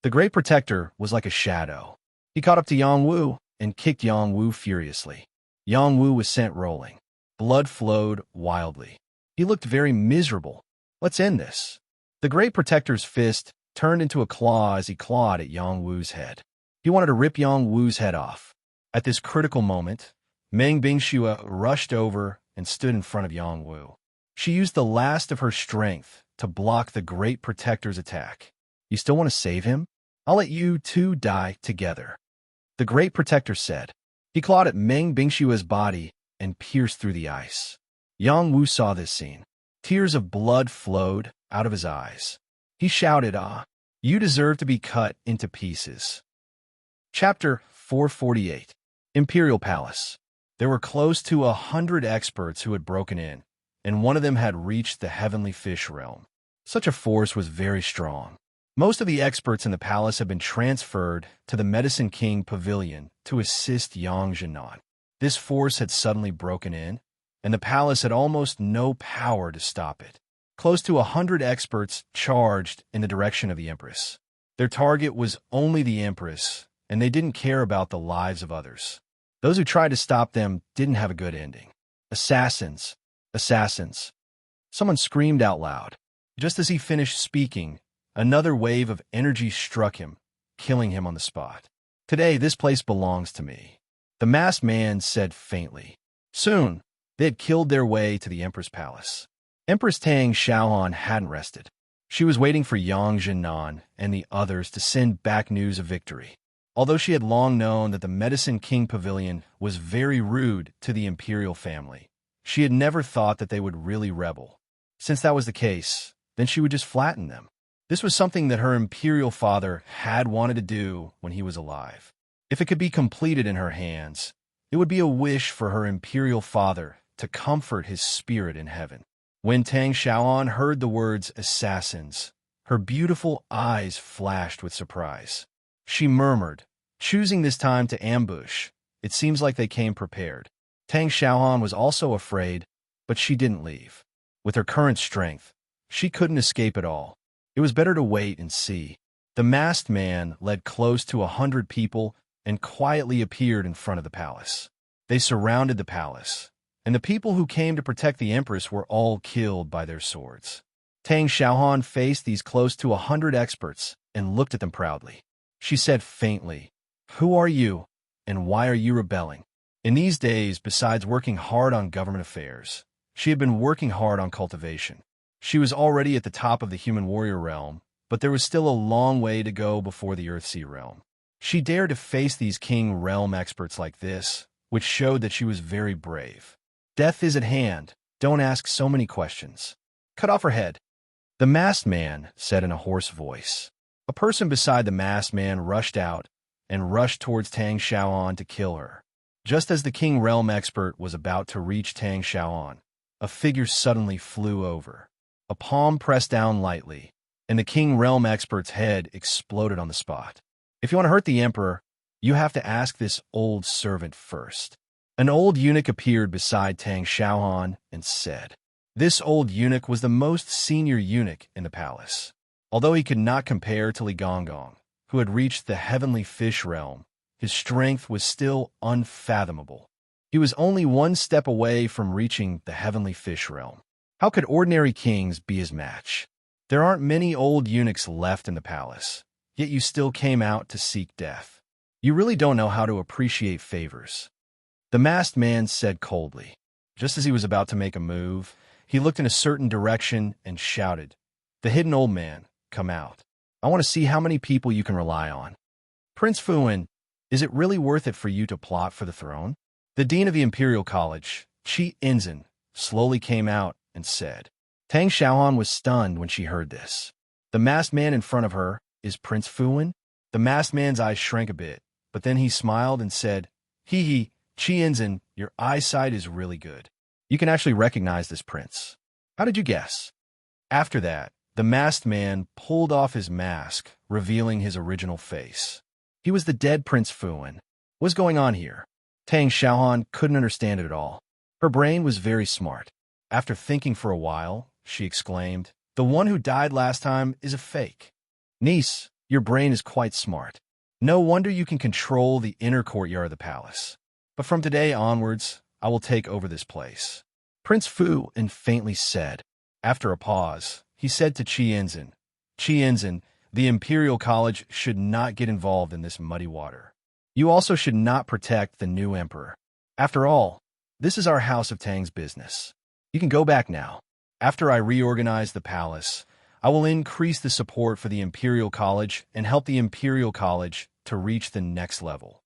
Speaker 1: The Great Protector was like a shadow. He caught up to Yang Wu and kicked Yang Wu furiously. Yang Wu was sent rolling. Blood flowed wildly. He looked very miserable. Let's end this. The Great Protector's fist turned into a claw as he clawed at Yang Wu's head. He wanted to rip Yang Wu's head off. At this critical moment, Meng Bingxue rushed over and stood in front of Yang Wu. She used the last of her strength to block the Great Protector's attack. "You still want to save him? I'll let you two die together," the Great Protector said. He clawed at Meng Bingshue's body and pierced through the ice. Yang Wu saw this scene. Tears of blood flowed out of his eyes. He shouted, "Ah, you deserve to be cut into pieces." Chapter 448. Imperial Palace. There were close to 100 experts who had broken in, and one of them had reached the heavenly fish realm. Such a force was very strong. Most of the experts in the palace had been transferred to the Medicine King Pavilion to assist Yang Jinan. This force had suddenly broken in, and the palace had almost no power to stop it. Close to 100 experts charged in the direction of the Empress. Their target was only the Empress, and they didn't care about the lives of others. Those who tried to stop them didn't have a good ending. Assassins! Assassins! Someone screamed out loud. Just as he finished speaking, another wave of energy struck him, killing him on the spot. "Today, this place belongs to me," the masked man said faintly. Soon, they had killed their way to the Emperor's palace. Empress Tang Xiaohan hadn't rested. She was waiting for Yang Jinan and the others to send back news of victory. Although she had long known that the Medicine King Pavilion was very rude to the imperial family, she had never thought that they would really rebel. Since that was the case, then she would just flatten them. This was something that her imperial father had wanted to do when he was alive. If it could be completed in her hands, it would be a wish for her imperial father to comfort his spirit in heaven. When Tang Xiaoan heard the words assassins, her beautiful eyes flashed with surprise. She murmured, choosing this time to ambush. It seems like they came prepared. Tang Xiaoan was also afraid, but she didn't leave. With her current strength, she couldn't escape at all. It was better to wait and see. The masked man led close to 100 people and quietly appeared in front of the palace. They surrounded the palace, and the people who came to protect the Empress were all killed by their swords. Tang Xiaohan faced these close to 100 experts and looked at them proudly. She said faintly, "Who are you, and why are you rebelling?" In these days, besides working hard on government affairs, she had been working hard on cultivation. She was already at the top of the human warrior realm, but there was still a long way to go before the Earthsea realm. She dared to face these king realm experts like this, which showed that she was very brave. "Death is at hand. Don't ask so many questions. Cut off her head," the masked man said in a hoarse voice. A person beside the masked man rushed out and rushed towards Tang Xiaoan to kill her. Just as the king realm expert was about to reach Tang Xiaoan, a figure suddenly flew over. A palm pressed down lightly, and the king realm expert's head exploded on the spot. "If you want to hurt the emperor, you have to ask this old servant first." An old eunuch appeared beside Tang Xiaohan and said. This old eunuch was the most senior eunuch in the palace. Although he could not compare to Li Gonggong, who had reached the heavenly fish realm, his strength was still unfathomable. He was only one step away from reaching the heavenly fish realm. How could ordinary kings be his match? There aren't many old eunuchs left in the palace, yet you still came out to seek death. You really don't know how to appreciate favors. The masked man said coldly. Just as he was about to make a move, he looked in a certain direction and shouted, "The hidden old man, come out. I want to see how many people you can rely on." "Prince Fuwen, is it really worth it for you to plot for the throne?" The dean of the Imperial College, Qi Inzin, slowly came out and said. Tang Xiaohan was stunned when she heard this. The masked man in front of her is Prince Fuwen? The masked man's eyes shrank a bit, but then he smiled and said, Hee, Qi Inzin, your eyesight is really good. You can actually recognize this prince. How did you guess? After that, the masked man pulled off his mask, revealing his original face. He was the dead Prince Fuwen. What's going on here? Tang Xiaohan couldn't understand it at all. Her brain was very smart. After thinking for a while, she exclaimed, "The one who died last time is a fake." "Niece, your brain is quite smart. No wonder you can control the inner courtyard of the palace. But from today onwards, I will take over this place." Prince Fuwen faintly said. After a pause, he said to Qi Inzin, the Imperial College should not get involved in this muddy water. You also should not protect the new emperor. After all, this is our House of Tang's business. You can go back now. After I reorganize the palace, I will increase the support for the Imperial College and help the Imperial College to reach the next level.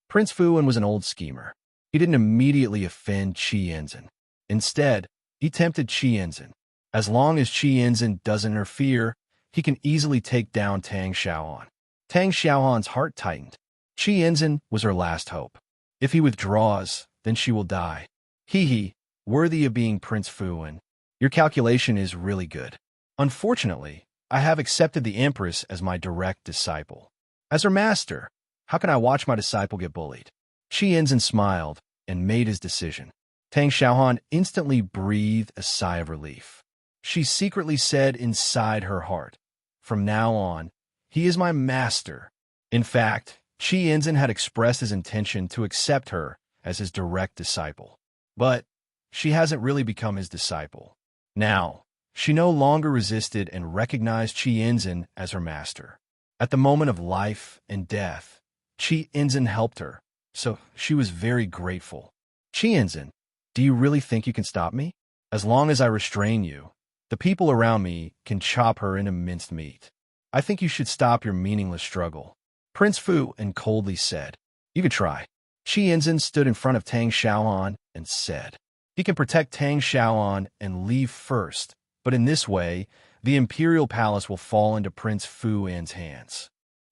Speaker 1: Prince Fuwen was an old schemer. He didn't immediately offend Qi Inzin. Instead, He tempted Qi Yinzhen. As long as Qi Yinzhen doesn't interfere, he can easily take down Tang Xiaohan. Tang Xiaohan's heart tightened. Qi Yinzhen was her last hope. If he withdraws, then she will die. Hee, worthy of being Prince Fuwen. Your calculation is really good. Unfortunately, I have accepted the Empress as my direct disciple. As her master, how can I watch my disciple get bullied? Qi Yinzhen smiled and made his decision. Tang Xiaohan instantly breathed a sigh of relief. She secretly said inside her heart, "From now on, he is my master." In fact, Qi Yinzhen had expressed his intention to accept her as his direct disciple. But she hasn't really become his disciple. Now, she no longer resisted and recognized Qi Yinzhen as her master. At the moment of life and death, Qi Yinzhen helped her, so she was very grateful. Qi Yinzhen, do you really think you can stop me? As long as I restrain you, the people around me can chop her into minced meat. I think you should stop your meaningless struggle. Prince Fuwen coldly said. You could try. Qi Yinzhen stood in front of Tang Xiaohan and said, he can protect Tang Xiaohan and leave first, but in this way, the imperial palace will fall into Prince Fuwen's hands.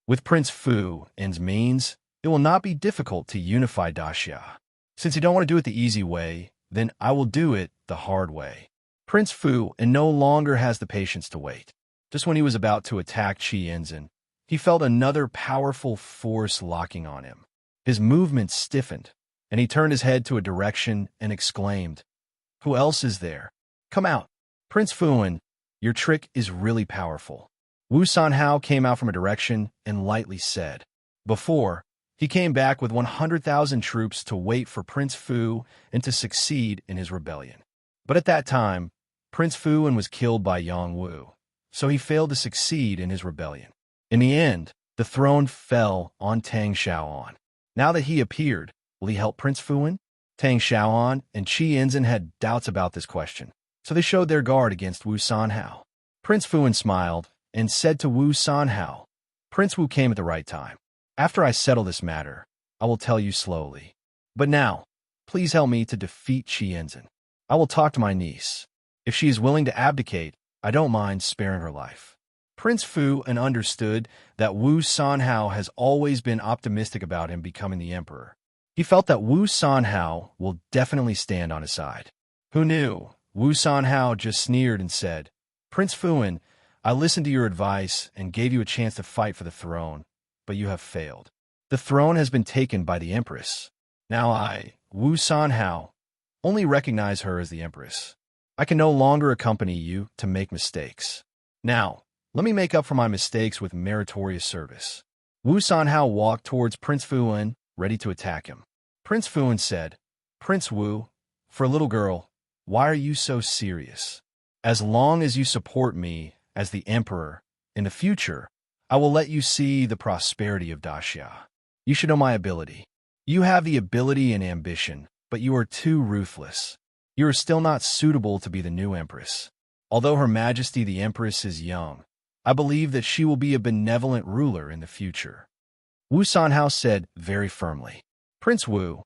Speaker 1: With Prince Fuwen's means, it will not be difficult to unify Daxia. Since you don't want to do it the easy way, then I will do it the hard way. Prince Fuwen no longer has the patience to wait. Just when he was about to attack Qi Yinzhen, he felt another powerful force locking on him. His movements stiffened, and he turned his head to a direction and exclaimed, "Who else is there? Come out." Prince Fuwen, your trick is really powerful. Wu Sanhao came out from a direction and lightly said. Before, he came back with 100,000 troops to wait for Prince Fuwen and to succeed in his rebellion. But at that time, Prince Fuwen was killed by Yang Wu, so he failed to succeed in his rebellion. In the end, the throne fell on Tang Xiaohan. Now that he appeared, will he help Prince Fuwen? Tang Xiaohan and Qi Yinzhen had doubts about this question, so they showed their guard against Wu Sanhao. Prince Fuwen smiled and said to Wu Sanhao, Prince Wu came at the right time. After I settle this matter, I will tell you slowly. But now, please help me to defeat Qi Yinzhen. I will talk to my niece. If she is willing to abdicate, I don't mind sparing her life. Prince Fuwen understood that Wu Sanhao has always been optimistic about him becoming the emperor. He felt that Wu Sanhao will definitely stand on his side. Who knew? Wu Sanhao just sneered and said, Prince Fuwen, I listened to your advice and gave you a chance to fight for the throne, but you have failed. The throne has been taken by the empress. Now I, Wu Sanhao, only recognize her as the empress. I can no longer accompany you to make mistakes. Now, let me make up for my mistakes with meritorious service. Wu Sanhao walked towards Prince Fuwen, ready to attack him. Prince Fuwen said, Prince Wu, for a little girl, why are you so serious? As long as you support me as the emperor, in the future, I will let you see the prosperity of Daxia. You should know my ability. You have the ability and ambition, but you are too ruthless. You are still not suitable to be the new empress. Although Her Majesty the Empress is young, I believe that she will be a benevolent ruler in the future. Wu Sanhao said very firmly, Prince Wu,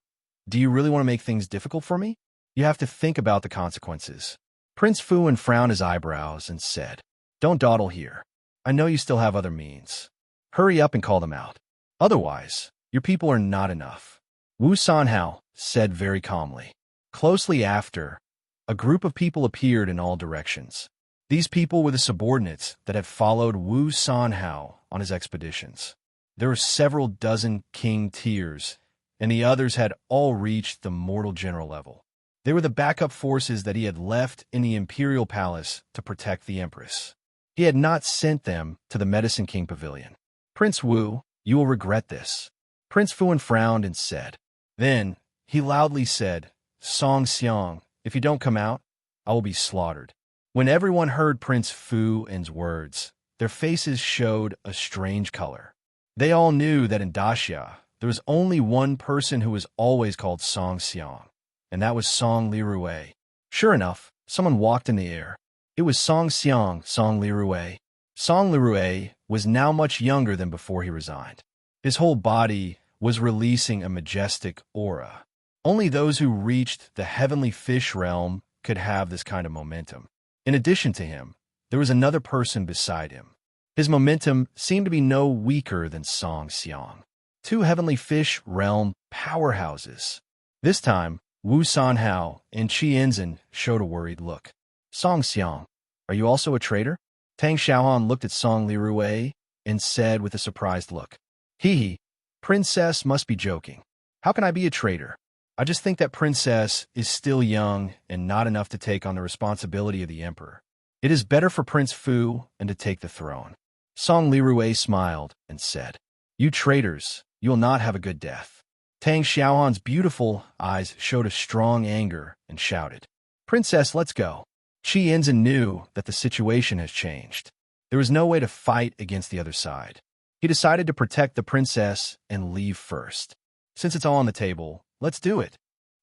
Speaker 1: do you really want to make things difficult for me? You have to think about the consequences. Prince Fuwen frowned his eyebrows and said, Don't dawdle here. I know you still have other means. Hurry up and call them out. Otherwise, your people are not enough. Wu Sanhao said very calmly. Closely after, a group of people appeared in all directions. These people were the subordinates that had followed Wu Sanhao on his expeditions. There were several dozen king tiers, and the others had all reached the mortal general level. They were the backup forces that he had left in the imperial palace to protect the empress. He had not sent them to the Medicine King Pavilion. Prince Wu, you will regret this. Prince Fuwen frowned and said. Then, he loudly said, Song Xiang, if you don't come out, I will be slaughtered. When everyone heard Prince Fuwen's words, their faces showed a strange color. They all knew that in Daxia, there was only one person who was always called Song Xiang, and that was Song Lirue. Sure enough, someone walked in the air. It was Song Xiang, Song Lirue. Song Lirue was now much younger than before he resigned. His whole body was releasing a majestic aura. Only those who reached the heavenly fish realm could have this kind of momentum. In addition to him, there was another person beside him. His momentum seemed to be no weaker than Song Xiang. Two heavenly fish realm powerhouses. This time, Wu Sanhao and Qi Yinzhen showed a worried look. Song Xiang, are you also a traitor? Tang Xiaohan looked at Song Lirui and said with a surprised look. Hee, Princess must be joking. How can I be a traitor? I just think that Princess is still young and not enough to take on the responsibility of the emperor. It is better for Prince Fu and to take the throne. Song Lirui smiled and said, You traitors, you will not have a good death. Tang Xiaohan's beautiful eyes showed a strong anger and shouted, Princess, let's go. Qi Yinzhen knew that the situation has changed. There was no way to fight against the other side. He decided to protect the princess and leave first. Since it's all on the table, let's do it.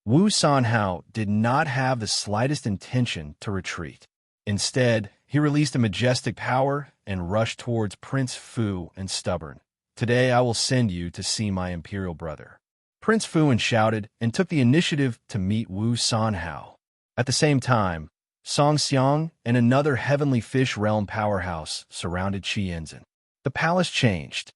Speaker 1: Wu Sanhao did not have the slightest intention to retreat. Instead, he released a majestic power and rushed towards Prince Fu and Stubborn. Today I will send you to see my imperial brother. Prince Fu shouted and took the initiative to meet Wu Sanhao. At the same time, Song Xiang and another heavenly fish realm powerhouse surrounded Qi Yinzhen. The palace changed.